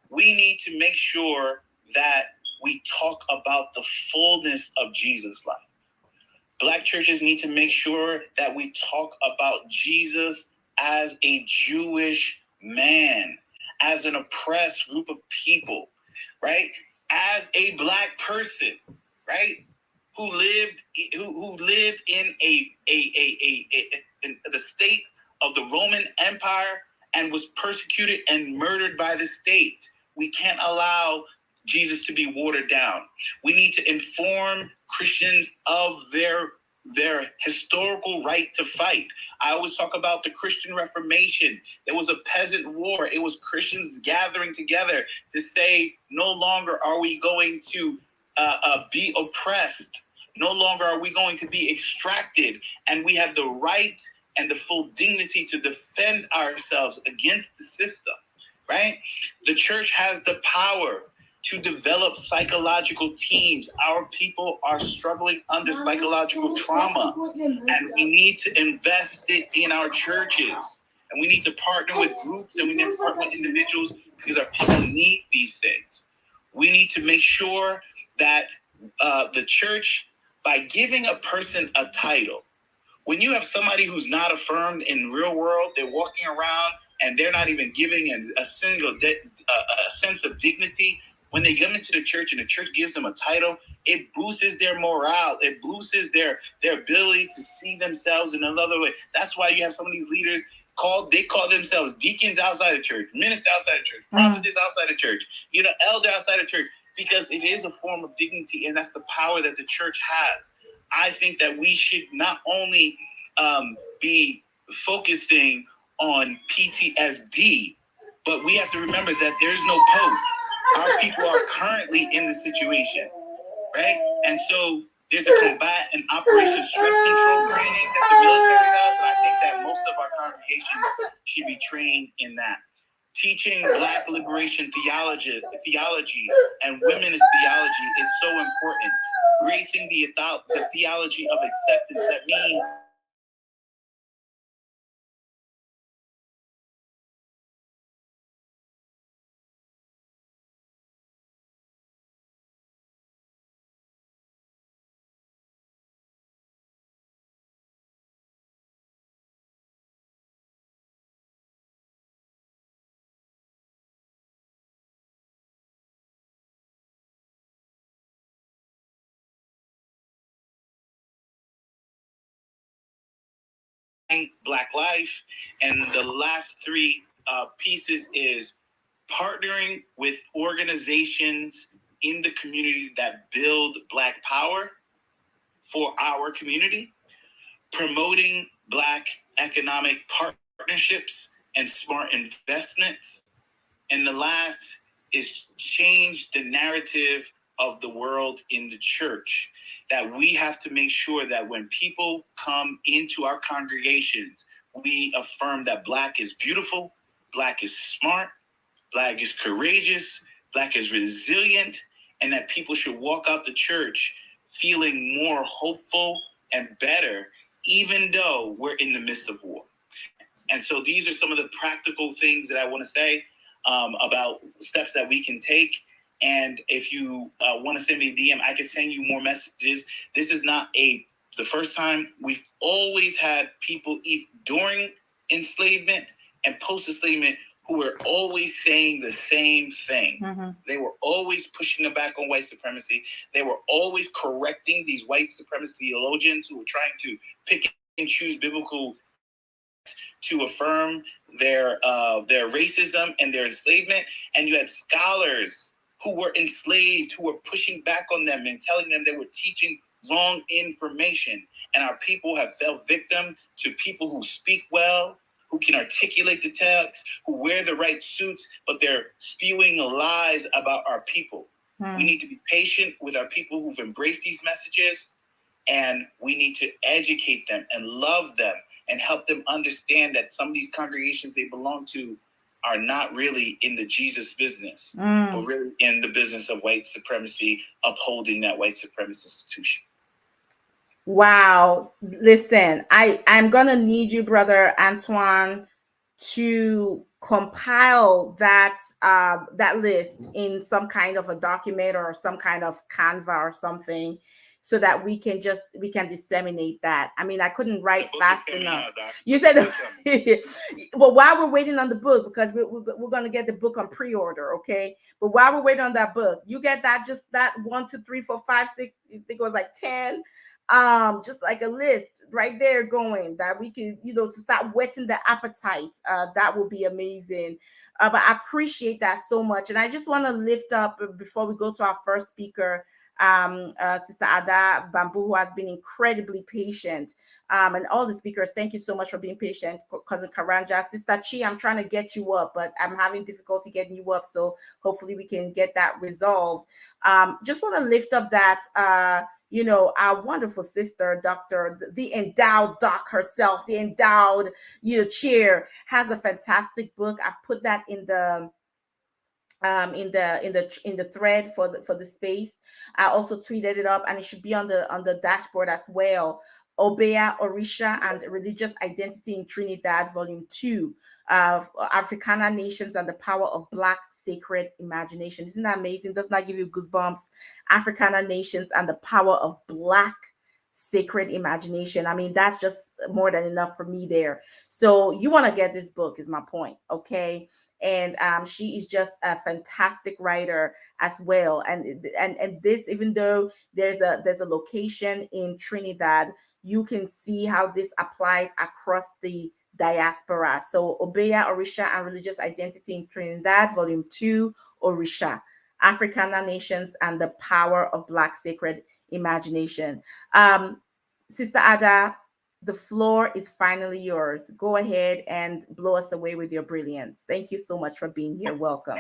Speaker 3: We need to make sure that we talk about the fullness of Jesus' life. Black churches need to make sure that we talk about Jesus as a Jewish man, as an oppressed group of people, right? As a Black person, right? Who lived in in the state of the Roman Empire and was persecuted and murdered by the state. We can't allow Jesus to be watered down. We need to inform Christians of their historical right to fight. I always talk about the Christian Reformation. There was a peasant war. It was Christians gathering together to say, no longer are we going to be oppressed. No longer are we going to be extracted. And we have the right and the full dignity to defend ourselves against the system, right? The church has the power to develop psychological teams. Our people are struggling under psychological trauma, and we need to invest it in our churches. And we need to partner with groups, and we need to partner with individuals, because our people need these things. We need to make sure that the church, by giving a person a title, when you have somebody who's not affirmed in real world, they're walking around and they're not even giving a single a sense of dignity. When they come into the church and the church gives them a title, it boosts their morale. It boosts their ability to see themselves in another way. That's why you have some of these leaders they call themselves deacons outside the church, minister outside the church, prophetess outside the church, elder outside the church, because it is a form of dignity, and that's the power that the church has. I think that we should not only be focusing on PTSD, but we have to remember that there's no post. Our people are currently in the situation, right? And so there's a combat and operation stress control training that the military does, and I think that most of our congregations should be trained in that. Teaching Black liberation theology and women's theology is so important. Gracing the theology of acceptance, that means Black life. And the last three pieces is partnering with organizations in the community that build Black power for our community, promoting Black economic partnerships partnerships and smart investments. And the last is change the narrative of the world in the church. That we have to make sure that when people come into our congregations, we affirm that Black is beautiful, Black is smart, Black is courageous, Black is resilient, and that people should walk out the church feeling more hopeful and better, even though we're in the midst of war. And so these are some of the practical things that I want to say about steps that we can take. And if you want to send me a DM, I can send you more messages. This is not the first time. We've always had people during enslavement and post-enslavement who were always saying the same thing. Mm-hmm. They were always pushing back on white supremacy. They were always correcting these white supremacist theologians who were trying to pick and choose biblical to affirm their racism and their enslavement. And you had scholars who were enslaved, who were pushing back on them and telling them they were teaching wrong information. And our people have fell victim to people who speak well, who can articulate the text, who wear the right suits, but they're spewing lies about our people. We need to be patient with our people who've embraced these messages, and we need to educate them and love them and help them understand that some of these congregations they belong to are not really in the Jesus business, but really in the business of white supremacy, upholding that white supremacist institution.
Speaker 1: Wow. Listen, I'm going to need you, Brother Antoine, to compile that list in some kind of a document or some kind of Canva or something, so that we can disseminate that. I mean, I couldn't write fast enough. You said, well, while we're waiting on the book, because we're going to get the book on pre-order, okay? But while we're waiting on that book, you get that, just that 1, 2, 3, 4, 5, 6, I think it was like 10, just like a list right there going, that we can, to start whetting the appetite. That will be amazing. But I appreciate that so much. And I just want to lift up, before we go to our first speaker, Sister Ada Bamboo, who has been incredibly patient, and all the speakers, thank you so much for being patient. Cousin Karanja, Sister Chi, I'm trying to get you up, but I'm having difficulty getting you up, so hopefully we can get that resolved. Just want to lift up that our wonderful sister, Dr. the endowed doc herself, the endowed chair, has a fantastic book. I've put that in the thread for the space. I also tweeted it up, and it should be on the dashboard as well. Obeah, Orisha, and Religious Identity in Trinidad, Volume 2, Africana Nations and the Power of Black Sacred Imagination. Isn't that amazing? Doesn't that give you goosebumps? Africana Nations and the Power of Black Sacred Imagination. I mean, that's just more than enough for me there. So you want to get this book, is my point, okay? And she is just a fantastic writer as well. And this, even though there's a location in Trinidad, you can see how this applies across the diaspora. So Obeah, Orisha, and Religious Identity in Trinidad, Volume 2, Orisha, Africana Nations and the Power of Black Sacred Imagination. Sister Ada, the floor is finally yours. Go ahead and blow us away with your brilliance. Thank you so much for being here. Welcome.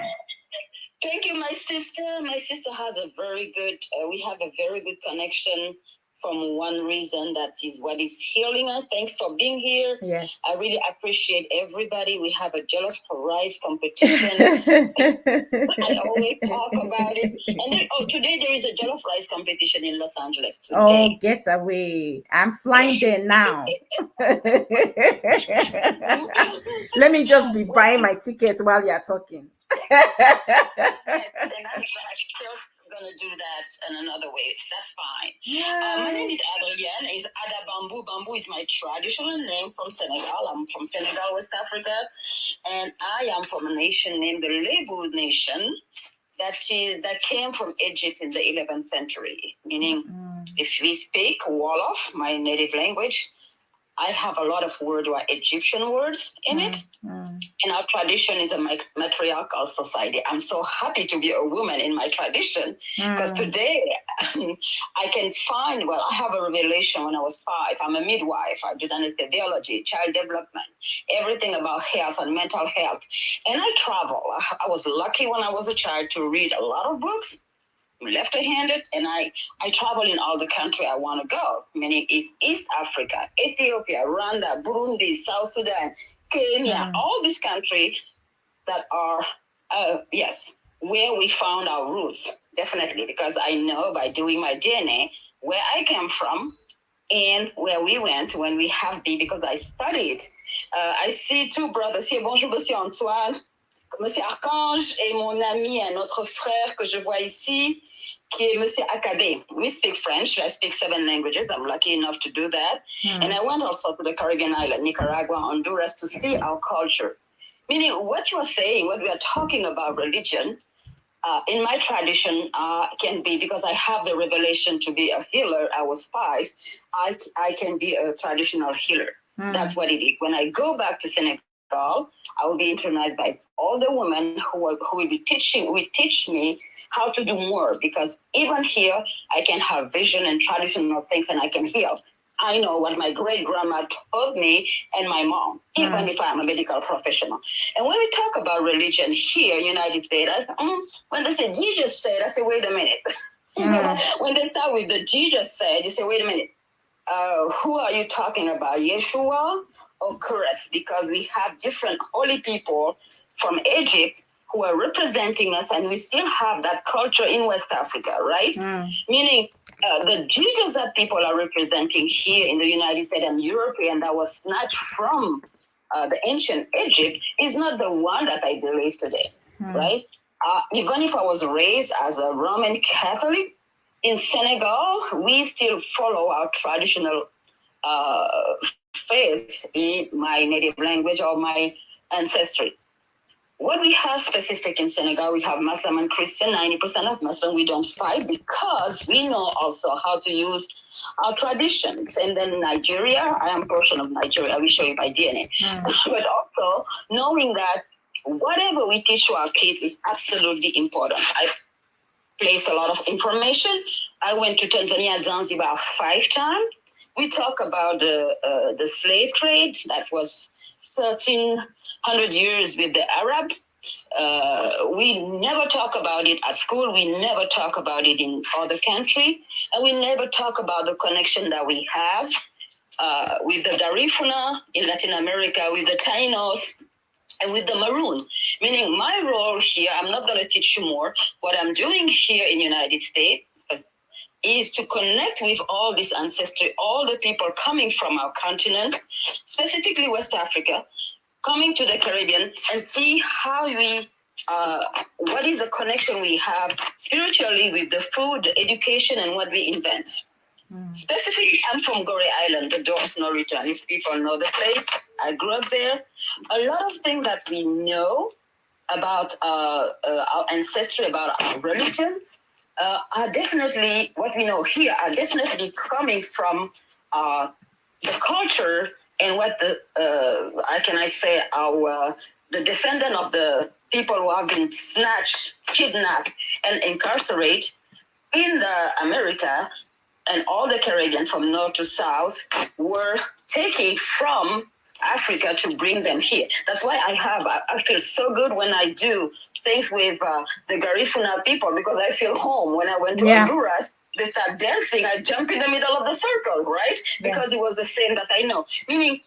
Speaker 2: Thank you, my sister. My sister has we have a very good connection, from one reason, that is what is healing her. Thanks for being here.
Speaker 1: Yes.
Speaker 2: I really appreciate everybody. We have a jollof rice competition. I always talk about it. And then, today there is a jollof rice competition in Los Angeles today.
Speaker 1: Oh, get away. I'm flying there now. Let me just be buying my tickets while you're talking.
Speaker 2: And I'm just gonna do that in another way. That's fine. My name is Adrienne. Is Ada Bamboo. Bamboo is my traditional name from Senegal. I'm from Senegal, West Africa, and I am from a nation named the Lebu Nation. That came from Egypt in the 11th century. Meaning, if we speak Wolof, my native language, I have a lot of words or Egyptian words in it. And our tradition is a matriarchal society. I'm so happy to be a woman in my tradition because today I can find, well, I have a revelation when I was 5. I'm a midwife. I did anesthesiology, child development, everything about health and mental health. And I travel. I was lucky when I was a child to read a lot of books, left-handed, and I travel in all the country I want to go, meaning East Africa, Ethiopia, Rwanda, Burundi, South Sudan, Kenya, all these countries that are, yes, where we found our roots, definitely, because I know by doing my DNA where I came from and where we went when we have been, because I studied. I see 2 brothers here. Bonjour, Monsieur Antoine, Monsieur Archange, et mon ami, un autre frère que je vois ici, qui est Monsieur Akade. We speak French. I speak 7 languages. I'm lucky enough to do that. And I went also to the Caribbean island, Nicaragua, Honduras, to see our culture. Meaning what you are saying, what we are talking about religion, in my tradition can be, because I have the revelation to be a healer. I was 5. I can be a traditional healer. That's what it is. When I go back to Senegal, I will be internalized by all the women who will teach me how to do more, because even here I can have vision and traditional things and I can heal. I know what my great-grandma told me and my mom, even if I'm a medical professional. And when we talk about religion here in the United States, when they say Jesus said, I say, wait a minute. When they start with the Jesus said, you say, wait a minute. Who are you talking about, Yeshua or Christ? Because we have different holy people from Egypt who are representing us, and we still have that culture in West Africa, right? Meaning the Jesus that people are representing here in the United States and European that was snatched from the ancient Egypt is not the one that I believe today, right? Even if I was raised as a Roman Catholic, in Senegal, we still follow our traditional faith in my native language or my ancestry. What we have specific in Senegal, we have Muslim and Christian. 90% of Muslim, we don't fight because we know also how to use our traditions. And then Nigeria, I am a person of Nigeria, I will show you by DNA. But also knowing that whatever we teach to our kids is absolutely important. I place a lot of information. I went to Tanzania, Zanzibar 5 times. We talk about the slave trade that was 1,300 years with the Arab. We never talk about it at school. We never talk about it in other countries. And we never talk about the connection that we have with the Garifuna in Latin America, with the Tainos, and with the Maroon. Meaning my role here, I'm not going to teach you more. What I'm doing here in the United States is to connect with all this ancestry, all the people coming from our continent, specifically West Africa, coming to the Caribbean, and see how we, what is the connection we have spiritually with the food, the education, and what we invent. Specifically, I'm from Goree Island, the door of no return. If people know the place, I grew up there. A lot of things that we know about our ancestry, about our religion, are definitely, what we know here, are definitely coming from the culture and what the descendant of the people who have been snatched, kidnapped, and incarcerated in the America and all the Caribbean from north to south were taken from Africa to bring them here. That's why I feel so good when I do things with the Garifuna people, because I feel home. When I went to Honduras, they start dancing, I jump in the middle of the circle, right? Because it was the same that I know. Meaning,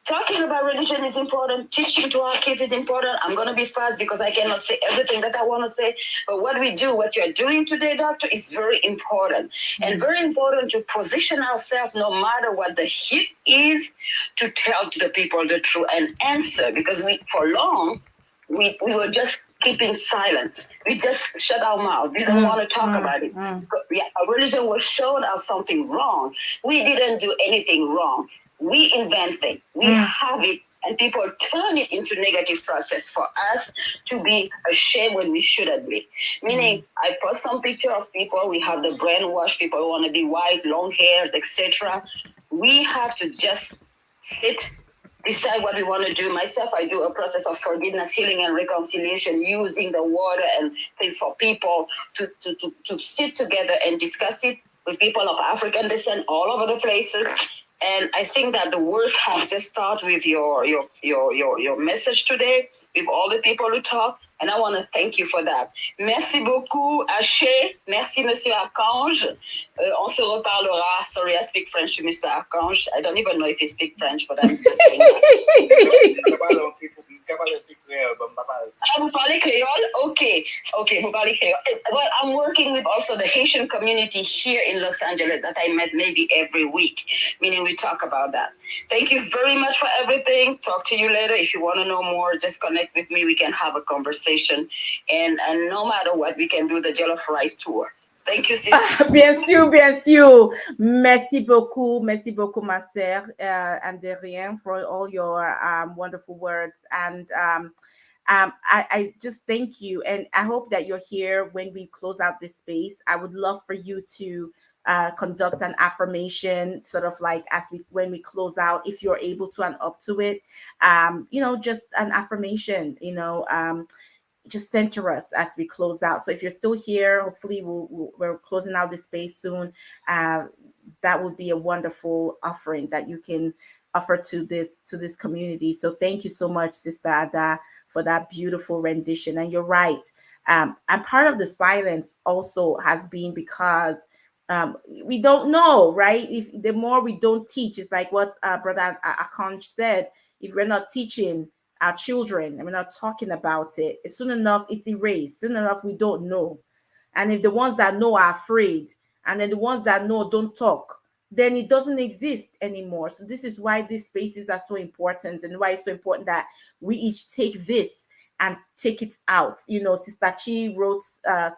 Speaker 2: talking about religion is important. Teaching to our kids is important. I'm going to be fast because I cannot say everything that I want to say. But what we do, what you're doing today, doctor, is very important. And very important to position ourselves, no matter what the heat is, to tell to the people the truth and answer. Because for long, we were just keeping silence. We just shut our mouth. We didn't want to talk about it. Our religion was showing us something wrong. We didn't do anything wrong. We invent it. We have it, and people turn it into negative process for us to be ashamed when we shouldn't be. Meaning, I post some picture of people. We have the brainwashed people who want to be white, long hairs, etc. We have to just sit, decide what we want to do. Myself, I do a process of forgiveness, healing, and reconciliation using the water and things for people to sit together and discuss it with people of African descent all over the places. And I think that the work has just started with your message today, with all the people who talk. And I want to thank you for that. Merci beaucoup, Haché. Merci, Monsieur Archange. On se reparlera. Sorry, I speak French to Mr. Archange. I don't even know if he speaks French, but I'm just saying that. Vous parlez créole? Okay. Okay, vous parlez créole. Well, I'm working with also the Haitian community here in Los Angeles that I met maybe every week, meaning we talk about that. Thank you very much for everything. Talk to you later. If you want to know more, just connect with me. We can have a conversation. And no matter what, we can do the Jollof Rice tour. Thank you, sis.
Speaker 1: Bien sûr, bien sûr. Merci beaucoup, ma sœur, and de rien, for all your wonderful words. And I just thank you. And I hope that you're here when we close out this space. I would love for you to conduct an affirmation, sort of like as we when we close out, if you're able to and up to it. Just an affirmation. Just center us as we close out. So if you're still here, hopefully we're closing out this space soon. That would be a wonderful offering that you can offer to this community. So thank you so much, Sister Ada, for that beautiful rendition. And you're right. And part of the silence also has been because we don't know, right? If the more we don't teach, it's like what Brother Akanj said. If we're not teaching our children and we're not talking about it, soon enough it's erased. Soon enough we don't know. And if the ones that know are afraid, and then the ones that know don't talk, then it doesn't exist anymore. So this is why these spaces are so important, and why it's so important that we each take this and take it out. Sister Chi wrote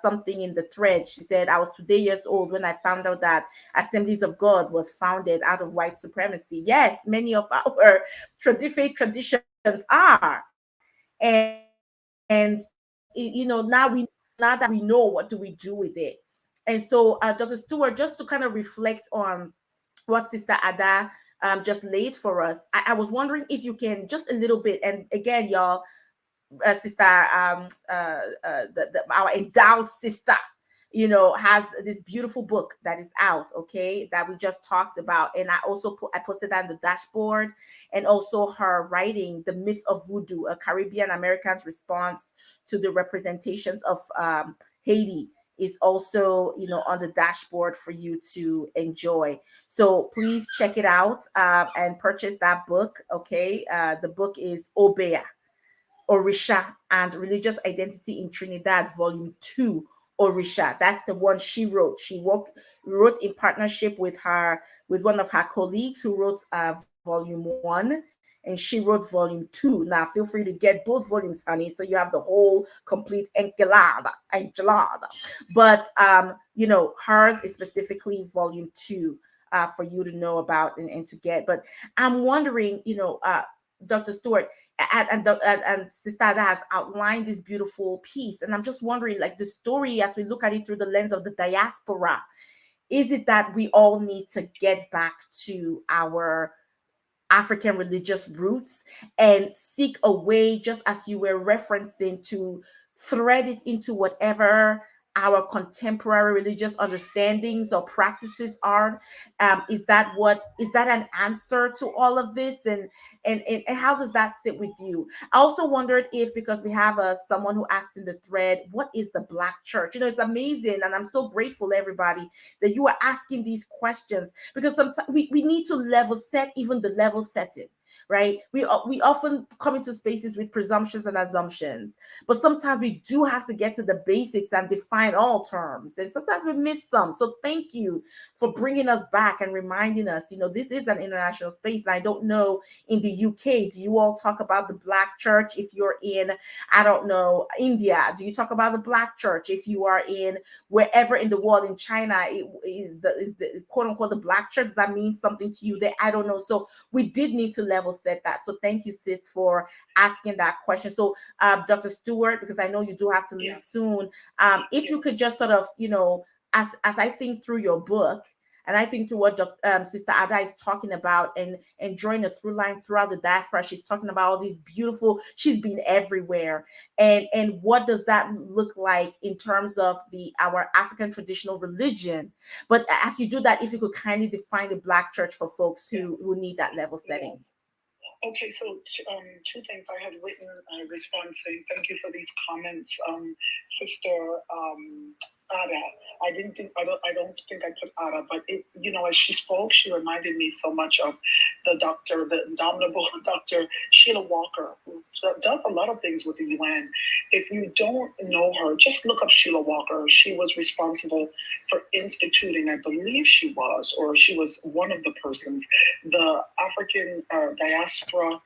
Speaker 1: something in the thread. She said, I was 2 years old when I found out that Assemblies of God was founded out of white supremacy. Yes, many of our faith traditions are. And now that we know, what do we do with it? And so Dr. Stewart, just to kind of reflect on what Sister Ada just laid for us, I was wondering if you can just a little bit, and again, y'all, Sister our endowed sister, has this beautiful book that is out, okay, that we just talked about. And I also I posted that on the dashboard. And also her writing, The Myth of Voodoo, a Caribbean American's response to the representations of Haiti, is also on the dashboard for you to enjoy. So please check it out and purchase that book, okay. The book is Obea, Orisha and Religious Identity in Trinidad, Volume 2, Orisha. That's the one she wrote. She wrote in partnership with one of her colleagues who wrote Volume 1, and she wrote Volume 2. Now, feel free to get both volumes, honey, so you have the whole complete enchilada. But hers is specifically Volume 2 for you to know about and to get. But I'm wondering, Dr. Stewart and Sister Ada has outlined this beautiful piece, and I'm just wondering, like, the story as we look at it through the lens of the diaspora, is it that we all need to get back to our African religious roots and seek a way, just as you were referencing, to thread it into whatever our contemporary religious understandings or practices are? Is that an answer to all of this? And how does that sit with you? I also wondered if, because we have someone who asked in the thread, what is the Black church? It's amazing, and I'm so grateful, everybody, that you are asking these questions, because sometimes we need to level set, even the level setting, right? We often come into spaces with presumptions and assumptions, but sometimes we do have to get to the basics and define all terms, and sometimes we miss some. So thank you for bringing us back and reminding us, this is an international space. And I don't know, in the UK, do you all talk about the Black church? If you're in, I don't know, India, do you talk about the Black church? If you are in wherever in the world, in China, is the quote unquote the Black church, does that mean something to you there? I don't know. So we did need to level set that. So thank you, sis, for asking that question. So Dr. Stewart, because I know you do have to leave soon, if you could just sort of, as I think through your book, And I think to what Sister Ada is talking about and drawing a through line throughout the diaspora, she's talking about all these beautiful, she's been everywhere. And what does that look like in terms of our African traditional religion? But as you do that, if you could kindly define the Black church for folks who need that level setting.
Speaker 2: Yes. Okay, so two things I have written a response saying thank you for these comments, Sister Ada. I don't think I put Ada, but it, as she spoke, she reminded me so much of the indomitable Dr. Sheila Walker, who does a lot of things with the UN. If you don't know her, just look up Sheila Walker. She was responsible for instituting, I believe she was one of the persons, the African diaspora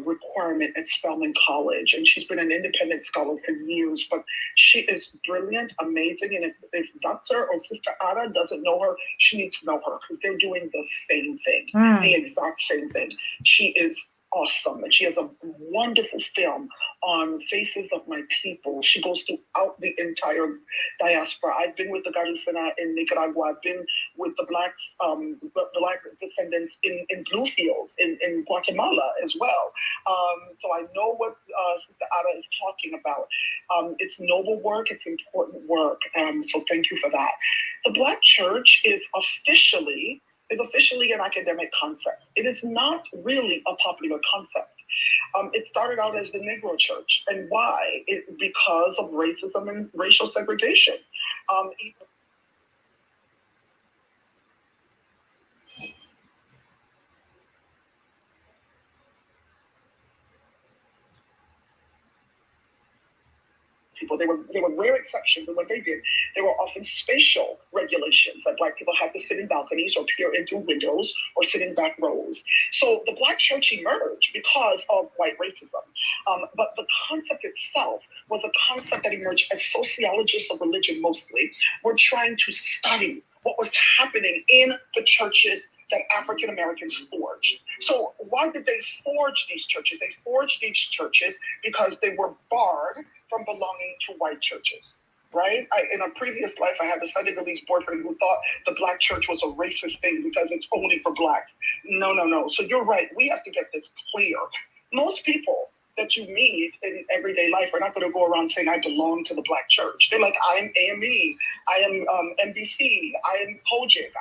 Speaker 2: requirement at Spelman College, and she's been an independent scholar for years, but she is brilliant, amazing, and if Dr. or Sister Ada doesn't know her, she needs to know her, because they're doing the same thing, the exact same thing. She is awesome, and she has a wonderful film on Faces of My People. She goes throughout the entire diaspora. I've been with the Garifuna in Nicaragua. I've been with the blacks, Black descendants in Bluefields in Guatemala as well. So I know what Sister Ada is talking about. It's noble work. It's important work. So thank you for that. The Black church is officially an academic concept. It is not really a popular concept. It started out as the Negro church. And why? Because of racism and racial segregation. People, they were rare exceptions, and what they did, they were often spatial regulations, that Black people had to sit in balconies or peer in through windows or sit in back rows. So the Black church emerged because of white racism. But the concept itself was a concept that emerged as sociologists of religion mostly were trying to study what was happening in the churches that African Americans forged. So why did they forge these churches? They forged these churches because they were barred from belonging to white churches, right? In a previous life, I had a Senegalese boyfriend who thought the Black church was a racist thing because it's only for Blacks. No. So you're right. We have to get this clear. Most people that you meet in everyday life are not going to go around saying, I belong to the Black church. They're like, I am AME, I am NBC, I am Kojic.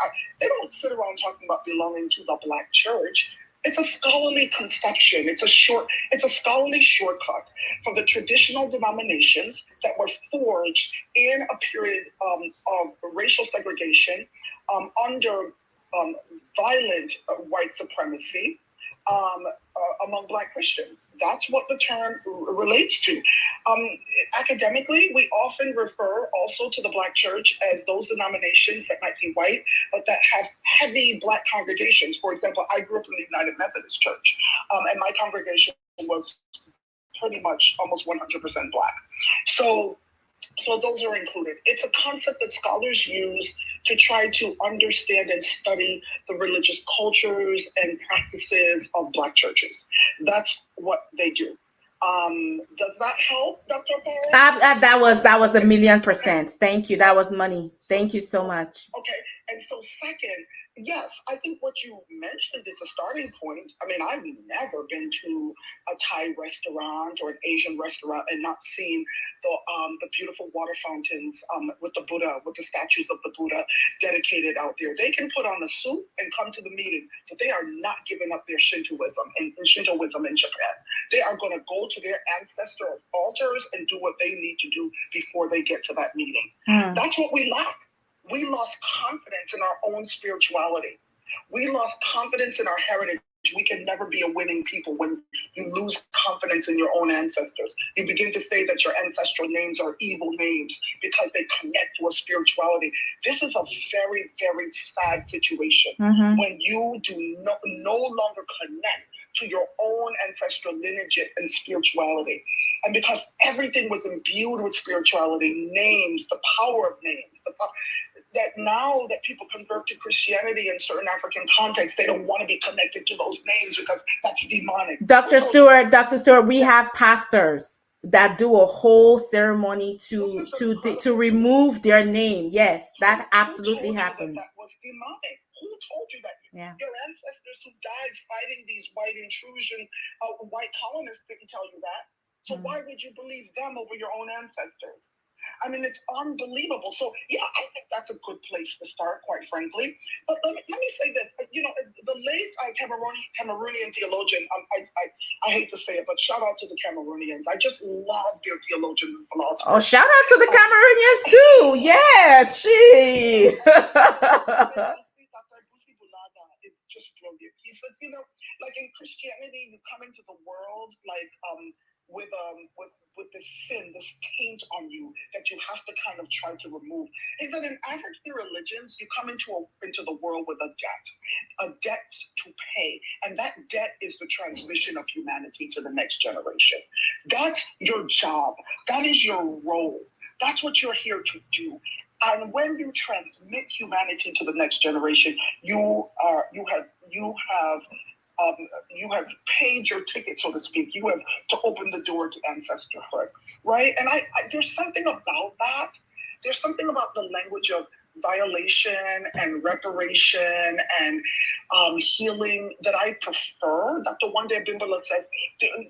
Speaker 2: They don't sit around talking about belonging to the Black church. It's a scholarly conception. It's a scholarly shortcut from the traditional denominations that were forged in a period of racial segregation under violent white supremacy among Black Christians. That's what the term relates to. Academically, we often refer also to the Black church as those denominations that might be white, but that have heavy Black congregations. For example, I grew up in the United Methodist Church, and my congregation was pretty much almost 100% Black. So those are included. It's a concept that scholars use to try to understand and study the religious cultures and practices of Black churches. That's what they do. Does that help, Dr. Farrell?
Speaker 1: That was 1,000,000%. Thank you. That was money. Thank you so much.
Speaker 2: Okay. And so second, yes, I think what you mentioned is a starting point. I mean, I've never been to a Thai restaurant or an Asian restaurant and not seen the beautiful water fountains with the Buddha, with the statues of the Buddha dedicated out there. They can put on a suit and come to the meeting, but they are not giving up their Shintoism in Japan. They are going to go to their ancestral altars and do what they need to do before they get to that meeting. That's what we lack. We lost confidence in our own spirituality. We lost confidence in our heritage. We can never be a winning people when you lose confidence in your own ancestors. You begin to say that your ancestral names are evil names because they connect to a spirituality. This is a very, very sad situation when you do no longer connect to your own ancestral lineage and spirituality. And because everything was imbued with spirituality, names, the power of names, that now that people convert to Christianity in certain African contexts, they don't want to be connected to those names because that's demonic.
Speaker 1: Dr. Stewart, we have pastors that do a whole ceremony to remove their name. Yes, that absolutely happened.
Speaker 2: That was was demonic. Who told you that?
Speaker 1: Yeah.
Speaker 2: Your ancestors who died fighting these white intrusion, white colonists didn't tell you that. So why would you believe them over your own ancestors? I mean, it's unbelievable. So, yeah, I think that's a good place to start, quite frankly. But let me say this. You know, the late Cameroonian theologian, I hate to say it, but shout out to the Cameroonians. I just love their theologians and philosophers.
Speaker 1: Oh, shout out to the Cameroonians too. Yes, she.
Speaker 2: Is just brilliant. He says, you know, like in Christianity, you come into the world like with this sin, this taint on you that you have to kind of try to remove. He said in African religions, you come into the world with a debt to pay, and that debt is the transmission of humanity to the next generation. That's your job. That is your role. That's what you're here to do. And when you transmit humanity to the next generation, you have paid your ticket, so to speak. You have to open the door to ancestorhood, right? And I there's something about that. There's something about the language of violation and reparation and healing that I prefer. Dr. Wande Bimbala says,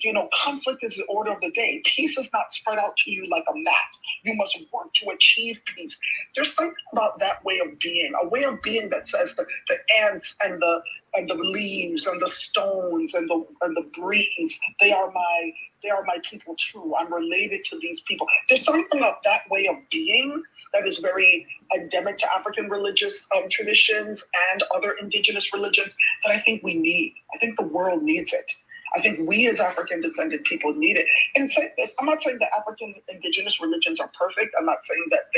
Speaker 2: you know, conflict is the order of the day. Peace is not spread out to you like a mat. You must work to achieve peace. There's something about that way of being, a way of being that says the ants and the leaves and the stones and the breeze, they are my people too. I'm related to these people. There's something about that way of being that is very endemic to African religious traditions and other indigenous religions that I think we need. I think the world needs it. I think we as African descended people need it. And say this, I'm not saying that African indigenous religions are perfect. I'm not saying that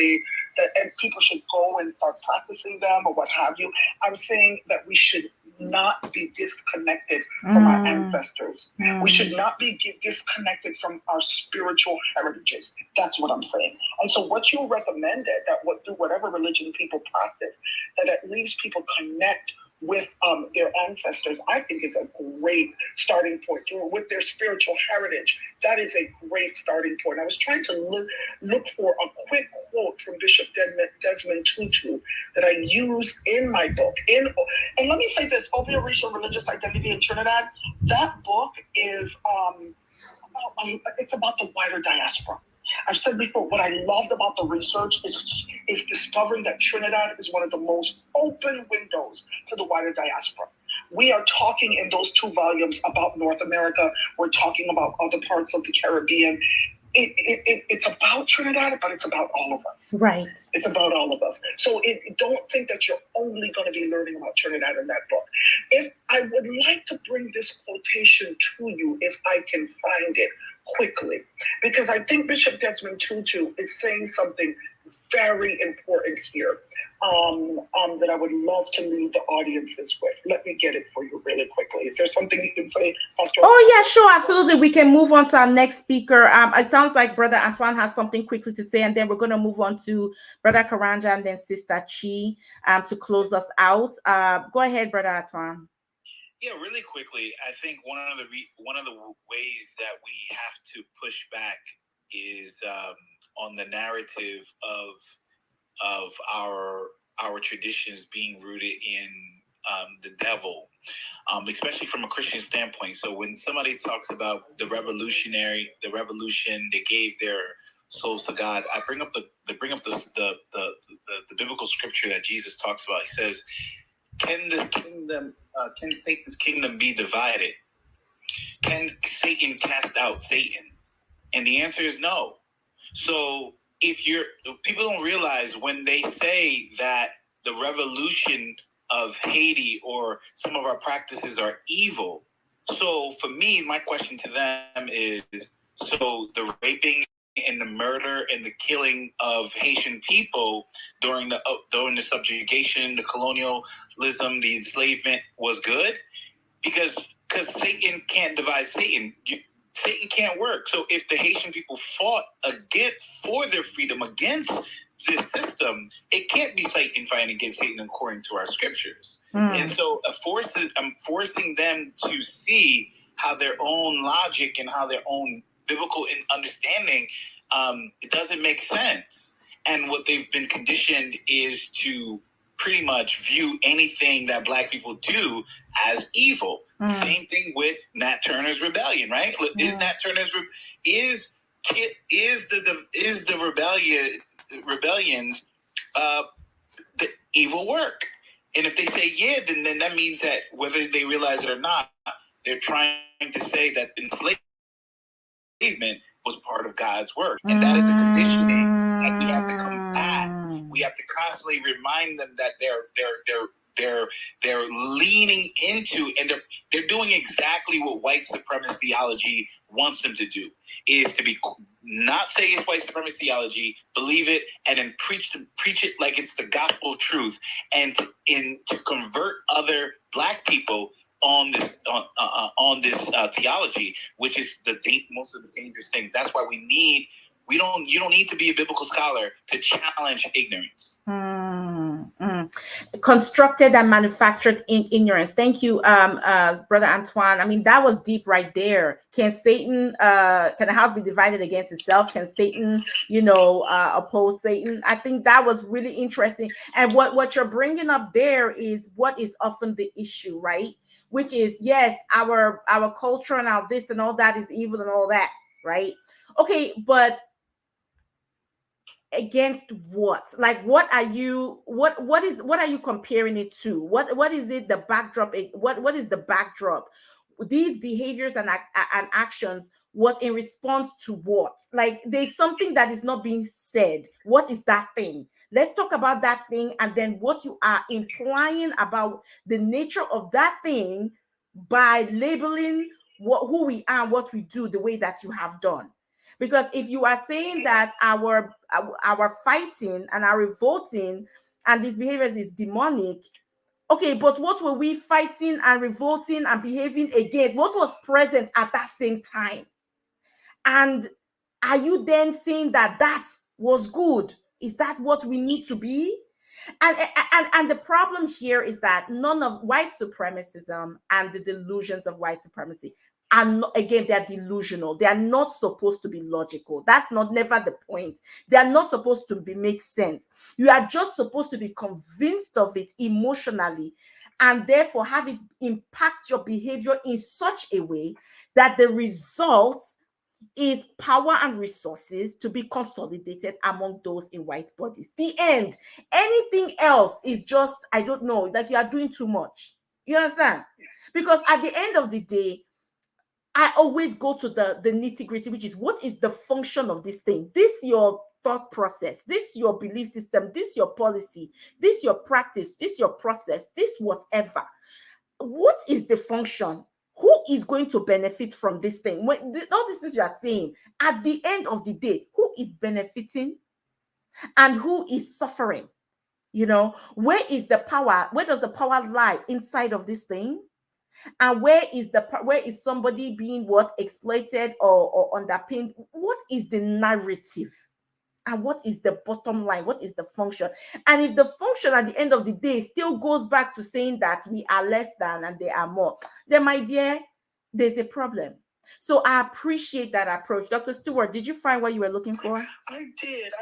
Speaker 2: people should go and start practicing them or what have you. I'm saying that we should not be disconnected from our ancestors. We should not be disconnected from our spiritual heritages. That's what I'm saying. And so what you recommended, that through whatever religion people practice, that at least people connect with their ancestors, I think is a great starting point. With their spiritual heritage, that is a great starting point. I was trying to look for a quick quote from Bishop Desmond Tutu that I used in my book. And let me say this, Opioid Racial Religious Identity in Trinidad, that book is it's about the wider diaspora. I've said before, what I loved about the research is discovering that Trinidad is one of the most open windows to the wider diaspora. We are talking in those 2 volumes about North America. We're talking about other parts of the Caribbean. It's about Trinidad, but it's about all of us.
Speaker 1: Right.
Speaker 2: It's about all of us. So don't think that you're only going to be learning about Trinidad in that book. If I would like to bring this quotation to you, if I can find it quickly, because I think Bishop Desmond Tutu is saying something very important here that I would love to leave the audiences with. Let me get it for you really quickly. Is there something you can say, Pastor?
Speaker 1: Oh, yeah, sure. Absolutely. We can move on to our next speaker. It sounds like Brother Antoine has something quickly to say, and then we're going to move on to Brother Karanja and then Sister Chi to close us out. Go ahead, Brother Antoine.
Speaker 3: Yeah, really quickly, I think one of the ways that we have to push back is on the narrative of our traditions being rooted in the devil, especially from a Christian standpoint. So when somebody talks about the revolution, they gave their souls to God. I bring up the biblical scripture that Jesus talks about. He says, can Satan's kingdom be divided? Can Satan cast out Satan? And the answer is no. So people don't realize when they say that the revolution of Haiti or some of our practices are evil. So for me, my question to them is, so the raping and the murder and the killing of Haitian people during the subjugation, the colonialism, the enslavement was good? Because Satan can't divide Satan. Satan can't work. So if the Haitian people fought for their freedom against this system, it can't be Satan fighting against Satan according to our scriptures. And so I'm forcing them to see how their own logic and how their own biblical understanding, it doesn't make sense. And what they've been conditioned is to pretty much view anything that Black people do as evil. Same thing with Nat Turner's rebellion, right? Is Nat Turner's is the rebellions the evil work? And if they say yeah, then that means that whether they realize it or not, they're trying to say that enslavement was part of God's work, and that is the conditioning that we have to combat. We have to constantly remind them that they're leaning into, and they're doing exactly what white supremacist theology wants them to do, is to be not say it's white supremacist theology, believe it, and then preach it like it's the gospel of truth, and to convert other Black people on this theology, which is most of the dangerous thing. That's why you don't need to be a biblical scholar to challenge ignorance.
Speaker 1: Constructed and manufactured ignorance. Thank you, Brother Antoine. I mean, that was deep right there. Can a house be divided against itself? Can Satan, oppose Satan? I think that was really interesting. And what you're bringing up there is what is often the issue, right? Which is, yes, our culture and our this and all that is evil and all that, right? Okay, but against what? Like, what are you comparing it to? What is it, the backdrop? What is the backdrop? These behaviors and actions was in response to what? Like, there's something that is not being said. What is that thing? Let's talk about that thing, and then what you are implying about the nature of that thing by labeling who we are, what we do, the way that you have done. Because if you are saying that our fighting and our revolting and these behaviors is demonic, okay, but what were we fighting and revolting and behaving against? What was present at that same time? And are you then saying that was good? Is that what we need to be? And the problem here is that none of white supremacism and the delusions of white supremacy are not, again, they're delusional. They are not supposed to be logical. That's never the point. They are not supposed to make sense. You are just supposed to be convinced of it emotionally, and therefore have it impact your behavior in such a way that the result is power and resources to be consolidated among those in white bodies. The end. Anything else is just, I don't know, like you are doing too much. You understand? Because at the end of the day, I always go to the nitty-gritty, which is, what is the function of this thing? This your thought process, this your belief system, this your policy, this your practice, this your process, this whatever. What is the function? Who is going to benefit from this thing? All these things you are saying, at the end of the day, who is benefiting and who is suffering? Where is the power? Where does the power lie inside of this thing? And where is somebody being exploited or underpinned? What is the narrative? And what is the bottom line? What is the function? And if the function at the end of the day still goes back to saying that we are less than and they are more, then, my dear, there's a problem. So I appreciate that approach. Dr. Stewart, did you find what you were looking for?
Speaker 2: I did.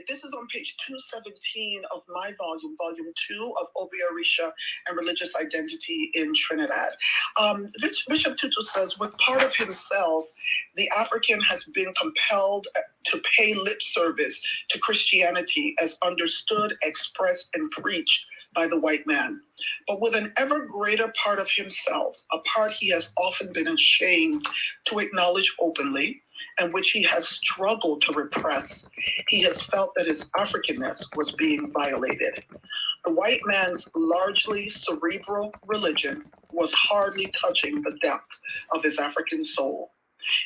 Speaker 2: This is on page 217 of my volume 2 of Obia Orisha and Religious Identity in Trinidad. Bishop Tutu says, with part of himself, the African has been compelled to pay lip service to Christianity as understood, expressed, and preached by the white man. But with an ever greater part of himself, a part he has often been ashamed to acknowledge openly, and which he has struggled to repress, he has felt that his Africanness was being violated. The white man's largely cerebral religion was hardly touching the depth of his African soul.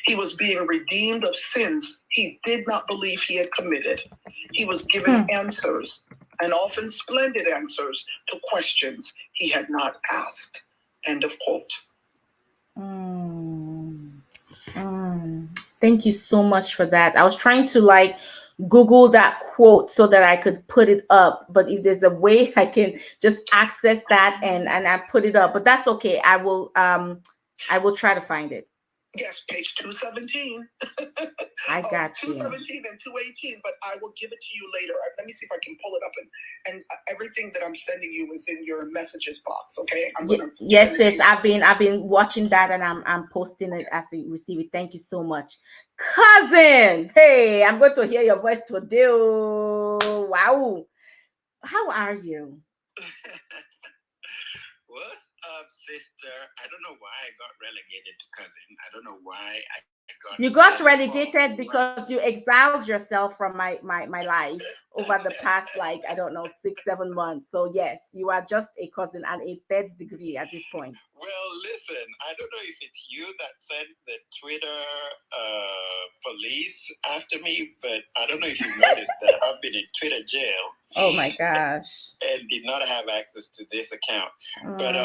Speaker 2: He was being redeemed of sins he did not believe he had committed. He was given answers, and often splendid answers, to questions he had not asked. End of quote.
Speaker 1: Thank you so much for that. I was trying to Google that quote so that I could put it up, but if there's a way I can just access that and I put it up, but that's okay. I will try to find it.
Speaker 2: Yes, page 217.
Speaker 1: I got you.
Speaker 2: 217 and 218, but I will give it to you later. Let me see if I can pull it up, and everything that I'm sending you is in your messages box. Okay.
Speaker 1: Yes, sis. I've been watching that, and I'm posting it as we receive it. Thank you so much, cousin. Hey, I'm going to hear your voice today. Wow. How are you?
Speaker 3: What's up, sister? I don't know why I got relegated to cousin. I don't know why I got.
Speaker 1: You got relegated because you exiled yourself from my life over the past, like, I don't know, 6-7 months. So yes, you are just a cousin and a third degree at this point.
Speaker 3: Well, listen, I don't know if it's you that sent the Twitter police after me, but I don't know if you noticed that I've been in Twitter jail.
Speaker 1: Oh my gosh.
Speaker 3: And did not have access to this account. But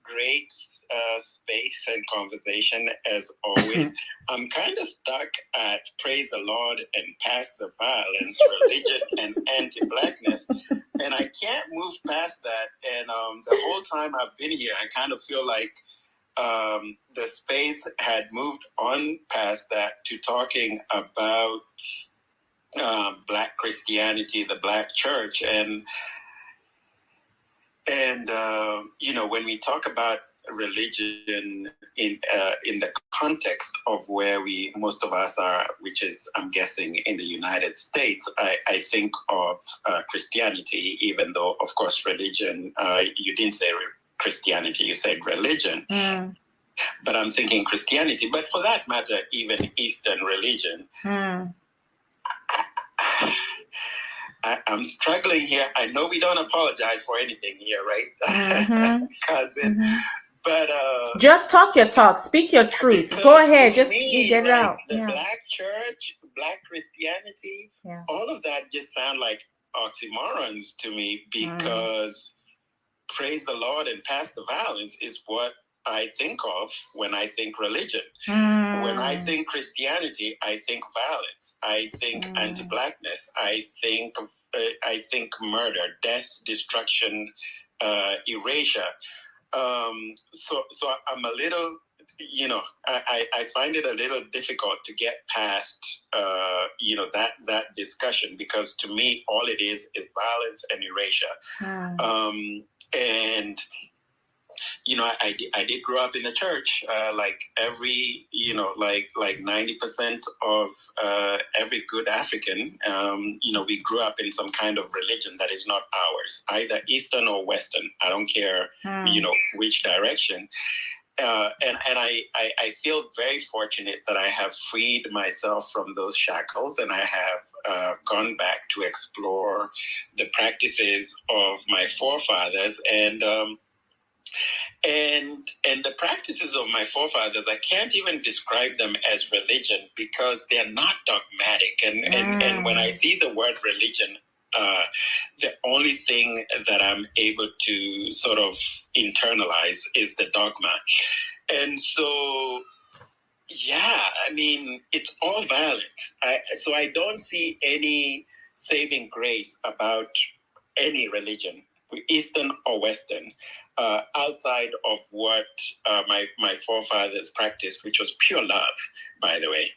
Speaker 3: great space and conversation as always. I'm kind of stuck at praise the Lord and past the violence, religion and anti-blackness. And I can't move past that. And the whole time I've been here, I kind of feel like the space had moved on past that to talking about Black Christianity, the Black church. And when we talk about religion in the context of where most of us are, which is, I'm guessing, in the United States, I think of Christianity, even though, of course, religion, you didn't say Christianity, you said religion. But I'm thinking Christianity, but for that matter, even Eastern religion. I'm struggling here. I know we don't apologize for anything here, right? Cousin. But
Speaker 1: just talk your talk, speak your truth. Go ahead, just get it out.
Speaker 3: The Black church, Black Christianity, all of that just sound like oxymorons to me, because praise the Lord and past the violence is what I think of when I think religion. When I think Christianity, I think violence. I think anti-blackness. I think murder, death, destruction, erasure. So I'm a little, I find it a little difficult to get past, that discussion, because to me, all it is violence and erasure. And I did grow up in the church, like every, like 90% of every good African, we grew up in some kind of religion that is not ours, either Eastern or Western. I don't care, which direction. And I feel very fortunate that I have freed myself from those shackles, and I have gone back to explore the practices of my forefathers, and the practices of my forefathers, I can't even describe them as religion because they're not dogmatic. And when I see the word religion, the only thing that I'm able to sort of internalize is the dogma. And so, it's all violent. So I don't see any saving grace about any religion, Eastern or Western, outside of what my forefathers practiced, which was pure love, by the way.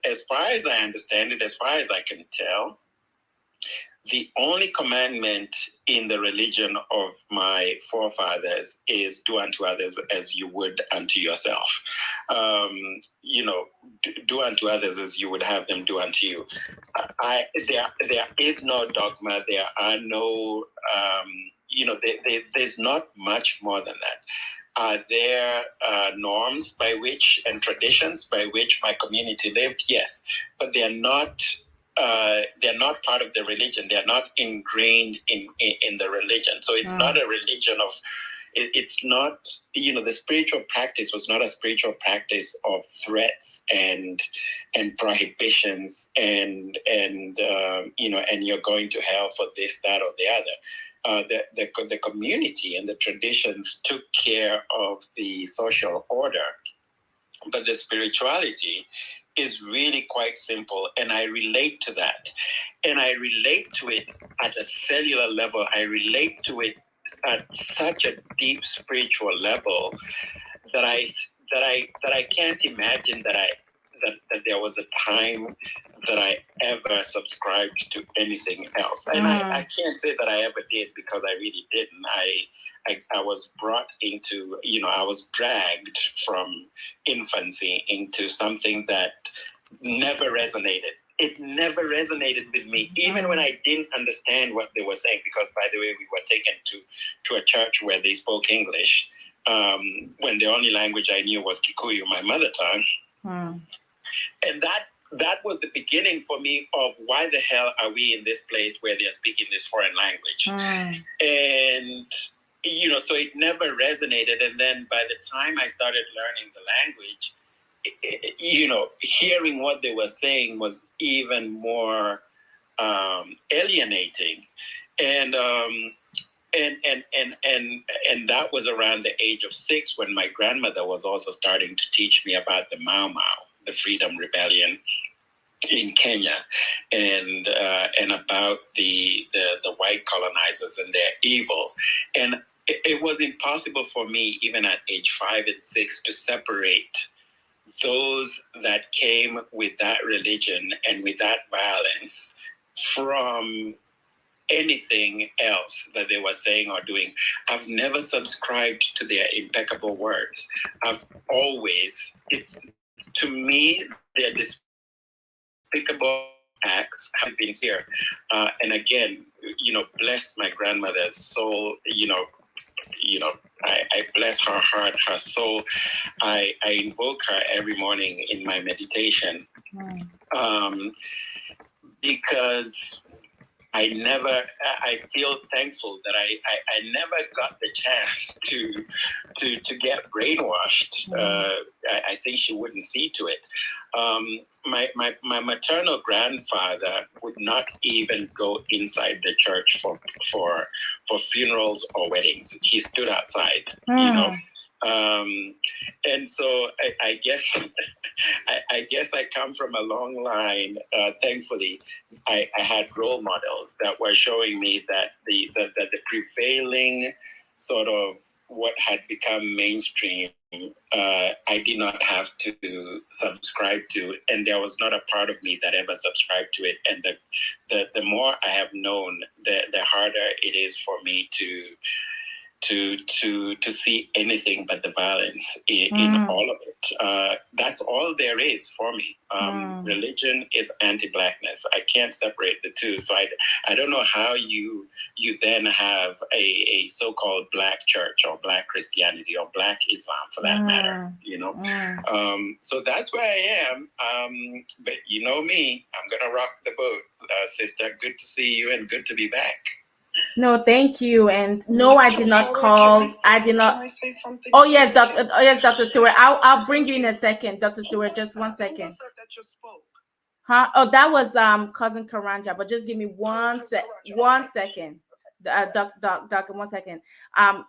Speaker 3: As far as I understand it, as far as I can tell, the only commandment in the religion of my forefathers is do unto others as you would unto yourself. Do unto others as you would have them do unto you. There is no dogma. There are no, there's not much more than that. Are there norms by which and traditions by which my community lived? Yes, but they're not part of the religion. They're not ingrained in the religion. So it's not a religion of. It's not, the spiritual practice was not a spiritual practice of threats and prohibitions and you're going to hell for this, that, or the other. The community and the traditions took care of the social order, but the spirituality is really quite simple, and I relate to that. And I relate to it at a cellular level. I relate to it at such a deep spiritual level that I can't imagine that there was a time that I ever subscribed to anything else. And I can't say that I ever did, because I really didn't. I was brought into, I was dragged from infancy into something that never resonated. It never resonated with me, even when I didn't understand what they were saying, because, by the way, we were taken to a church where they spoke English, when the only language I knew was Kikuyu, my mother tongue. And that was the beginning for me of why the hell are we in this place where they're speaking this foreign language? And, so it never resonated. And then by the time I started learning the language, hearing what they were saying was even more alienating. And that was around the age of 6, when my grandmother was also starting to teach me about the Mau Mau, the Freedom Rebellion in Kenya, and about the white colonizers and their evil. And it was impossible for me, even at age 5 and 6, to separate those that came with that religion and with that violence from anything else that they were saying or doing. I've never subscribed to their impeccable words. I've always, to me, they're despicable acts have been here. And again, bless my grandmother's soul, I bless her heart, her soul. I invoke her every morning in my meditation, because I feel thankful that I never got the chance to get brainwashed. I think she wouldn't see to it. My maternal grandfather would not even go inside the church for funerals or weddings. He stood outside, and so I guess I come from a long line. Thankfully, I had role models that were showing me that the prevailing sort of what had become mainstream, I did not have to subscribe to, and there was not a part of me that ever subscribed to it. And the more I have known, the harder it is for me to see anything but the violence in all of it. That's all there is for me. Religion is anti-Blackness. I can't separate the two. So I don't know how you then have a so-called Black church or Black Christianity or Black Islam, for that matter. So that's where I am. But you know me, I'm gonna rock the boat, sister. Good to see you and good to be back.
Speaker 1: No, thank you. And no, I did not call. I did not.
Speaker 2: Can I say something?
Speaker 1: Oh yes, Doctor. Oh yes, Dr. Stewart. I'll bring you in a second, Dr. Stewart. Just one second.
Speaker 2: Who was that just spoke?
Speaker 1: Huh? Oh, that was cousin Karanja. But just give me one second. Doc, 1 second.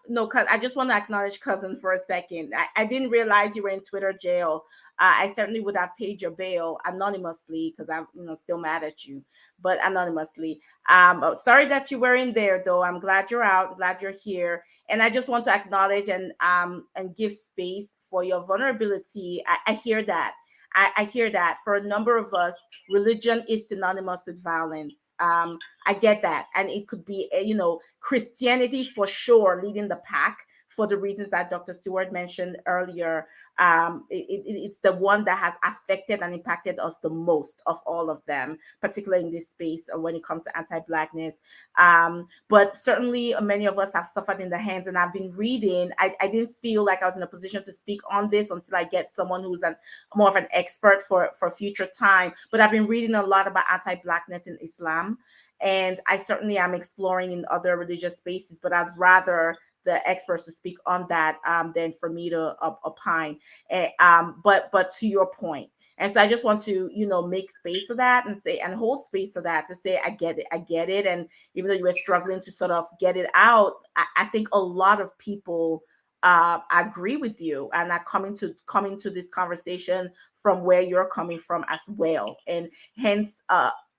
Speaker 1: No, cause I just want to acknowledge cousin for a second. I didn't realize you were in Twitter jail. I certainly would have paid your bail anonymously, because I'm still mad at you, but anonymously. Sorry that you were in there though. I'm glad you're out. Glad you're here. And I just want to acknowledge and give space for your vulnerability. I hear that. I hear that. For a number of us, religion is synonymous with violence. I get that. And it could be, Christianity for sure leading the pack for the reasons that Dr. Stewart mentioned earlier. It's the one that has affected and impacted us the most of all of them, particularly in this space when it comes to anti-Blackness. But certainly many of us have suffered in the hands, and I've been reading. I didn't feel like I was in a position to speak on this until I get someone who's more of an expert for future time. But I've been reading a lot about anti-Blackness in Islam, and I certainly am exploring in other religious spaces, but I'd rather the experts to speak on that than for me to opine. But to your point, and so I just want to make space for that and say, and hold space for that, to say I get it. And even though you were struggling to sort of get it out, I think a lot of people agree with you and are coming to this conversation from where you're coming from as well, and hence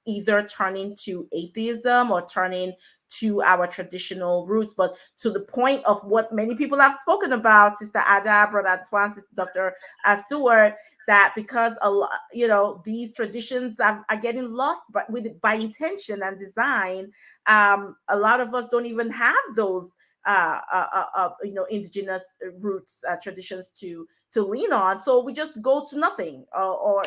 Speaker 1: either turning to atheism or turning to our traditional roots. But to the point of what many people have spoken about, Sister Ada, Brother Antoine, Dr. Stewart, that because a lot, these traditions are getting lost, but by intention and design, a lot of us don't even have those indigenous roots, traditions to lean on, so we just go to nothing, or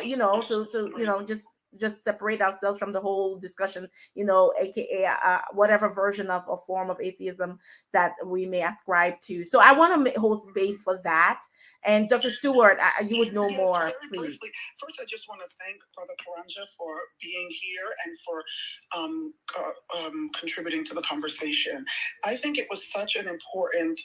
Speaker 1: just separate ourselves from the whole discussion, aka whatever version of or form of atheism that we may ascribe to. So I want to hold space for that. And Dr. Stewart, you would know more,
Speaker 2: very
Speaker 1: please.
Speaker 2: briefly. First, I just want to thank Brother Karanja for being here and for contributing to the conversation. I think it was such an important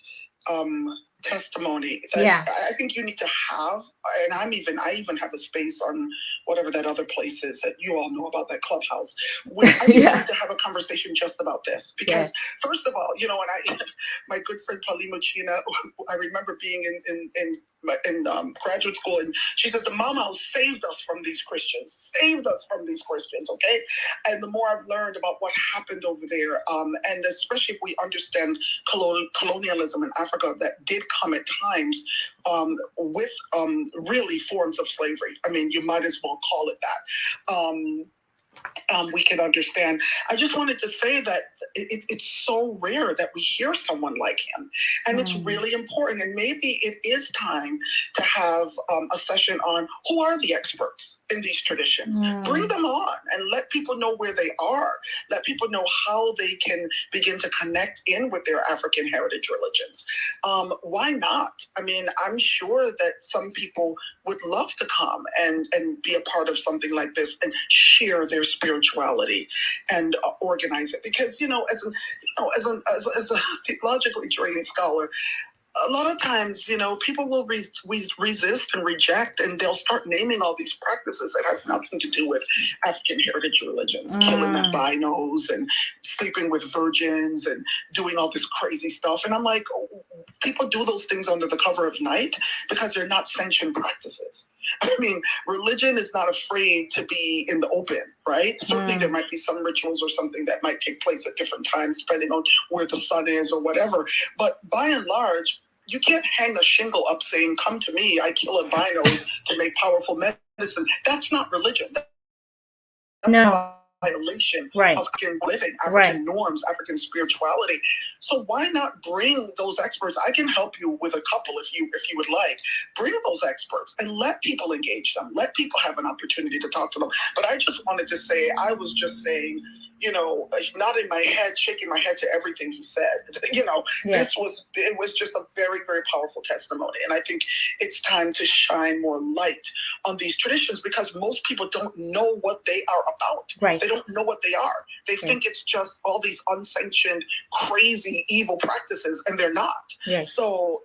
Speaker 2: testimony that I think you need to have, and I even have a space on whatever that other place is that you all know about, that Clubhouse, where I think we need to have a conversation just about this, because first of all, and my good friend Paulina China, I remember being in graduate school, and she said, the Mama House saved us from these Christians, okay? And the more I've learned about what happened over there, and especially if we understand colonialism in Africa, that did come at times with really forms of slavery. I mean, you might as well call it that. We can understand. I just wanted to say that it's so rare that we hear someone like him, and it's really important. And maybe it is time to have a session on who are the experts in these traditions. Bring them on and let people know where they are. Let people know how they can begin to connect in with their African heritage religions. Why not? I mean, I'm sure that some people would love to come and be a part of something like this and share their spirituality and organize it, because as a theologically trained scholar, a lot of times, people will resist and reject, and they'll start naming all these practices that have nothing to do with African heritage religions, killing albinos and sleeping with virgins and doing all this crazy stuff. And I'm like, people do those things under the cover of night because they're not sanctioned practices. I mean, religion is not afraid to be in the open, right? Certainly there might be some rituals or something that might take place at different times, depending on where the sun is or whatever. But by and large, you can't hang a shingle up saying, come to me, I kill albinos to make powerful medicine. That's not religion. That's violation of African living, African norms, African spirituality. So why not bring those experts? I can help you with a couple if you would like. Bring those experts and let people engage them. Let people have an opportunity to talk to them. But I just wanted to say, I was just saying, nodding my head, shaking my head to everything he said. It was just a very, very powerful testimony. And I think it's time to shine more light on these traditions, because most people don't know what they are about.
Speaker 1: Right.
Speaker 2: They don't know what they are. They think it's just all these unsanctioned, crazy, evil practices, and they're not.
Speaker 1: Yes.
Speaker 2: So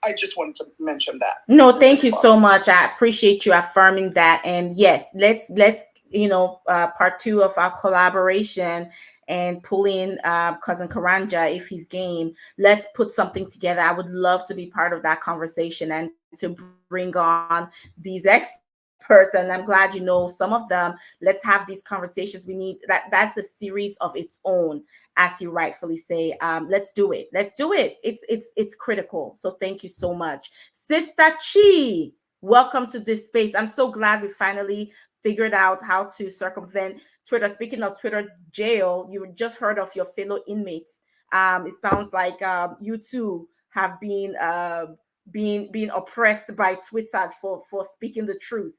Speaker 2: I just wanted to mention that.
Speaker 1: No, thank you so much. I appreciate you affirming that. And yes, let's part 2 of our collaboration and pull in cousin Karanja if he's game. Let's put something together. I would love to be part of that conversation and to bring on these experts, and I'm glad some of them. Let's have these conversations. We need that's a series of its own, as you rightfully say. Let's do it. It's critical. So thank you so much, Sister Chi. Welcome to this space. I'm so glad we finally figured out how to circumvent Twitter. Speaking of Twitter jail, you just heard of your fellow inmates. It sounds like you too have been being oppressed by Twitter for speaking the truth.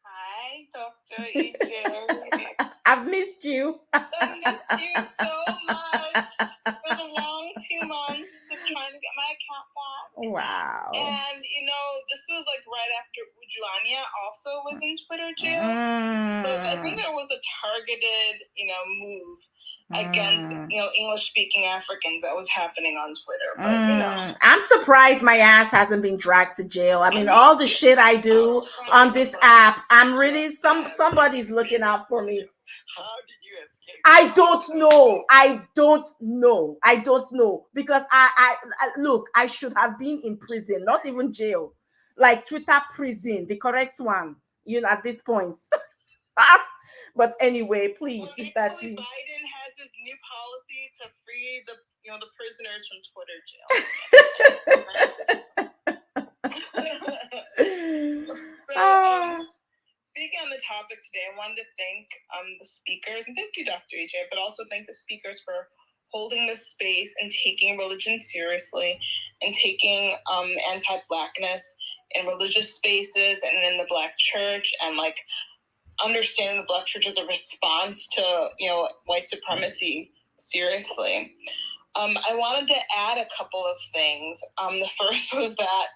Speaker 4: Hi, Dr. EJ.
Speaker 1: I've missed you.
Speaker 4: I missed you so much. It was a long 2 months of trying to get my account back.
Speaker 1: Wow.
Speaker 4: And, this was like right after Ujulania also was in Twitter jail. So I think there was a targeted, move against, English-speaking Africans that was happening on Twitter. But,
Speaker 1: I'm surprised my ass hasn't been dragged to jail. I mean, all the shit I do on this app, I'm really, somebody's looking out for me.
Speaker 2: How did you escape?
Speaker 1: I don't know because I look, I should have been in prison, not even jail, like Twitter prison, the correct one, at this point. But anyway, please,
Speaker 4: Biden has his new policy to free the prisoners from Twitter jail. Speaking on the topic today, I wanted to thank the speakers, and thank you, Dr. EJ, but also thank the speakers for holding this space and taking religion seriously and taking anti-Blackness in religious spaces and in the Black church, and like understanding the Black church as a response to white supremacy seriously. I wanted to add a couple of things. The first was that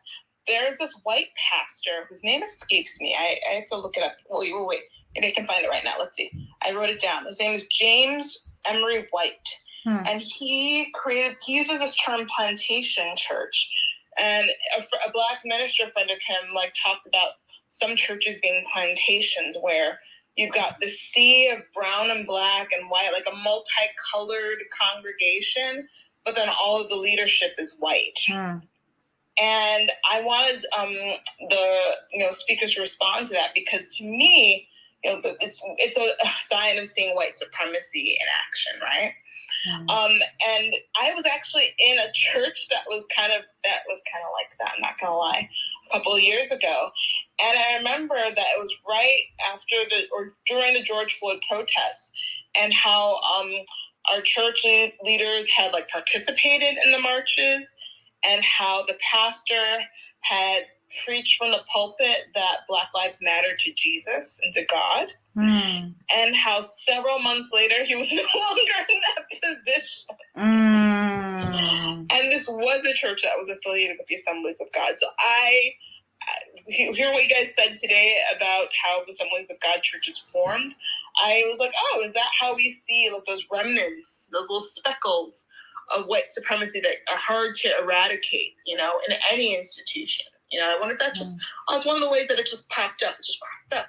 Speaker 4: there's this white pastor whose name escapes me. I have to look it up. Wait. Maybe I can find it right now. Let's see. I wrote it down. His name is James Emery White. And he uses this term plantation church. And a Black minister friend of him talked about some churches being plantations where you've got the sea of brown and black and white, like a multicolored congregation, but then all of the leadership is white. And I wanted the speakers to respond to that, because to me, it's a sign of seeing white supremacy in action, right? And I was actually in a church that was kind of like that, I'm not gonna lie, a couple of years ago. And I remember that it was right after during the George Floyd protests, and how our church leaders had participated in the marches, and how the pastor had preached from the pulpit that Black Lives Matter to Jesus and to God. And how several months later he was no longer in that position. And this was a church that was affiliated with the Assemblies of God. So I hear what you guys said today about how the Assemblies of God churches formed. I was like, oh, is that how we see those remnants, those little speckles of white supremacy that are hard to eradicate, in any institution? I wonder if that it's one of the ways that it just popped up. It just popped up.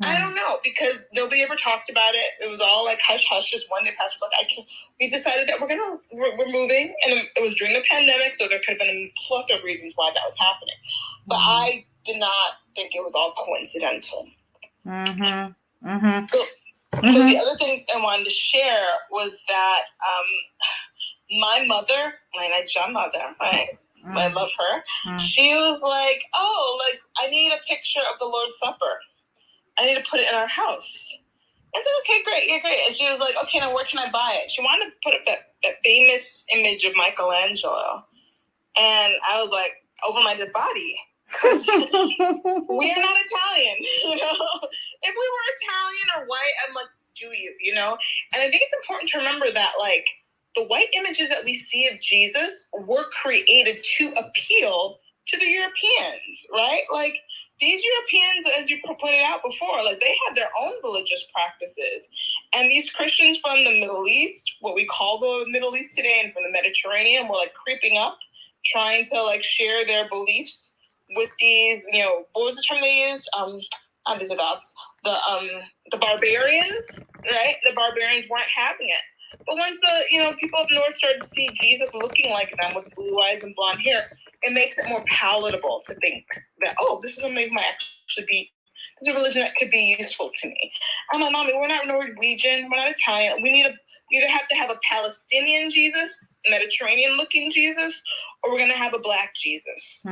Speaker 4: I don't know, because nobody ever talked about it. It was all hush hush. Just one day, pastor was like, we decided that we're moving, and it was during the pandemic, so there could have been a plethora of reasons why that was happening. But I did not think it was all coincidental. So the other thing I wanted to share was that my mother, my nice young mother, right? I love her. She was like, I need a picture of the Lord's Supper. I need to put it in our house. I said, okay, great, yeah, great. And she was like, okay, now where can I buy it? She wanted to put up that famous image of Michelangelo. And I was like, over my dead body. We are not Italian, If we were Italian or white, I'm like, do you, And I think it's important to remember that, the white images that we see of Jesus were created to appeal to the Europeans, right? These Europeans, as you pointed out before, they had their own religious practices. And these Christians from the Middle East, what we call the Middle East today, and from the Mediterranean, were creeping up, trying to share their beliefs with these, what was the term they used? Not Visigoths, the barbarians, right? The barbarians weren't having it. But once the, people up north started to see Jesus looking like them with blue eyes and blonde hair, it makes it more palatable to think that, this is something that might actually be, this is a religion that could be useful to me. I'm like, Mommy, we're not Norwegian, we're not Italian. We either have to have a Palestinian Jesus, Mediterranean-looking Jesus, or we're going to have a Black Jesus.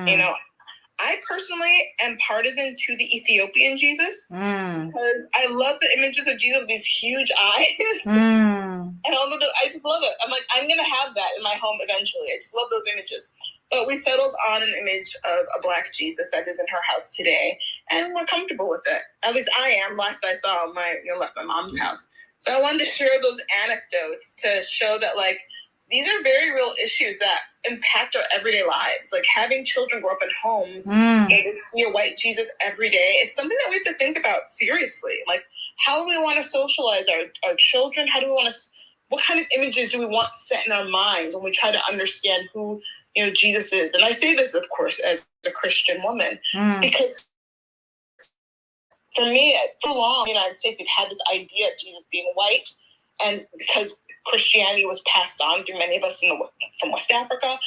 Speaker 4: I personally am partisan to the Ethiopian Jesus because I love the images of Jesus with these huge eyes. And I just love it. I'm like, I'm going to have that in my home eventually. I just love those images. But we settled on an image of a Black Jesus that is in her house today, and we're comfortable with it. At least I am. Last I saw, left my mom's house. So I wanted to share those anecdotes to show that, these are very real issues that impact our everyday lives. Having children grow up in homes and to see a white Jesus every day is something that we have to think about seriously. How do we want to socialize our children? How do we want to, what kind of images do we want set in our minds when we try to understand who, Jesus is? And I say this, of course, as a Christian woman, because for me, for long in the United States, we've had this idea of Jesus being white, and because Christianity was passed on through many of us from West Africa,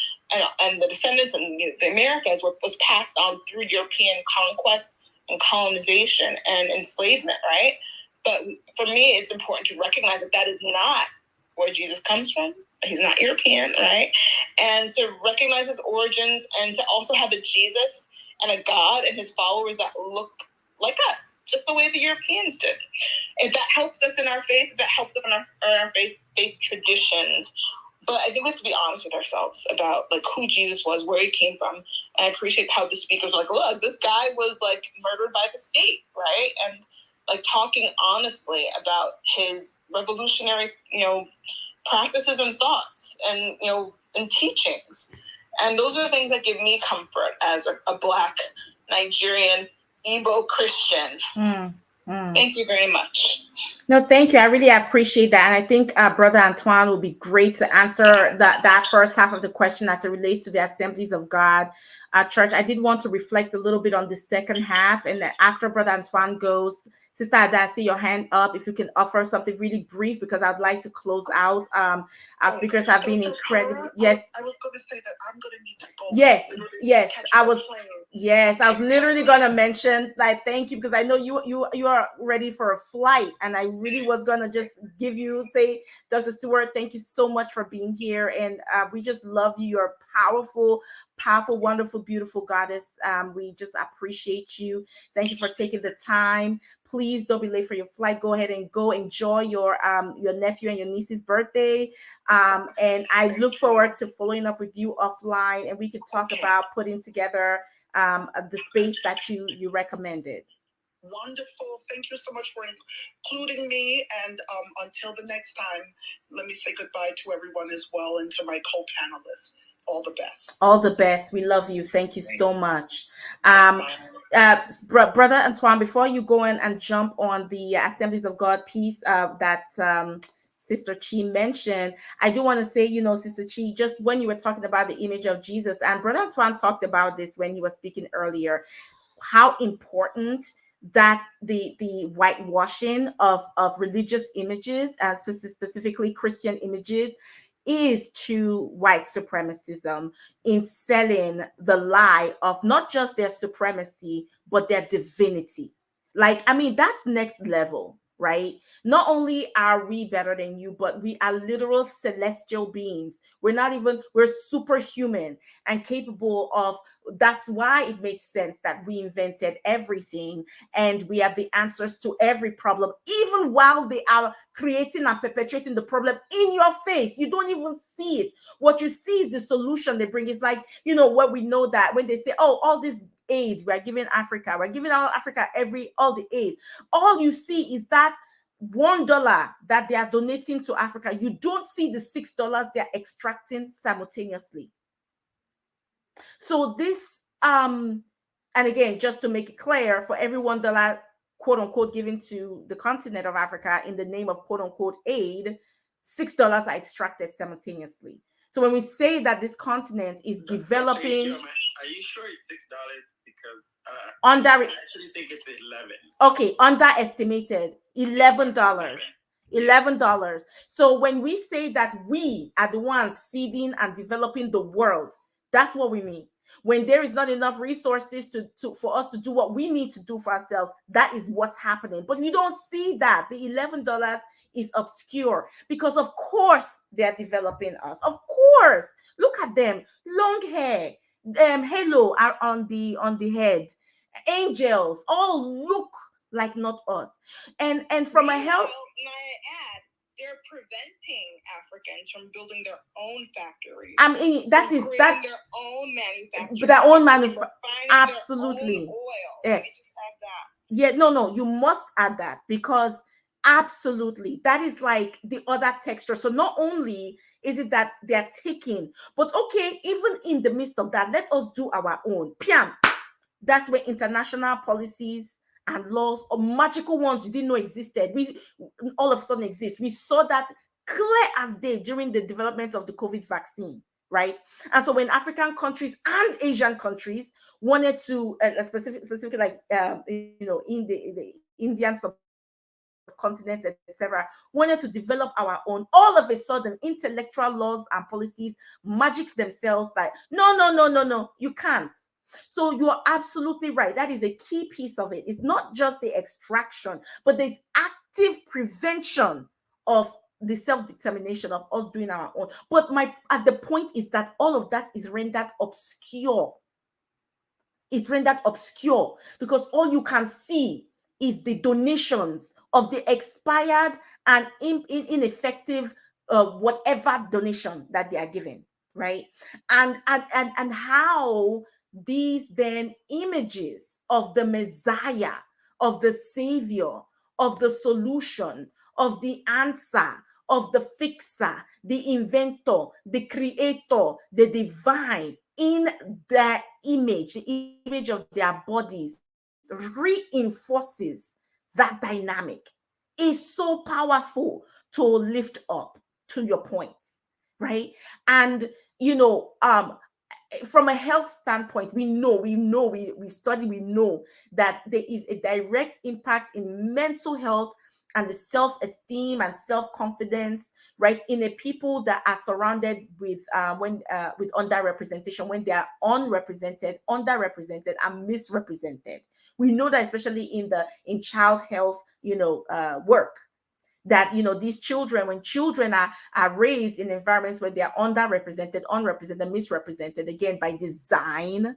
Speaker 4: and the descendants in the Americas was passed on through European conquest and colonization and enslavement, right? But for me, it's important to recognize that is not where Jesus comes from. He's not European, right? And to recognize his origins and to also have a Jesus and a God and his followers that look like us, just the way the Europeans did. If that helps us in our faith, that helps us in our faith traditions. But I think we have to be honest with ourselves about like who Jesus was, where he came from. And I appreciate how the speakers were like, look, this guy was like murdered by the state, right? And like talking honestly about his revolutionary, practices and thoughts and, and teachings. And those are the things that give me comfort as a Black Nigerian Igbo Christian. Thank you very much.
Speaker 1: No, thank you. I really appreciate that. And I think Brother Antoine will be great to answer that first half of the question as it relates to the Assemblies of God Church. I did want to reflect a little bit on the second half. And after Brother Antoine goes, Sister Ada, I see your hand up. If you can offer something really brief, because I'd like to close out. Our speakers have been incredible. Yes.
Speaker 2: I was going to say that I'm going to need to go.
Speaker 1: Yes. I was literally going to mention, like, thank you, because I know you are ready for a flight. And I really was going to just say, Dr. Stewart, thank you so much for being here. And we just love you. You're powerful, wonderful, beautiful goddess. We just appreciate you. Thank you for taking the time. Please don't be late for your flight. Go ahead and go enjoy your nephew and your niece's birthday. And I look forward to following up with you offline, and we could talk about putting together the space that you recommended.
Speaker 2: Wonderful. Thank you so much for including me. And until the next time, let me say goodbye to everyone as well, and to my co-panelists. All the best.
Speaker 1: All the best. We love you. Thank you so much. Brother Antoine, before you go in and jump on the Assemblies of God piece that Sister Chi mentioned, I do want to say, Sister Chi, just when you were talking about the image of Jesus, and Brother Antoine talked about this when he was speaking earlier, how important that the whitewashing of religious images, and specifically Christian images, is to white supremacism in selling the lie of not just their supremacy, but their divinity. Like, I mean, that's next level, right? Not only are we better than you, but we are literal celestial beings. We're superhuman and capable of, that's why it makes sense that we invented everything and we have the answers to every problem, even while they are creating and perpetuating the problem in your face. You don't even see it. What you see is the solution they bring. It's like, what we know that when they say, oh, all this aid we're giving Africa, we're giving all Africa all the aid. All you see is that $1 that they are donating to Africa. You don't see the $6 they're extracting simultaneously. So this, and again, just to make it clear, for every $1 quote unquote given to the continent of Africa in the name of quote unquote aid, $6 are extracted simultaneously. So when we say that this continent is developing,
Speaker 3: are you sure it's $6? Because
Speaker 1: I
Speaker 3: actually think it's 11.
Speaker 1: Okay, underestimated $11. $11. So when we say that we are the ones feeding and developing the world, that's what we mean. When there is not enough resources for us to do what we need to do for ourselves, that is what's happening. But you don't see that. The $11 is obscure because, of course, they're developing us. Of course, look at them, long hair, halo are on the head, angels, all look like not us. And from a health,
Speaker 4: they're preventing Africans from building their own factories.
Speaker 1: I mean, that is that
Speaker 4: their own manufacturing.
Speaker 1: Their own manufacturing. Absolutely.
Speaker 4: Their own oil.
Speaker 1: Yes. Yeah, no, you must add that, because absolutely, that is like the other texture. So not only is it that they're taking, but okay, even in the midst of that, let us do our own. Piam. That's where international policies and laws, or magical ones you didn't know existed, we all of a sudden exist. We saw that clear as day during the development of the COVID vaccine, right? And so when African countries and Asian countries wanted to, specifically like in the Indian subcontinent, etc., wanted to develop our own, all of a sudden intellectual laws and policies magic themselves like, no, you can't. So you're absolutely right. That is a key piece of it. It's not just the extraction, but there's active prevention of the self-determination of us doing our own. But at the point is that all of that is rendered obscure. It's rendered obscure because all you can see is the donations of the expired and ineffective whatever donation that they are giving, right? And how these then images of the Messiah, of the Savior, of the solution, of the answer, of the fixer, the inventor, the creator, the divine, in their image, the image of their bodies, reinforces that dynamic. Is so powerful to lift up, to your point, right? And from a health standpoint, we study, we know that there is a direct impact in mental health and the self-esteem and self-confidence, right, in a people that are surrounded with with underrepresentation, when they are underrepresented and misrepresented. We know that especially in child health, work, that these children, when children are raised in environments where they are underrepresented, unrepresented, misrepresented, again by design,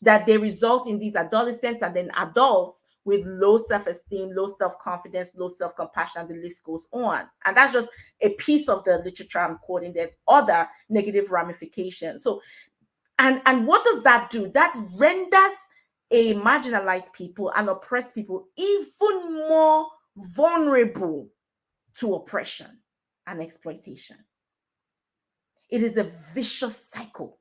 Speaker 1: that they result in these adolescents and then adults with low self-esteem, low self-confidence, low self-compassion, and the list goes on. And that's just a piece of the literature I'm quoting. There's other negative ramifications. So and what does that do? That renders a marginalized people and oppressed people even more vulnerable to oppression and exploitation. It is a vicious cycle.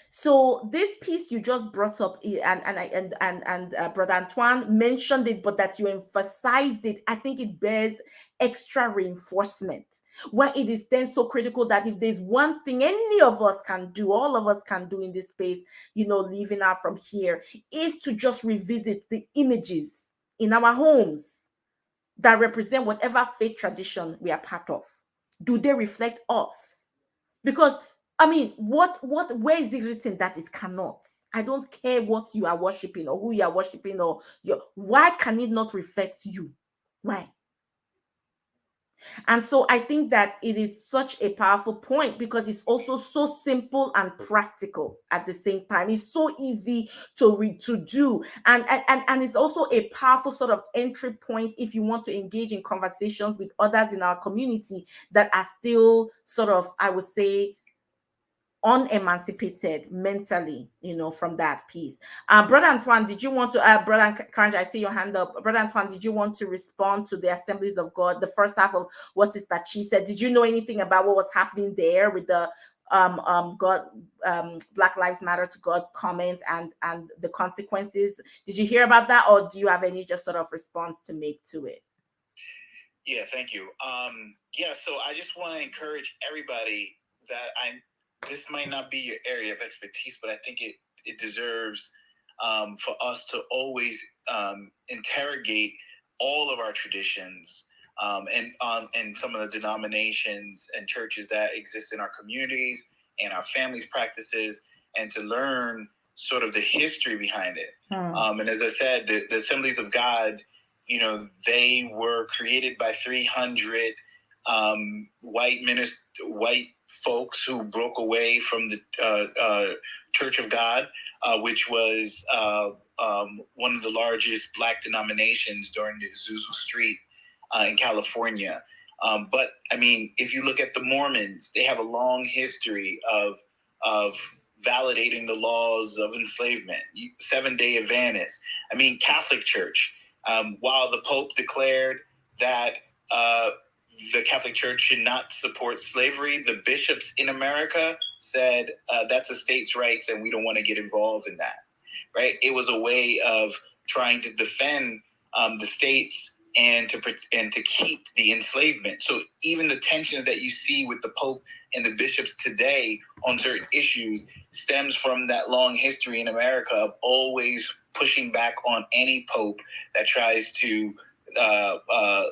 Speaker 1: So this piece you just brought up, and Brother Antoine mentioned it, but that you emphasized it, I think it bears extra reinforcement. Why it is then so critical that if there's one thing any of us can do, all of us can do in this space, leaving out from here, is to just revisit the images in our homes that represent whatever faith tradition we are part of. Do they reflect us? Because where is it written that it cannot? I don't care what you are worshiping or who you are worshiping, or why can it not reflect you? Why? And so I think that it is such a powerful point because it's also so simple and practical at the same time. It's so easy to do. And it's also a powerful sort of entry point if you want to engage in conversations with others in our community that are still sort of, I would say, unemancipated mentally, from that piece. Brother Antoine, did you want to, Brother Karanja, I see your hand up. Brother Antoine, did you want to respond to the Assemblies of God, the first half of what Sister Chi said? Did you know anything about what was happening there with the Black Lives Matter to God comment and the consequences? Did you hear about that, or do you have any just sort of response to make to it?
Speaker 3: Yeah, thank you. So I just want to encourage everybody that this might not be your area of expertise, but I think it deserves for us to always interrogate all of our traditions and some of the denominations and churches that exist in our communities and our families' practices, and to learn sort of the history behind it. And as I said, the Assemblies of God, they were created by 300 white folks who broke away from the Church of God, which was one of the largest Black denominations during the Azusa Street in California. But if you look at the Mormons, they have a long history of validating the laws of enslavement. Seventh-day Adventists. Catholic Church. While the Pope declared that the Catholic Church should not support slavery, the bishops in America said that's a states' rights and we don't want to get involved in that. Right? It was a way of trying to defend the states and to keep the enslavement. So even the tensions that you see with the Pope and the bishops today on certain issues stems from that long history in America of always pushing back on any pope that tries to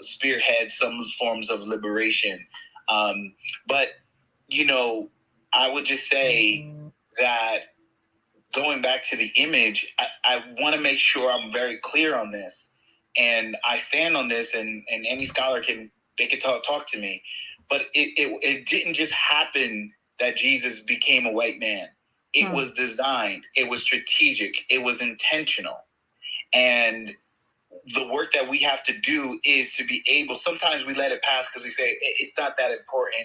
Speaker 3: spearhead some forms of liberation. But I would just say that going back to the image, I want to make sure I'm very clear on this. And I stand on this, and any scholar can They could talk to me. But it didn't just happen that Jesus became a white man. It was designed. It was strategic. It was intentional. And the work that we have to do is to be able, sometimes we let it pass because we say it's not that important.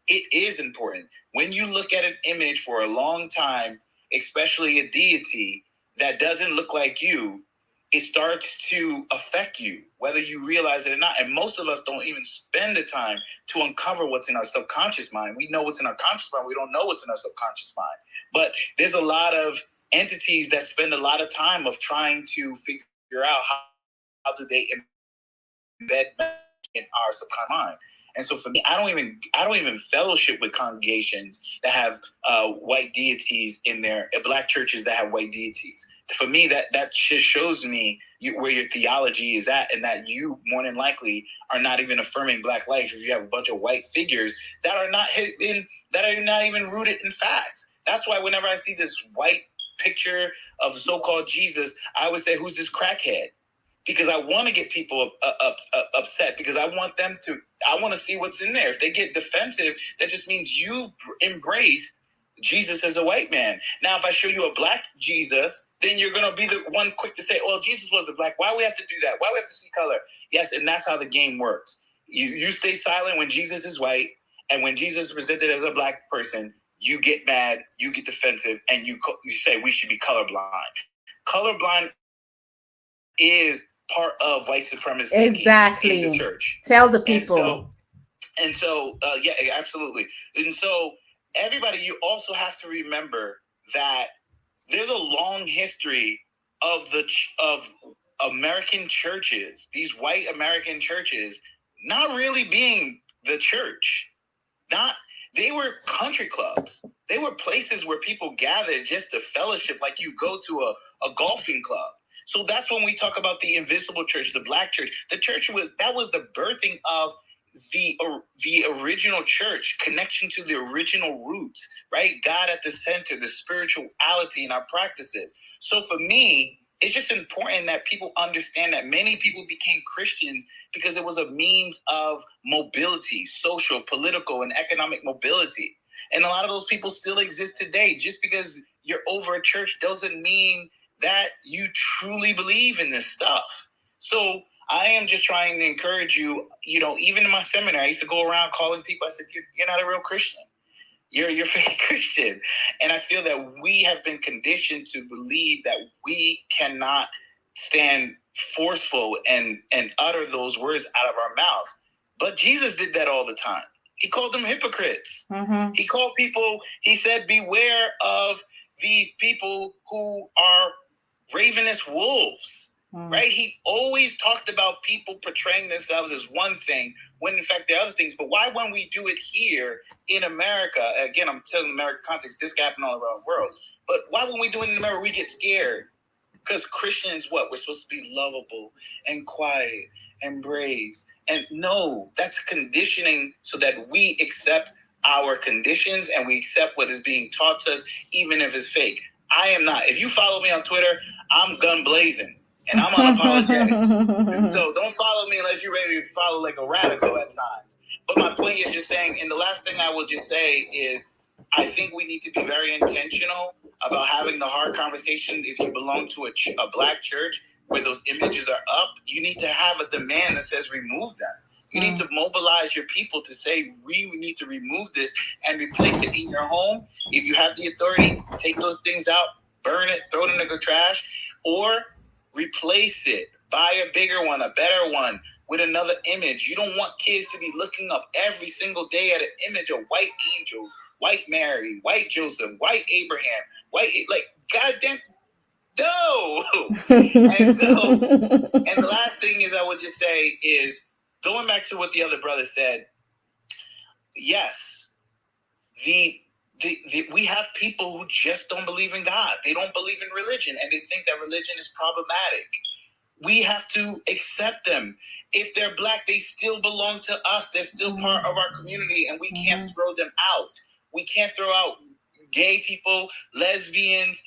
Speaker 3: It is important. When you look at an image for a long time, especially a deity that doesn't look like you, it starts to affect you, whether you realize it or not. And most of us don't even spend the time to uncover what's in our subconscious mind. We know what's in our conscious mind. We don't know what's in our subconscious mind. But there's a lot of entities that spend a lot of time of trying to figure out how do they embed in our subconscious mind. And so for me, I don't even fellowship with congregations that have white deities in there, black churches that have white deities. For me, that just shows me where your theology is at, and that you more than likely are not even affirming black life if you have a bunch of white figures that are not even rooted in facts. That's why whenever I see this white picture of so-called Jesus, I would say, who's this crackhead? Because I want to get people upset, because I want to see what's in there. If they get defensive, that just means you've embraced Jesus as a white man. Now, if I show you a black Jesus, then you're going to be the one quick to say, well, Jesus wasn't black. Why do we have to do that? Why do we have to see color? Yes, and that's how the game works. You stay silent when Jesus is white, and when Jesus is presented as a black person, you get mad, you get defensive, and you say we should be colorblind. Colorblind is part of white supremacy
Speaker 1: exactly
Speaker 3: in the church.
Speaker 1: Tell the people.
Speaker 3: And so yeah, absolutely. And so everybody, you also have to remember that there's a long history of American churches, these white American churches, not really being the church. They were country clubs. They were places where people gathered just to fellowship, like you go to a golfing club. So that's when we talk about the invisible church, the black church. The church was the birthing of the original church, connection to the original roots, right? God at the center, the spirituality in our practices. So for me, it's just important that people understand that many people became Christians because it was a means of mobility, social, political, and economic mobility. And a lot of those people still exist today. Just because you're over a church doesn't mean that you truly believe in this stuff. So I am just trying to encourage you, even in my seminar, I used to go around calling people. I said, you're not a real Christian. You're a fake Christian. And I feel that we have been conditioned to believe that we cannot stand forceful and utter those words out of our mouth. But Jesus did that all the time. He called them hypocrites. Mm-hmm. He called people, he said, beware of these people who are ravenous wolves. Right? He always talked about people portraying themselves as one thing when in fact they're other things. But why wouldn't we do it here in America? Again, I'm telling American context, this can happen all around the world. But why wouldn't we do it in America? We get scared. Because Christians, we're supposed to be lovable and quiet and brave. And no, that's conditioning so that we accept our conditions and we accept what is being taught to us, even if it's fake. I am not. If you follow me on Twitter, I'm gun blazing. And I'm unapologetic. And so don't follow me unless you're ready to follow like a radical at times. But my point is just saying, and the last thing I will just say is, I think we need to be very intentional about having the hard conversation. If you belong to a black church where those images are up, you need to have a demand that says remove them. You need to mobilize your people to say, we need to remove this and replace it in your home. If you have the authority, take those things out, burn it, throw it in the trash, or replace it. Buy a bigger one, a better one, with another image. You don't want kids to be looking up every single day at an image of white angel, white Mary, white Joseph, white Abraham, like, goddamn, no. And the last thing is I would just say is, going back to what the other brother said, yes, we have people who just don't believe in God. They don't believe in religion, and they think that religion is problematic. We have to accept them. If they're black, they still belong to us. They're still part of our community, and we can't throw them out. We can't throw out gay people, lesbians,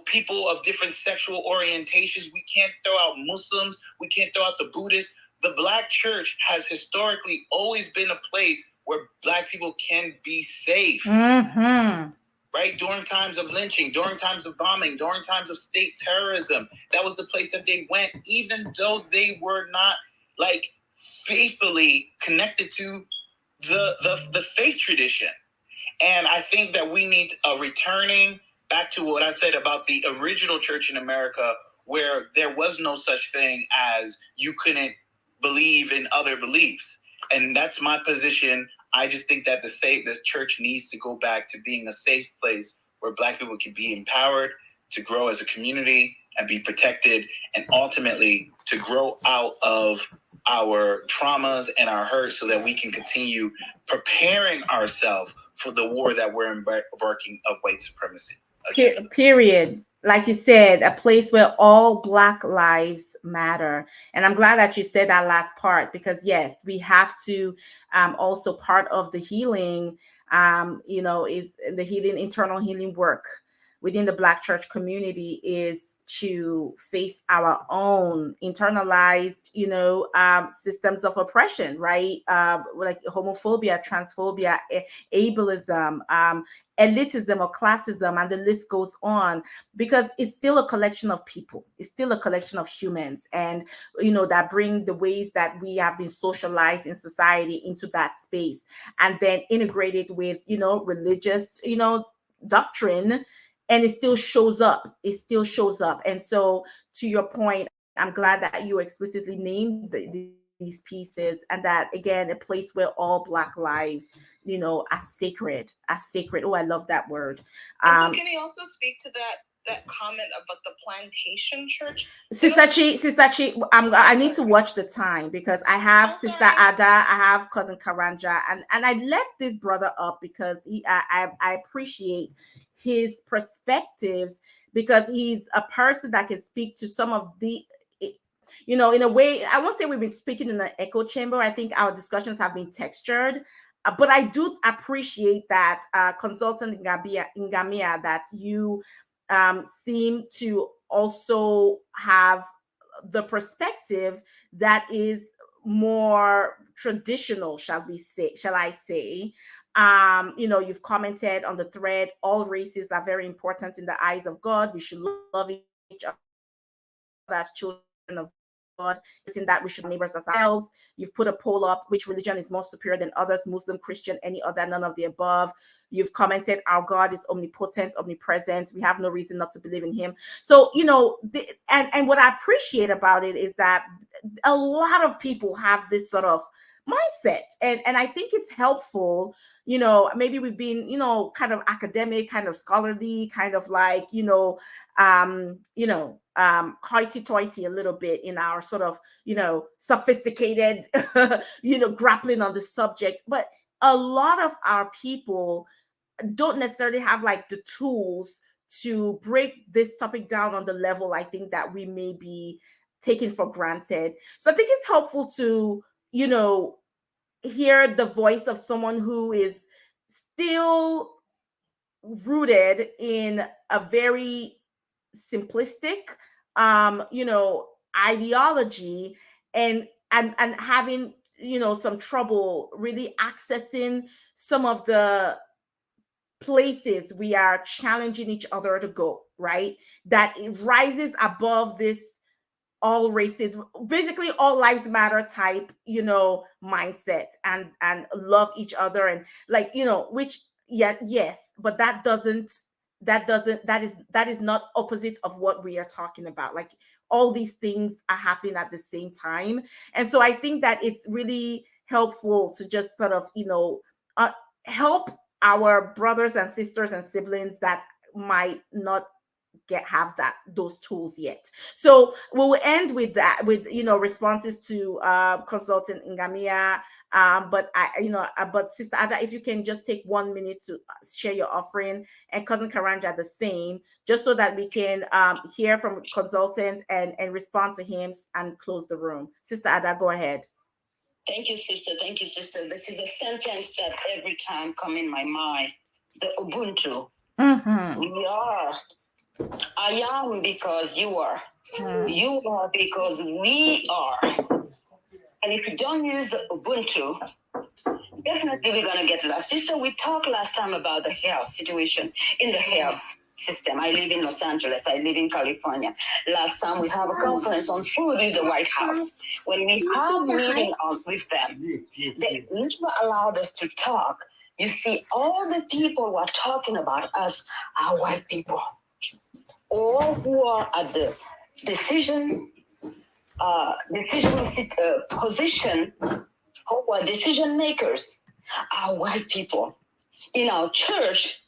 Speaker 3: people of different sexual orientations. We can't throw out Muslims. We can't throw out the Buddhists. the Black church has historically always been a place where Black people can be safe.
Speaker 1: Mm-hmm.
Speaker 3: Right? During times of lynching, during times of bombing, during times of state terrorism, that was the place that they went, even though they were not like faithfully connected to the faith tradition. And I think that we need a returning back to what I said about the original church in America, where there was no such thing as you couldn't believe in other beliefs. And that's my position. I just think that the church needs to go back to being a safe place where Black people can be empowered to grow as a community and be protected, and ultimately to grow out of our traumas and our hurts so that we can continue preparing ourselves for the war that we're embarking of white supremacy.
Speaker 1: Period. Like you said, a place where all Black lives matter. And I'm glad that you said that last part, because yes, we have to also part of the healing, is the healing, internal healing work within the Black church community is to face our own internalized, systems of oppression, right? Like homophobia, transphobia, ableism, elitism or classism, and the list goes on, because it's still a collection of people. It's still a collection of humans, and that bring the ways that we have been socialized in society into that space, and then integrated with religious doctrine, and it still shows up. It still shows up. And so, to your point, I'm glad that you explicitly named these pieces, and that again, a place where all Black lives are sacred. Oh, I love that word.
Speaker 4: And so can you also speak to that comment about the plantation church?
Speaker 1: Sister Chi, I need to watch the time, because I have Sister Ada, I have cousin Karanja, and I let this brother up because I appreciate his perspectives, because he's a person that can speak to some of the, in a way. I won't say we've been speaking in an echo chamber. I think our discussions have been textured. But I do appreciate that, consultant Ngamia, that you seem to also have the perspective that is more traditional, shall I say. You've commented on the thread, all races are very important in the eyes of God. We should love each other as children of God. In that we should love neighbors as ourselves. You've put a poll up: which religion is more superior than others? Muslim, Christian, any other, none of the above. You've commented, our God is omnipotent, omnipresent. We have no reason not to believe in him. So, and what I appreciate about it is that a lot of people have this sort of mindset, and I think it's helpful. Maybe we've been kind of academic, kind of scholarly, kind of like hoity-toity a little bit in our sort of sophisticated grappling on the subject. But a lot of our people don't necessarily have like the tools to break this topic down on the level I think that we may be taking for granted. So I think it's helpful to hear the voice of someone who is still rooted in a very simplistic ideology, and having some trouble really accessing some of the places we are challenging each other to go, right? That it rises above this all races, basically all lives matter type mindset, and love each other, and like which, yeah, yes, but that is not opposite of what we are talking about. Like, all these things are happening at the same time. And so I think that it's really helpful to just sort of uh, help our brothers and sisters and siblings that might not have those tools yet. So we will end with that, with responses to consultant Ngamia. But Sister Ada, if you can just take 1 minute to share your offering, and cousin Karanja the same, just so that we can hear from consultant and respond to him and close the room. Sister Ada, go ahead.
Speaker 2: Thank you, sister. Thank you, sister. This is a sentence that every time come in my mind. The Ubuntu.
Speaker 1: Mm-hmm.
Speaker 2: We are. I am because you are. You are because we are. And if you don't use Ubuntu, definitely we're going to get lost. Sister, we talked last time about the health situation in the health system. I live in Los Angeles. I live in California. Last time we have a conference on food with the White House. When we have meeting with them, they never allowed us to talk. You see, all the people who are talking about us are white people, all who are at the decision position, who are decision makers, are white people. In our church,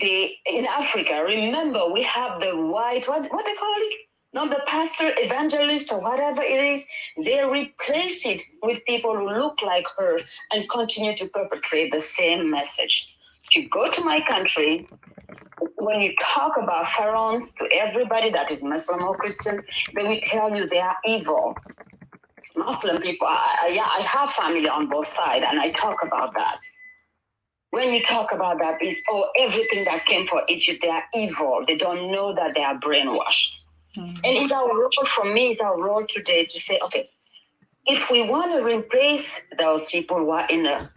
Speaker 2: in Africa, remember we have the white, what they call it? Not the pastor, evangelist, or whatever it is. They replace it with people who look like her and continue to perpetrate the same message. If you go to my country, when you talk about pharaohs to everybody that is Muslim or Christian, they will tell you they are evil. Muslim people, I have family on both sides, and I talk about that. When you talk about that, it's everything that came from Egypt, they are evil. They don't know that they are brainwashed. Mm-hmm. And it's our role, for me, it's our role today to say, okay, if we want to replace those people who are in a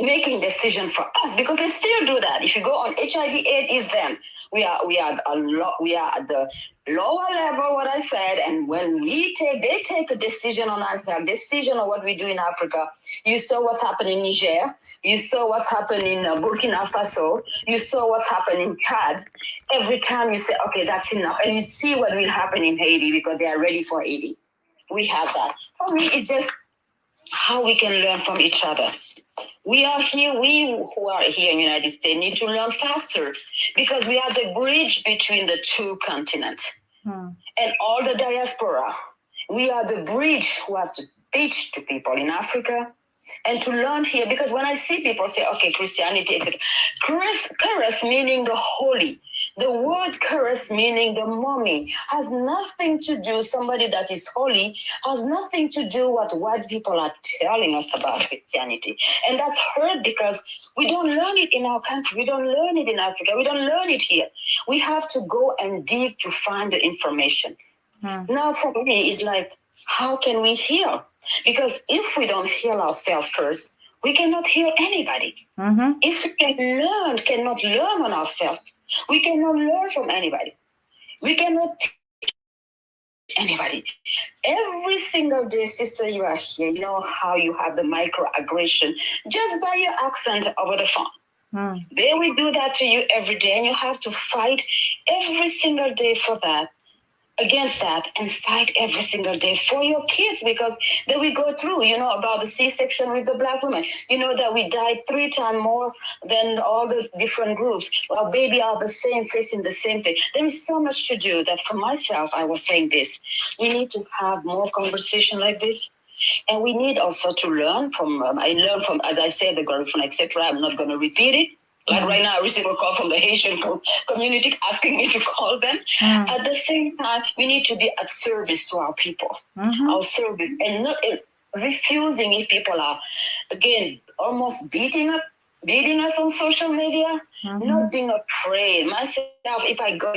Speaker 2: making decision for us, because they still do that. If you go on HIV/AIDS, is them. We are at the lower level, what I said, and when they take a decision on our health, decision on what we do in Africa. You saw what's happening in Niger. You saw what's happening in Burkina Faso. You saw what's happening in Chad. Every time you say, okay, that's enough, and you see what will happen in Haiti because they are ready for Haiti. We have that. For me, it's just how we can learn from each other. We who are here in the United States need to learn faster because we are the bridge between the two continents. And all the diaspora. We are the bridge who has to teach to people in Africa and to learn here. Because when I see people say, okay, Christianity, etc. Charis meaning the holy. The word charis meaning the mummy has nothing to do, somebody that is holy, has nothing to do what white people are telling us about Christianity. And that's hurt because we don't learn it in our country. We don't learn it in Africa. We don't learn it here. We have to go and dig to find the information. Now for me, it's like, how can we heal? Because if we don't heal ourselves first, we cannot heal anybody. Mm-hmm. If we cannot learn on ourselves, we cannot learn from anybody. We cannot teach anybody. Every single day, sister, you are here. You know how you have the microaggression just by your accent over the phone. They will do that to you every day, and you have to fight every single day for that. Against that and fight every single day for your kids because they will go through, about the C-section with the Black women. You know that we died 3 times more than all the different groups. Our baby are the same, facing the same thing. There is so much to do that for myself, I was saying this. We need to have more conversation like this. And we need also to learn from, I learned from, as I said, the girlfriend, etc. I'm not going to repeat it. Like right now, I received a call from the Haitian community asking me to call them. At the same time, we need to be at service to our people, our service, and not refusing if people are, again, almost beating us on social media, not being afraid. Myself, if I go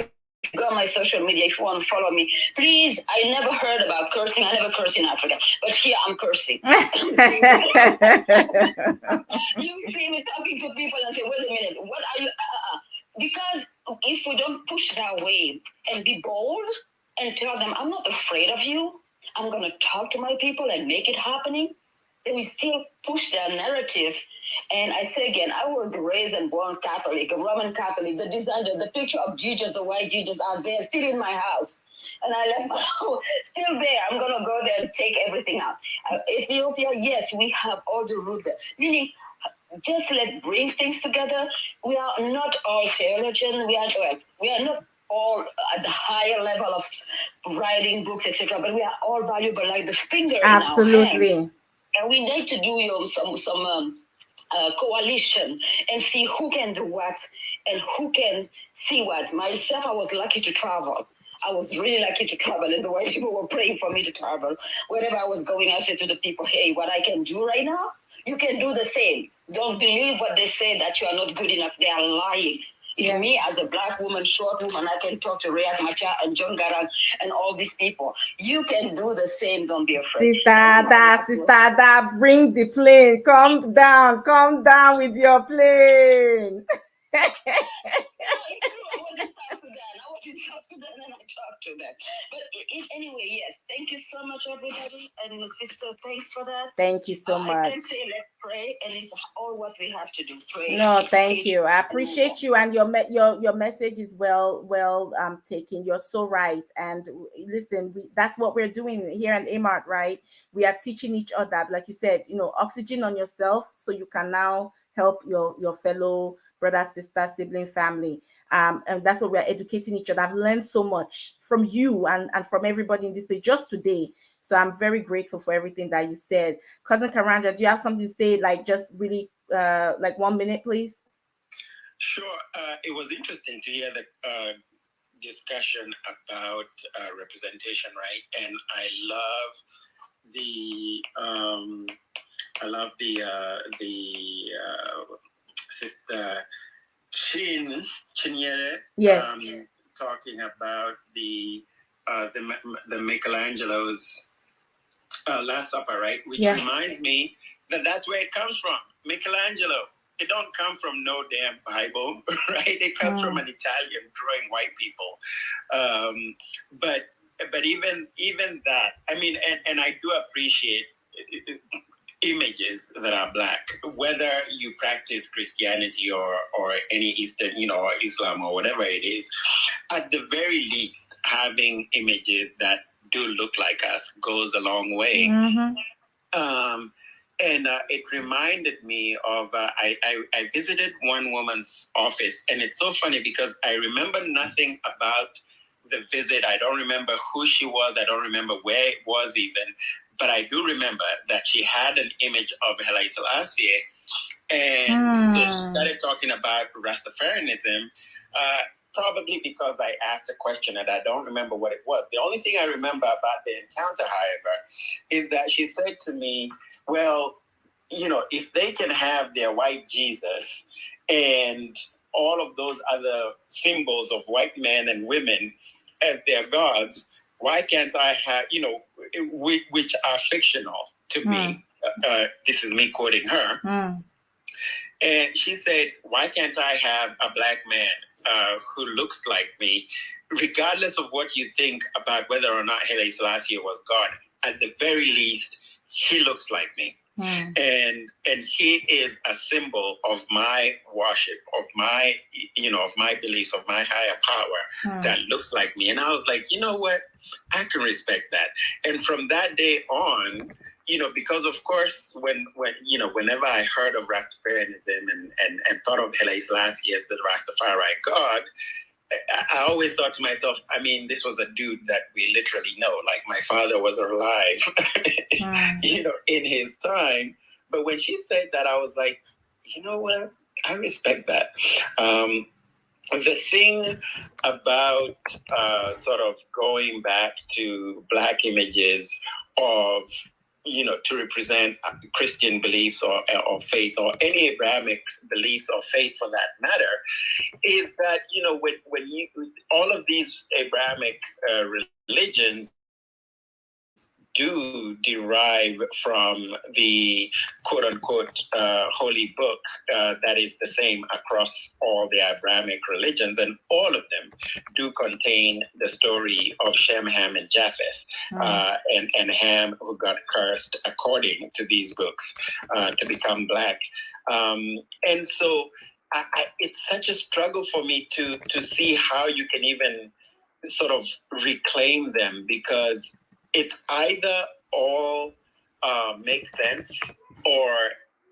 Speaker 2: on my social media, if you want to follow me, please, I never heard about cursing. I never curse in Africa, but here I'm cursing. You see me talking to people and say, wait a minute, what are you? Because if we don't push that way and be bold and tell them, I'm not afraid of you, I'm going to talk to my people and make it happening, then we still push their narrative. And I say again, I was raised and born Catholic, a Roman Catholic. The picture of Jesus, the white Jesus out there, still in my house. And I left my house, still there. I'm going to go there and take everything out. Ethiopia, yes, we have all the root there. Meaning, just bring things together. We are not all theologians. We are not all at the higher level of writing books, etc. But we are all valuable, like the finger in our hand. And we need to do some coalition and see who can do what and who can see what. Myself, I was lucky to travel. I was really lucky to travel, and the way people were praying for me to travel. Wherever I was going, I said to the people, hey, what I can do right now, you can do the same. Don't believe what they say that you are not good enough. They are lying. If me as a black woman, short woman, I can talk to Riek Machar and John Garang and all these people, you can do the same. Don't be afraid.
Speaker 1: Sister, that, bring the plane. Come down with your plane.
Speaker 2: No, it's true. I was in South Sudan and I talked to them. But anyway, yes. Thank you so much, everybody. And sister, thanks for that.
Speaker 1: Thank you so much.
Speaker 2: I can say let's pray, and it's all what we have to do. Pray.
Speaker 1: No, thank you. I appreciate you, and your message is well taken. You're so right. And listen, that's what we're doing here at AMART, right? We are teaching each other, like you said, oxygen on yourself, so you can now help your fellow brother, sister, sibling, family. And that's what we are educating each other. I've learned so much from you and from everybody in this place just today. So I'm very grateful for everything that you said. Cousin Karanja, do you have something to say, like just really like 1 minute, please?
Speaker 3: Sure. It was interesting to hear the discussion about representation, right? And I love the sister Chinyere,
Speaker 1: yes,
Speaker 3: talking about the Michelangelo's Last Supper, right? Which reminds me that that's where it comes from. Michelangelo. It don't come from no damn Bible, right? It comes from an Italian drawing white people. But even that, I mean, and I do appreciate images that are black, whether you practice Christianity or any Eastern, or Islam or whatever it is. At the very least, having images that do look like us goes a long way. Mm-hmm. And it reminded me of, I visited one woman's office, and it's so funny because I remember nothing about the visit. I don't remember who she was. I don't remember where it was even, but I do remember that she had an image of Haile Selassie, and so she started talking about Rastafarianism, probably because I asked a question and I don't remember what it was. The only thing I remember about the encounter, however, is that she said to me, well, if they can have their white Jesus and all of those other symbols of white men and women as their gods, why can't I have, which are fictional to me? This is me quoting her. And she said, why can't I have a black man who looks like me, regardless of what you think about whether or not Haile Selassie was God? At the very least, he looks like me. And he is a symbol of my worship, of my, of my beliefs, of my higher power that looks like me. And I was like, you know what? I can respect that. And from that day on, because of course, whenever I heard of Rastafarianism and thought of Haile Selassie as the Rastafari God, I always thought to myself, I mean, this was a dude that we literally know. Like, my father was alive, in his time. But when she said that, I was like, you know what? I respect that. The thing about sort of going back to black images of, to represent Christian beliefs or faith or any Abrahamic beliefs or faith for that matter, is that, when you, all of these Abrahamic religions do derive from the quote unquote holy book that is the same across all the Abrahamic religions, and all of them do contain the story of Shem, Ham, and Japheth, and Ham, who got cursed according to these books to become black. And so it's such a struggle for me to see how you can even sort of reclaim them, because it's either all makes sense or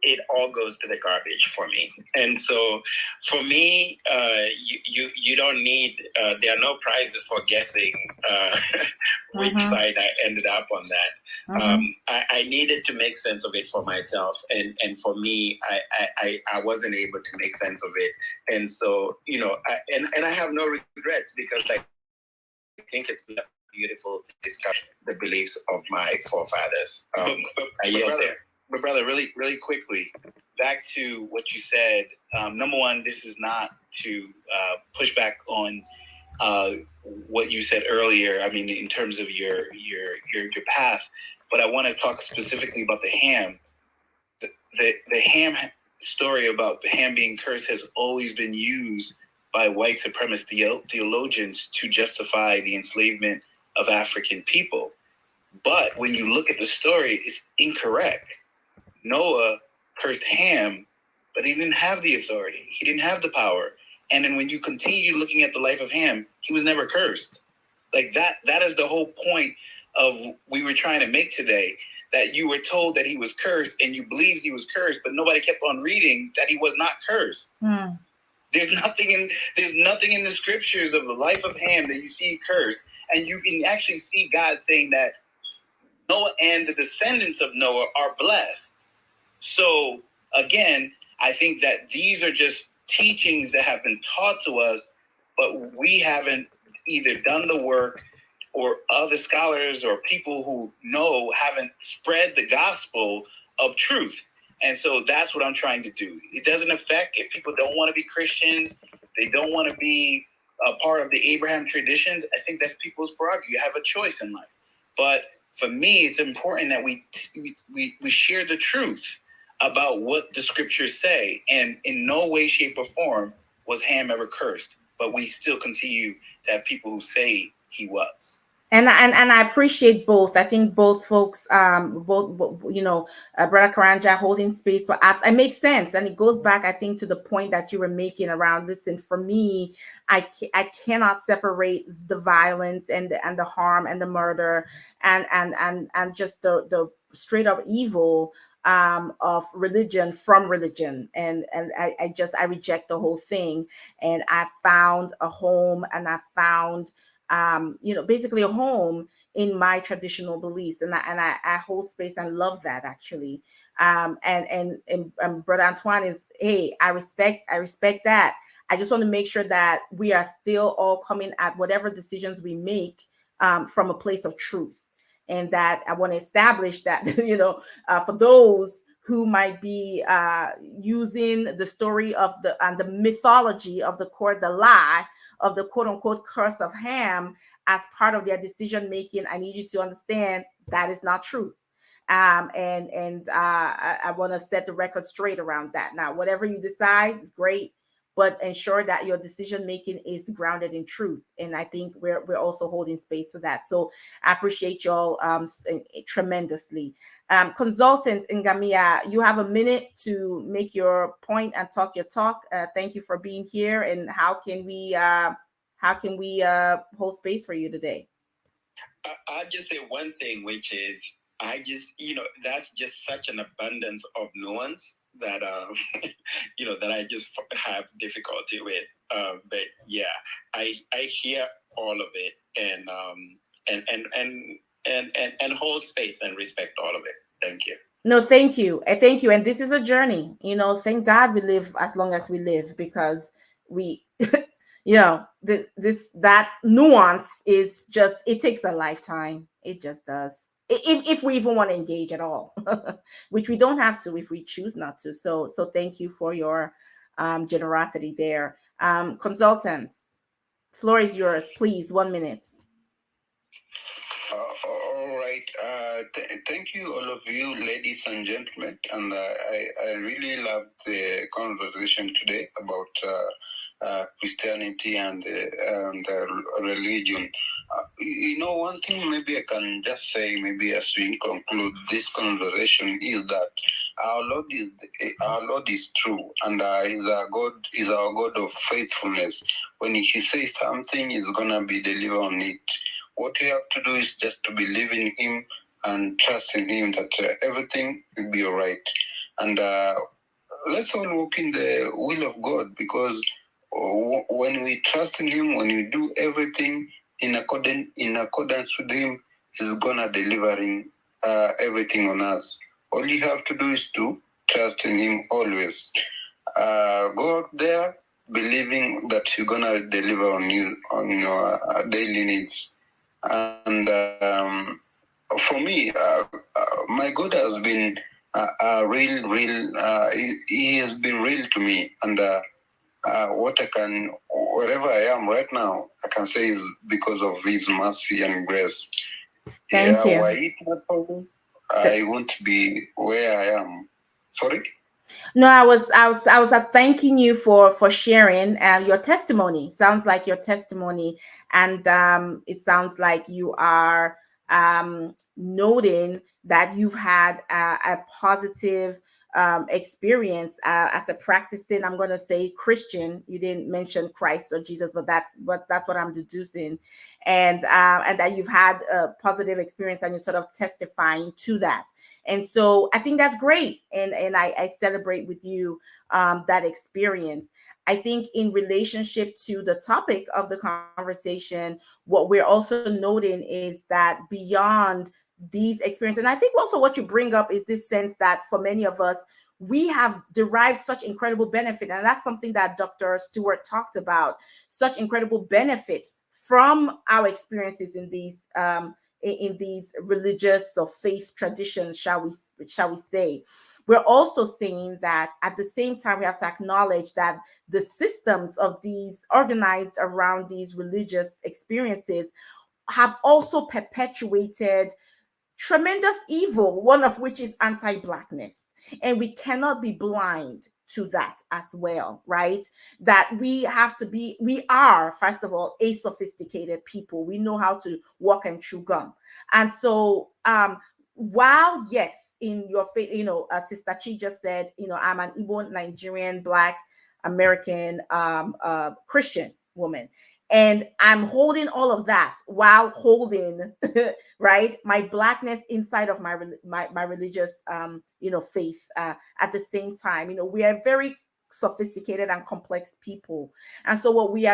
Speaker 3: it all goes to the garbage for me. And so for me, you don't need, there are no prizes for guessing which side I ended up on that. I needed to make sense of it for myself. And for me, I wasn't able to make sense of it. And so, and I have no regrets, because I think it's been beautiful to discuss the beliefs of my forefathers. I yield there. But brother, really, really quickly, back to what you said. Number one, this is not to push back on what you said earlier. I mean, in terms of your path, but I want to talk specifically about the ham. The ham story about the ham being cursed has always been used by white supremacist theologians to justify the enslavement of African people. But when you look at the story, it's incorrect. Noah cursed Ham, but he didn't have the authority. He didn't have the power. And then when you continue looking at the life of Ham, he was never cursed. Like that is the whole point of we were trying to make today, that you were told that he was cursed and you believed he was cursed, but nobody kept on reading that he was not cursed. There's nothing in the scriptures of the life of Ham that you see cursed. And you can actually see God saying that Noah and the descendants of Noah are blessed. So again, I think that these are just teachings that have been taught to us, but we haven't either done the work, or other scholars or people who know haven't spread the gospel of truth. And so that's what I'm trying to do. It doesn't affect if people don't want to be Christians, they don't want to be a part of the Abraham traditions. I think that's people's prerogative. You have a choice in life. But for me, it's important that we share the truth about what the scriptures say. And in no way, shape, or form was Ham ever cursed. But we still continue to have people who say he was.
Speaker 1: And I appreciate both. I think both folks, both Brother Karanja holding space for apps. It makes sense, and it goes back, I think, to the point that you were making around. Listen, for me, I cannot separate the violence and the harm and the murder and just the straight up evil of religion from religion, and I reject the whole thing. And I found a home, and I found basically a home in my traditional beliefs, and I hold space and love that, actually. And Brother Antoine is, hey, I respect that. I just want to make sure that we are still all coming at whatever decisions we make from a place of truth, and that I want to establish that for those who might be using the story of the mythology of the lie of the quote unquote curse of Ham as part of their decision making, I need you to understand that is not true. I want to set the record straight around that. Now, whatever you decide is great, but ensure that your decision making is grounded in truth. And I think we're also holding space for that. So I appreciate y'all tremendously. Consultant Ngamia, you have a minute to make your point and talk your talk. Thank you for being here. And how can we hold space for you today?
Speaker 5: I'll just say one thing, which is that's just such an abundance of nuance that that I just have difficulty with. But yeah, I hear all of it and hold space and respect all of it. Thank you.
Speaker 1: No, thank you. Thank you. And this is a journey. Thank God we live as long as we live, because we that nuance is just, it takes a lifetime. It just does. If we even want to engage at all, which we don't have to if we choose not to. So thank you for your generosity there. Consultants, floor is yours, please. 1 minute.
Speaker 5: All right. Thank you, all of you, ladies and gentlemen. And I really love the conversation today about Christianity and religion. One thing maybe I can just say, maybe as we conclude this conversation, is that our Lord is true, and is our God of faithfulness. When He says something, He's gonna be delivered on it. What we have to do is just to believe in Him and trust in Him that everything will be all right. And let's all walk in the will of God, because when we trust in Him, when we do everything in accordance with Him, He's gonna delivering everything on us. All you have to do is to trust in Him always. Go out there believing that He's gonna deliver on you on your daily needs. And for me, my God has been he has been real to me, and wherever I am right now, I can say is because of his mercy and grace.
Speaker 1: Thank you.
Speaker 5: Were it not for me, I won't be where I am. Sorry.
Speaker 1: No, I was thanking you for sharing your testimony. Sounds like your testimony, and it sounds like you are noting that you've had a positive experience as a practicing. I'm going to say Christian. You didn't mention Christ or Jesus, but that's what I'm deducing, and that you've had a positive experience, and you're sort of testifying to that. And so I think that's great. And I celebrate with you that experience. I think in relationship to the topic of the conversation, what we're also noting is that beyond these experiences, and I think also what you bring up is this sense that for many of us, we have derived such incredible benefit. And that's something that Dr. Stewart talked about, such incredible benefit from our experiences in these religious or faith traditions, shall we say. We're also saying that at the same time we have to acknowledge that the systems of these organized around these religious experiences have also perpetuated tremendous evil, one of which is anti-Blackness. And we cannot be blind to that as well, right? That we are, first of all, a sophisticated people. We know how to walk and chew gum. And so, while, yes, in your faith, Sister Chi just said, I'm an Igbo, Nigerian, Black, American, Christian woman. And I'm holding all of that while holding, right, my Blackness inside of my religious, faith at the same time. We are very sophisticated and complex people, and so what we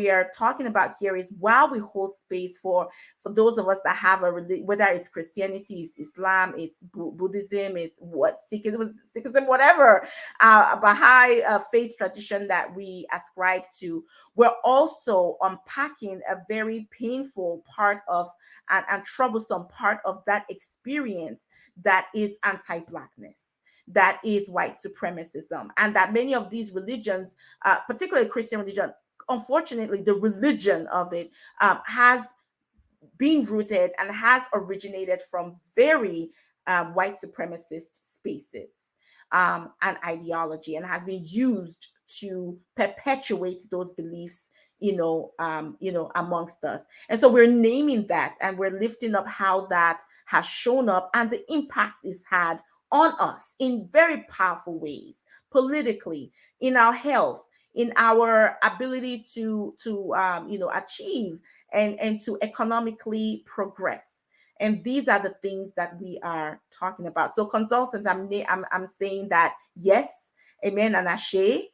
Speaker 1: are talking about here is, while we hold space for those of us that have whether it's Christianity, it's Islam, it's Buddhism, it's Sikhism, whatever Baha'i faith tradition that we ascribe to, we're also unpacking a very painful part of and troublesome part of that experience that is anti-Blackness, that is white supremacism, and that many of these religions, particularly Christian religion, unfortunately, the religion of it has been rooted and has originated from very white supremacist spaces and ideology, and has been used to perpetuate those beliefs, amongst us. And so we're naming that, and we're lifting up how that has shown up and the impacts it's had on us in very powerful ways, politically, in our health, in our ability to achieve and to economically progress. And these are the things that we are talking about. So, consultants, I'm saying that yes, amen, and ashe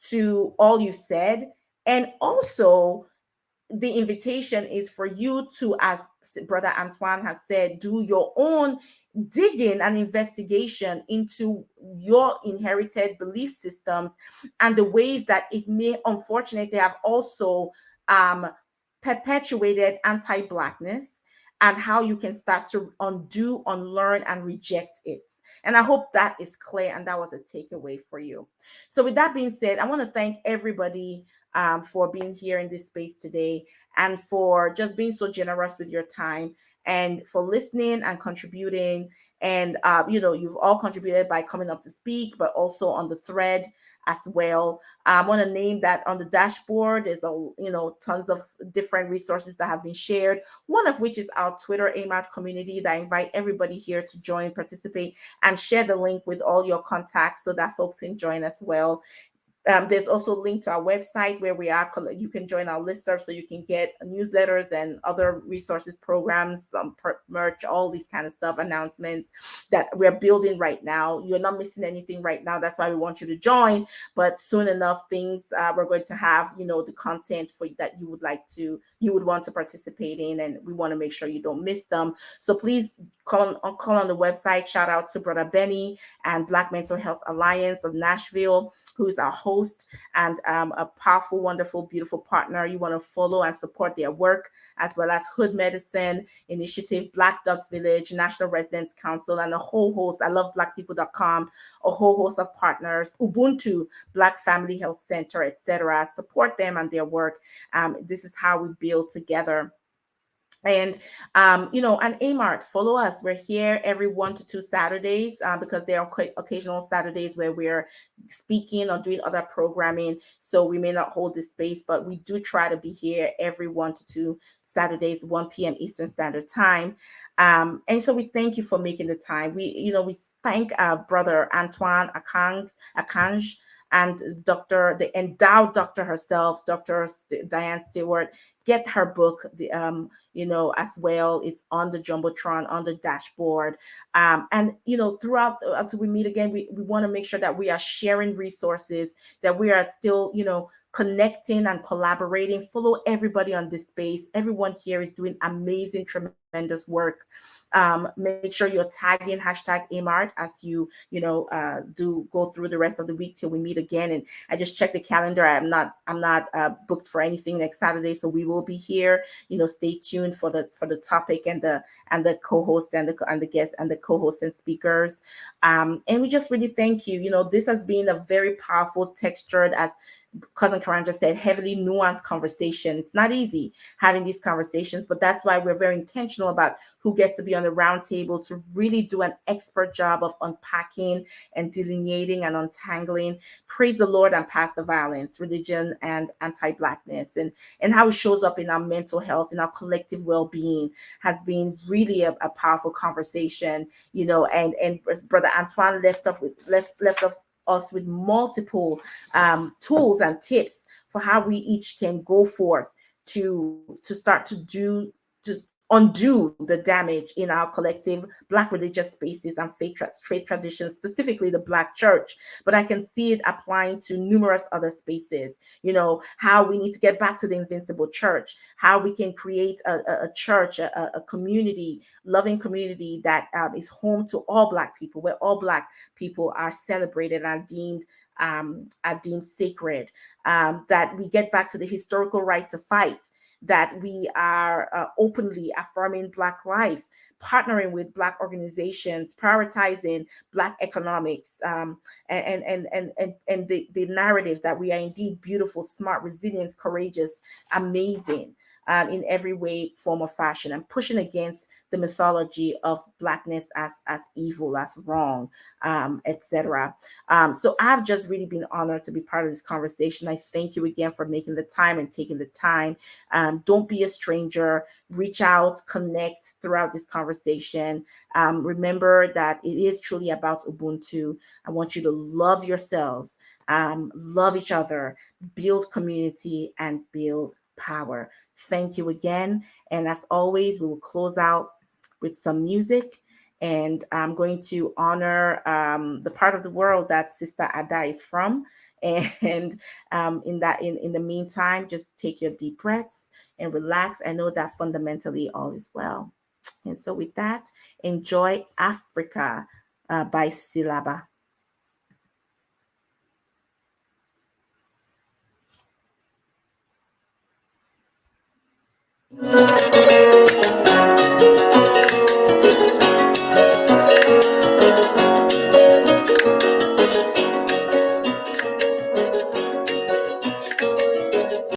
Speaker 1: to all you said. And also, the invitation is for you to, as Brother Antoine has said, do your own digging and investigation into your inherited belief systems and the ways that it may unfortunately have also perpetuated anti-Blackness, and how you can start to undo, unlearn, and reject it. And I hope that is clear and that was a takeaway for you. So, with that being said, I want to thank everybody for being here in this space today, and for just being so generous with your time, and for listening and contributing. And you've all contributed by coming up to speak, but also on the thread as well. I want to name that on the dashboard. There's tons of different resources that have been shared. One of which is our Twitter AMAT community that I invite everybody here to join, participate, and share the link with all your contacts so that folks can join as well. There's also a link to our website where you can join our listserv, so you can get newsletters and other resources, programs, merch, all these kind of stuff, announcements that we're building right now. You're not missing anything right now. That's why we want you to join. But soon enough, we're going to have, the content for that you would want to participate in, and we want to make sure you don't miss them. So please call on the website. Shout out to Brother Benny and Black Mental Health Alliance of Nashville, who's our host host and a powerful, wonderful, beautiful partner. You want to follow and support their work, as well as Hood Medicine Initiative, Black Dog Village, National Residents Council, and a whole host. I love blackpeople.com, a whole host of partners, Ubuntu, Black Family Health Center, etc. Support them and their work. This is how we build together. And and Amart, follow us. We're here every 1 to 2 Saturdays, because there are occasional Saturdays where we're speaking or doing other programming, so we may not hold this space, but we do try to be here every 1 to 2 Saturdays, 1 p.m. Eastern Standard Time. And so we thank you for making the time. We thank our brother Antoine Akanj, and the endowed doctor herself, Dr. Diane Stewart. Get her book, as well. It's on the Jumbotron, on the dashboard. And, throughout, until we meet again, we want to make sure that we are sharing resources, that we are still, connecting and collaborating. Follow everybody on this space. Everyone here is doing amazing, tremendous work. Make sure you're tagging #Amart as do go through the rest of the week till we meet again. And I just checked the calendar. I'm not booked for anything next Saturday, so we will be here. Stay tuned for the topic and the co-host and the guests and the co-hosts and speakers. And we just really thank you. This has been a very powerful, textured, as Cousin Karanja said, heavily nuanced conversation. It's not easy having these conversations, but that's why we're very intentional about who gets to be on the round table to really do an expert job of unpacking and delineating and untangling. Praise the Lord and past the violence, religion and anti-Blackness, and how it shows up in our mental health, in our collective well-being, has been really a powerful conversation. And Brother Antoine left us with multiple tools and tips for how we each can go forth to start to undo the damage in our collective Black religious spaces and faith traditions, specifically the Black church. But I can see it applying to numerous other spaces. How we need to get back to the invincible church, how we can create a church, a community, loving community that is home to all Black people, where all Black people are celebrated and deemed sacred. That we get back to the historical right to fight, that we are openly affirming Black life, partnering with Black organizations, prioritizing Black economics, and the narrative that we are indeed beautiful, smart, resilient, courageous, amazing. In every way, form, or fashion, and pushing against the mythology of Blackness as evil, as wrong, etc. So I've just really been honored to be part of this conversation. I thank you again for making the time and taking the time. Don't be a stranger. Reach out, connect throughout this conversation. Remember that it is truly about Ubuntu. I want you to love yourselves, love each other, build community, and build power. Thank you again. And as always, we will close out with some music. And I'm going to honor the part of the world that Sister Ada is from. And in the meantime, just take your deep breaths and relax. I know that fundamentally all is well. And so with that, enjoy Africa by Silaba.